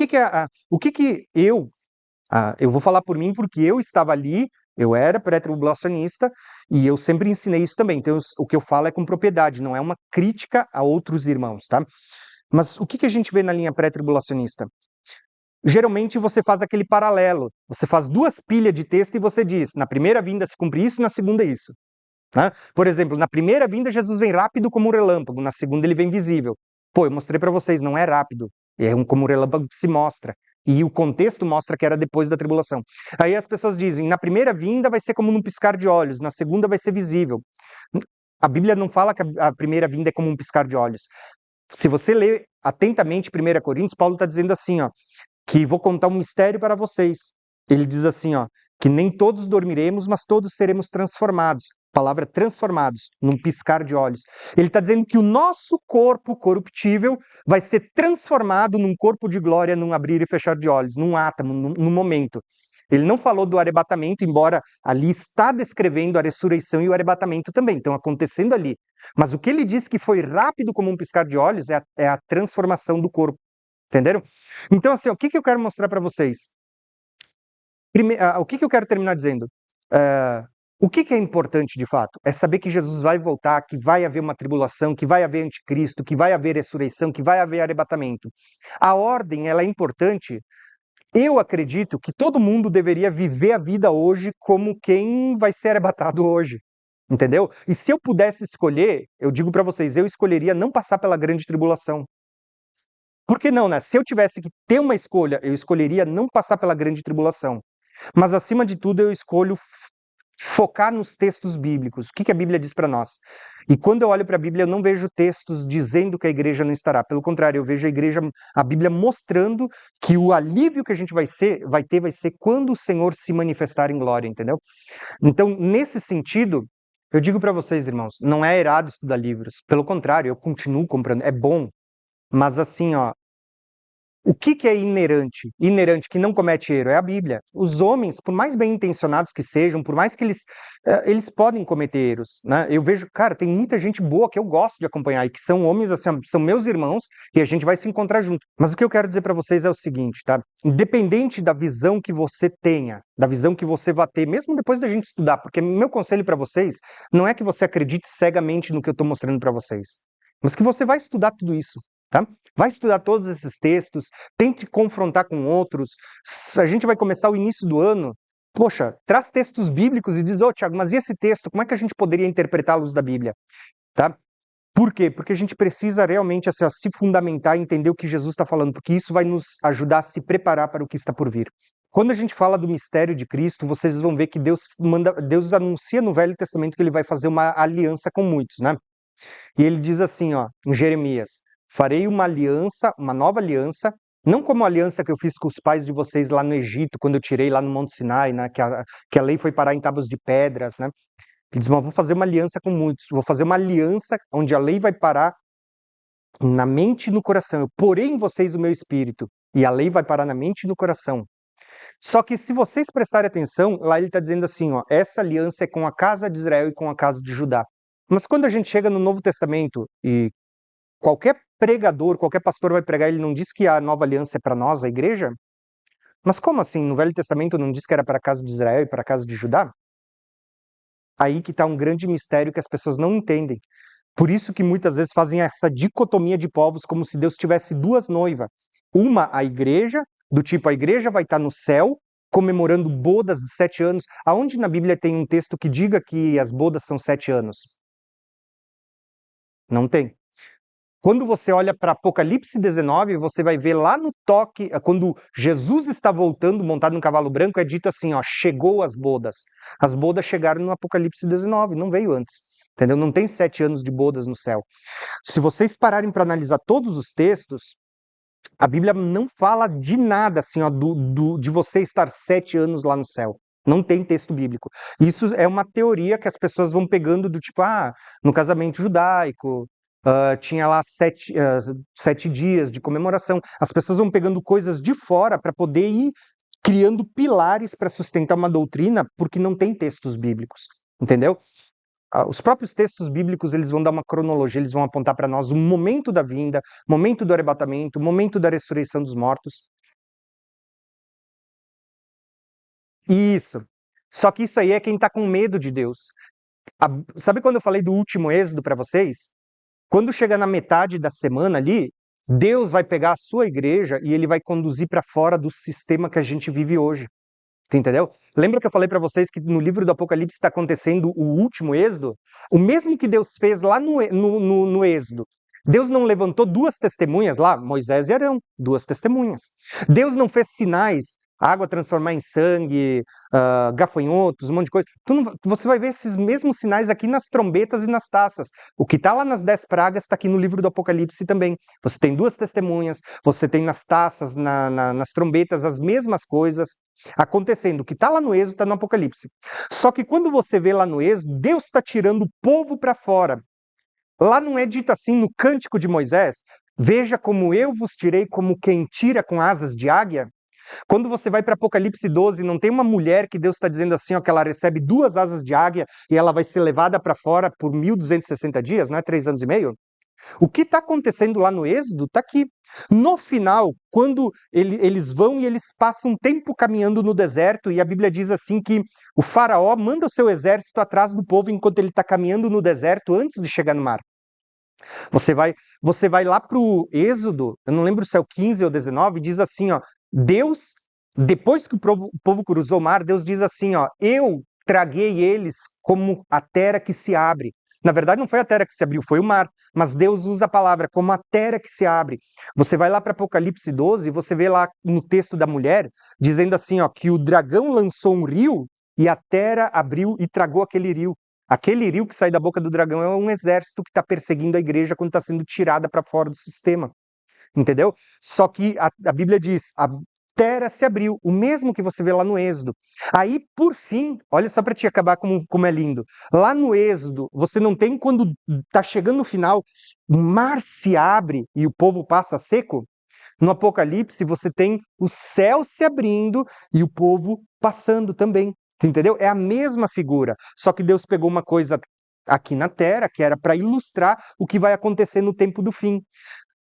o que eu vou falar por mim porque eu estava ali, eu era pré-tribulacionista e eu sempre ensinei isso também. Então, o que eu falo é com propriedade, não é uma crítica a outros irmãos, tá? Mas o que a gente vê na linha pré-tribulacionista? Geralmente você faz aquele paralelo, você faz duas pilhas de texto e você diz, na primeira vinda se cumpre isso, na segunda isso. Né? Por exemplo, na primeira vinda Jesus vem rápido como um relâmpago, na segunda ele vem visível. Pô, eu mostrei para vocês, não é rápido, como um relâmpago que se mostra. E o contexto mostra que era depois da tribulação. Aí as pessoas dizem, na primeira vinda vai ser como num piscar de olhos, na segunda vai ser visível. A Bíblia não fala que a primeira vinda é como um piscar de olhos. Se você ler atentamente 1 Coríntios, Paulo está dizendo assim, ó, que vou contar um mistério para vocês. Ele diz assim, ó, que nem todos dormiremos, mas todos seremos transformados. Palavra transformados, num piscar de olhos. Ele está dizendo que o nosso corpo corruptível vai ser transformado num corpo de glória, num abrir e fechar de olhos, num átomo, num momento. Ele não falou do arrebatamento, embora ali está descrevendo a ressurreição e o arrebatamento também, estão acontecendo ali. Mas o que ele disse que foi rápido como um piscar de olhos é a transformação do corpo. Entenderam? Então, assim, o que eu quero mostrar para vocês? O que eu quero terminar dizendo? O que é importante de fato? É saber que Jesus vai voltar, que vai haver uma tribulação, que vai haver anticristo, que vai haver ressurreição, que vai haver arrebatamento. A ordem, ela é importante Eu acredito que todo mundo deveria viver a vida hoje como quem vai ser arrebatado hoje, entendeu? E se eu pudesse escolher, eu digo para vocês, eu escolheria não passar pela grande tribulação. Por que não, né? Se eu tivesse que ter uma escolha, eu escolheria não passar pela grande tribulação. Mas, acima de tudo, eu escolho focar nos textos bíblicos. O que que a Bíblia diz para nós? E quando eu olho para a Bíblia, eu não vejo textos dizendo que a igreja não estará. Pelo contrário, eu vejo a Bíblia mostrando que o alívio que a gente vai ser quando o Senhor se manifestar em glória, entendeu? Então, nesse sentido, eu digo para vocês, irmãos, não é errado estudar livros. Pelo contrário, eu continuo comprando. É bom. Mas assim, ó, o que que é inerente? Inerente que não comete erro é a Bíblia. Os homens, por mais bem intencionados que sejam, por mais que eles podem cometer erros, né? Eu vejo, cara, tem muita gente boa que eu gosto de acompanhar e que são homens, assim, são meus irmãos e a gente vai se encontrar junto. Mas o que eu quero dizer para vocês é o seguinte, tá? Independente da visão que você tenha, da visão que você vai ter, mesmo depois da gente estudar, porque meu conselho para vocês não é que você acredite cegamente no que eu estou mostrando para vocês, mas que você vai estudar tudo isso. Tá? Vai estudar todos esses textos, tente confrontar com outros. A gente vai começar o início do ano. Poxa, traz textos bíblicos e diz, ô Tiago, mas e esse texto? Como é que a gente poderia interpretar à luz da Bíblia? Tá? Por quê? Porque a gente precisa realmente assim, ó, se fundamentar e entender o que Jesus está falando, porque isso vai nos ajudar a se preparar para o que está por vir. Quando a gente fala do mistério de Cristo, vocês vão ver que Deus anuncia no Velho Testamento que ele vai fazer uma aliança com muitos, né? E ele diz assim, ó, em Jeremias: farei uma aliança, uma nova aliança, não como a aliança que eu fiz com os pais de vocês lá no Egito, quando eu tirei lá no Monte Sinai, né, que a lei foi parar em tábuas de pedras, né? Ele diz, mas vou fazer uma aliança com muitos, vou fazer uma aliança onde a lei vai parar na mente e no coração. Eu porei em vocês o meu espírito, e a lei vai parar na mente e no coração. Só que se vocês prestarem atenção, lá ele está dizendo assim, ó, essa aliança é com a casa de Israel e com a casa de Judá. Mas quando a gente chega no Novo Testamento e qualquer pregador, qualquer pastor vai pregar, ele não diz que a nova aliança é para nós, a igreja? Mas como assim? No Velho Testamento não diz que era para a casa de Israel e para a casa de Judá? Aí que está um grande mistério que as pessoas não entendem. Por isso que muitas vezes fazem essa dicotomia de povos como se Deus tivesse duas noivas. Uma, a igreja, do tipo, a igreja vai estar no céu, comemorando bodas de 7 anos. Aonde na Bíblia tem um texto que diga que as bodas são 7 anos? Não tem. Quando você olha para Apocalipse 19, você vai ver lá no toque, quando Jesus está voltando montado num cavalo branco, é dito assim, ó, chegou as bodas. As bodas chegaram no Apocalipse 19, não veio antes. Entendeu? Não tem 7 anos de bodas no céu. Se vocês pararem para analisar todos os textos, a Bíblia não fala de nada assim, ó, de você estar 7 anos lá no céu. Não tem texto bíblico. Isso é uma teoria que as pessoas vão pegando do tipo, no casamento judaico, tinha lá 7 dias de comemoração. As pessoas vão pegando coisas de fora para poder ir criando pilares para sustentar uma doutrina, porque não tem textos bíblicos, entendeu? Os próprios textos bíblicos eles vão dar uma cronologia, eles vão apontar para nós o momento da vinda, momento do arrebatamento, momento da ressurreição dos mortos. Isso. Só que isso aí é quem está com medo de Deus. Sabe quando eu falei do último êxodo para vocês? Quando chega na metade da semana ali, Deus vai pegar a sua igreja e ele vai conduzir para fora do sistema que a gente vive hoje. Tu entendeu? Lembra que eu falei para vocês que no livro do Apocalipse está acontecendo o último êxodo? O mesmo que Deus fez lá no êxodo. Deus não levantou duas testemunhas lá, Moisés e Arão, duas testemunhas. Deus não fez sinais, água transformar em sangue, gafanhotos, um monte de coisa. Você vai ver esses mesmos sinais aqui nas trombetas e nas taças. O que está lá nas 10 pragas está aqui no livro do Apocalipse também. Você tem duas testemunhas, você tem nas taças, nas trombetas, as mesmas coisas acontecendo. O que está lá no Êxodo está no Apocalipse. Só que quando você vê lá no Êxodo, Deus está tirando o povo para fora. Lá não é dito assim no Cântico de Moisés, veja como eu vos tirei como quem tira com asas de águia. Quando você vai para Apocalipse 12, não tem uma mulher que Deus está dizendo assim, ó, que ela recebe 2 asas de águia e ela vai ser levada para fora por 1260 dias, não é 3 anos e meio? O que está acontecendo lá no Êxodo está aqui. No final, quando eles vão e eles passam um tempo caminhando no deserto, e a Bíblia diz assim que o faraó manda o seu exército atrás do povo enquanto ele está caminhando no deserto antes de chegar no mar. Você vai lá para o Êxodo, eu não lembro se é o 15 ou 19, diz assim, ó, Deus Depois que o povo cruzou o mar, Deus diz assim, ó, eu traguei eles como a terra que se abre. Na verdade, não foi a terra que se abriu, foi o mar. Mas Deus usa a palavra como a terra que se abre. Você vai lá para Apocalipse 12, você vê lá no texto da mulher, dizendo assim, ó, que o dragão lançou um rio e a terra abriu e tragou aquele rio. Aquele rio que sai da boca do dragão é um exército que está perseguindo a igreja quando está sendo tirada para fora do sistema. Entendeu? Só que a Bíblia diz, a terra se abriu, o mesmo que você vê lá no Êxodo. Aí, por fim, olha só para te acabar como é lindo. Lá no Êxodo, você não tem quando está chegando no final, o mar se abre e o povo passa seco? No Apocalipse, você tem o céu se abrindo e o povo passando também. Entendeu? É a mesma figura, só que Deus pegou uma coisa aqui na terra, que era para ilustrar o que vai acontecer no tempo do fim.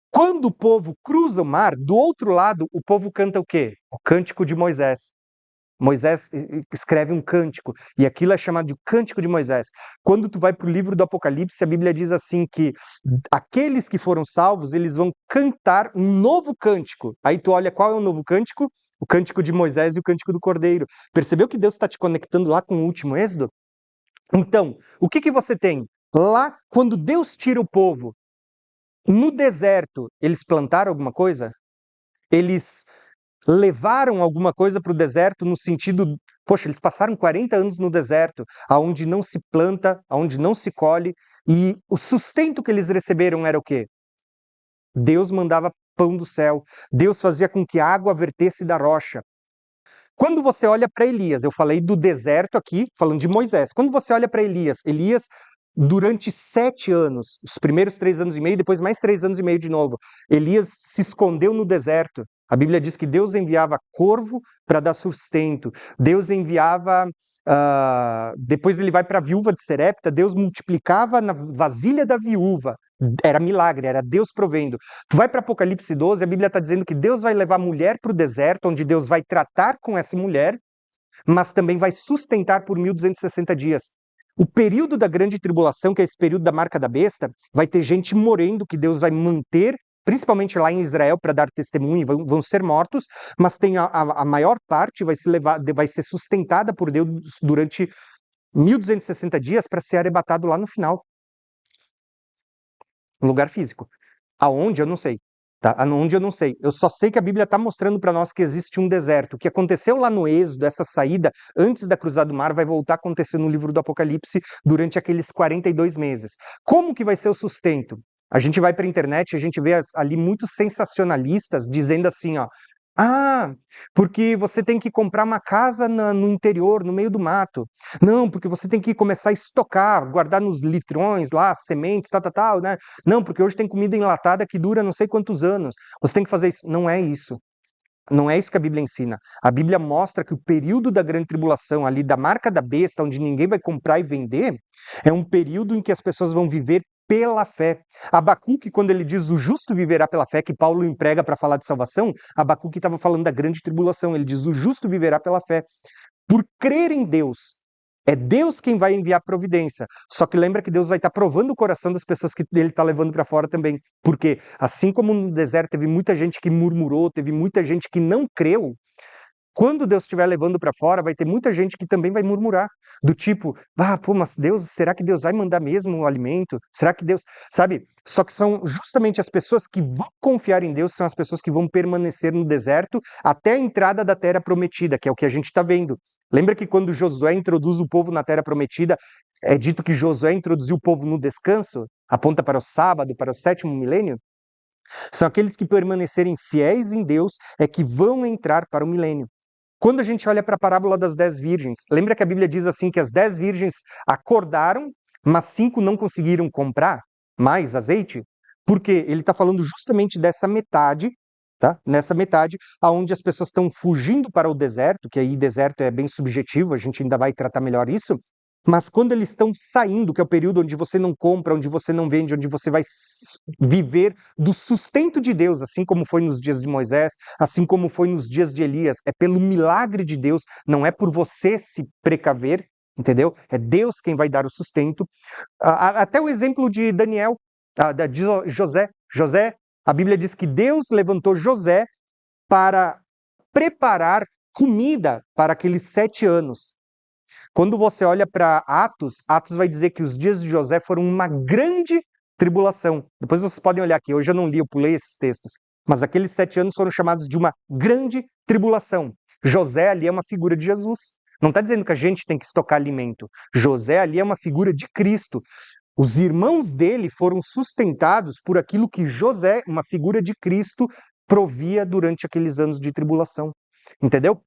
Quando o povo cruza o mar, do outro lado, o povo canta o quê? O cântico de Moisés. Moisés escreve um cântico, e aquilo é chamado de Cântico de Moisés. Quando tu vai para o livro do Apocalipse, a Bíblia diz assim que aqueles que foram salvos, eles vão cantar um novo cântico. Aí tu olha qual é o novo cântico? O cântico de Moisés e o cântico do Cordeiro. Percebeu que Deus está te conectando lá com o último êxodo? Então, o que você tem? Lá, quando Deus tira o povo no deserto, eles plantaram alguma coisa? Eles levaram alguma coisa para o deserto no sentido, poxa, eles passaram 40 anos no deserto, aonde não se planta, aonde não se colhe, e o sustento que eles receberam era o quê? Deus mandava pão do céu, Deus fazia com que a água vertesse da rocha. Quando você olha para Elias, eu falei do deserto aqui, falando de Moisés. Quando você olha para Elias, Elias, durante 7 anos, os primeiros 3 anos e meio, depois mais 3 anos e meio de novo, Elias se escondeu no deserto. A Bíblia diz que Deus enviava corvo para dar sustento. Deus enviava. Depois ele vai para a viúva de Serepta, Deus multiplicava na vasilha da viúva. Era milagre, era Deus provendo. Tu vai para Apocalipse 12, a Bíblia está dizendo que Deus vai levar a mulher para o deserto, onde Deus vai tratar com essa mulher, mas também vai sustentar por 1260 dias. O período da grande tribulação, que é esse período da marca da besta, vai ter gente morrendo que Deus vai manter, principalmente lá em Israel, para dar testemunho, vão ser mortos, mas tem a maior parte vai ser sustentada por Deus durante 1260 dias para ser arrebatado lá no final. Um lugar físico. Aonde, eu não sei. Tá? Aonde, eu não sei. Eu só sei que a Bíblia está mostrando para nós que existe um deserto. O que aconteceu lá no Êxodo, essa saída antes da cruzada do mar, vai voltar a acontecer no livro do Apocalipse durante aqueles 42 meses. Como que vai ser o sustento? A gente vai para a internet, a gente vê ali muitos sensacionalistas dizendo assim, ó, porque você tem que comprar uma casa no interior, no meio do mato. Não, porque você tem que começar a estocar, guardar nos litrões lá, sementes, tal, né? Não, porque hoje tem comida enlatada que dura não sei quantos anos. Você tem que fazer isso. Não é isso. Não é isso que a Bíblia ensina. A Bíblia mostra que o período da grande tribulação, ali da marca da besta, onde ninguém vai comprar e vender, é um período em que as pessoas vão viver pela fé. Abacuque, quando ele diz o justo viverá pela fé, que Paulo emprega para falar de salvação, Abacuque estava falando da grande tribulação. Ele diz o justo viverá pela fé. Por crer em Deus. É Deus quem vai enviar providência. Só que lembra que Deus vai estar provando o coração das pessoas que ele está levando para fora também. Porque assim como no deserto teve muita gente que murmurou, teve muita gente que não creu, quando Deus estiver levando para fora, vai ter muita gente que também vai murmurar. Do tipo, mas Deus, será que Deus vai mandar mesmo o alimento? Será que Deus... Sabe? Só que são justamente as pessoas que vão confiar em Deus, são as pessoas que vão permanecer no deserto até a entrada da terra prometida, que é o que a gente está vendo. Lembra que quando Josué introduz o povo na terra prometida, é dito que Josué introduziu o povo no descanso? Aponta para o sábado, para o 7º milênio? São aqueles que permanecerem fiéis em Deus é que vão entrar para o milênio. Quando a gente olha para a parábola das 10 virgens, lembra que a Bíblia diz assim que as 10 virgens acordaram, mas 5 não conseguiram comprar mais azeite? Porque ele está falando justamente dessa metade, tá? Nessa metade, aonde as pessoas estão fugindo para o deserto, que aí deserto é bem subjetivo, a gente ainda vai tratar melhor isso, mas quando eles estão saindo, que é o período onde você não compra, onde você não vende, onde você vai viver do sustento de Deus, assim como foi nos dias de Moisés, assim como foi nos dias de Elias, é pelo milagre de Deus, não é por você se precaver, entendeu? É Deus quem vai dar o sustento. Até o exemplo de Daniel, de José. José, a Bíblia diz que Deus levantou José para preparar comida para aqueles 7 anos. Quando você olha para Atos, Atos vai dizer que os dias de José foram uma grande tribulação. Depois vocês podem olhar aqui, hoje eu não li, eu pulei esses textos. Mas aqueles 7 anos foram chamados de uma grande tribulação. José ali é uma figura de Jesus. Não está dizendo que a gente tem que estocar alimento. José ali é uma figura de Cristo. Os irmãos dele foram sustentados por aquilo que José, uma figura de Cristo, provia durante aqueles anos de tribulação. Entendeu?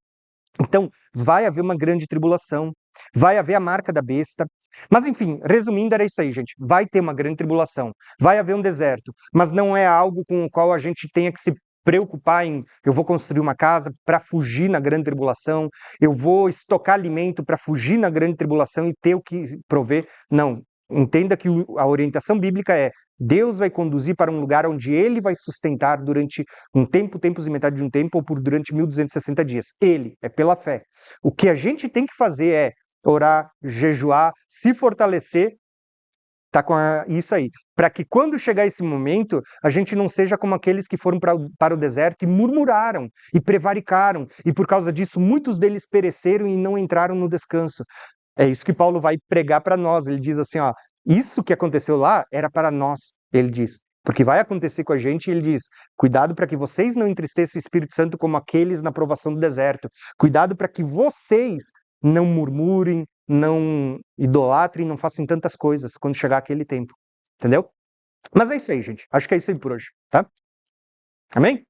Então, vai haver uma grande tribulação, vai haver a marca da besta. Mas, enfim, resumindo, era isso aí, gente. Vai ter uma grande tribulação, vai haver um deserto, mas não é algo com o qual a gente tenha que se preocupar em eu vou construir uma casa para fugir na grande tribulação, eu vou estocar alimento para fugir na grande tribulação e ter o que prover. Não. Entenda que a orientação bíblica é Deus vai conduzir para um lugar onde ele vai sustentar durante um tempo, tempos e metade de um tempo, ou por durante 1260 dias. Ele, é pela fé. O que a gente tem que fazer é orar, jejuar, se fortalecer, tá com isso aí. Para que quando chegar esse momento, a gente não seja como aqueles que foram para o deserto e murmuraram e prevaricaram, e por causa disso muitos deles pereceram e não entraram no descanso. É isso que Paulo vai pregar para nós. Ele diz assim, ó, isso que aconteceu lá era para nós, ele diz. Porque vai acontecer com a gente, e ele diz, cuidado para que vocês não entristeçam o Espírito Santo como aqueles na provação do deserto. Cuidado para que vocês não murmurem, não idolatrem, não façam tantas coisas quando chegar aquele tempo. Entendeu? Mas é isso aí, gente. Acho que é isso aí por hoje, tá? Amém?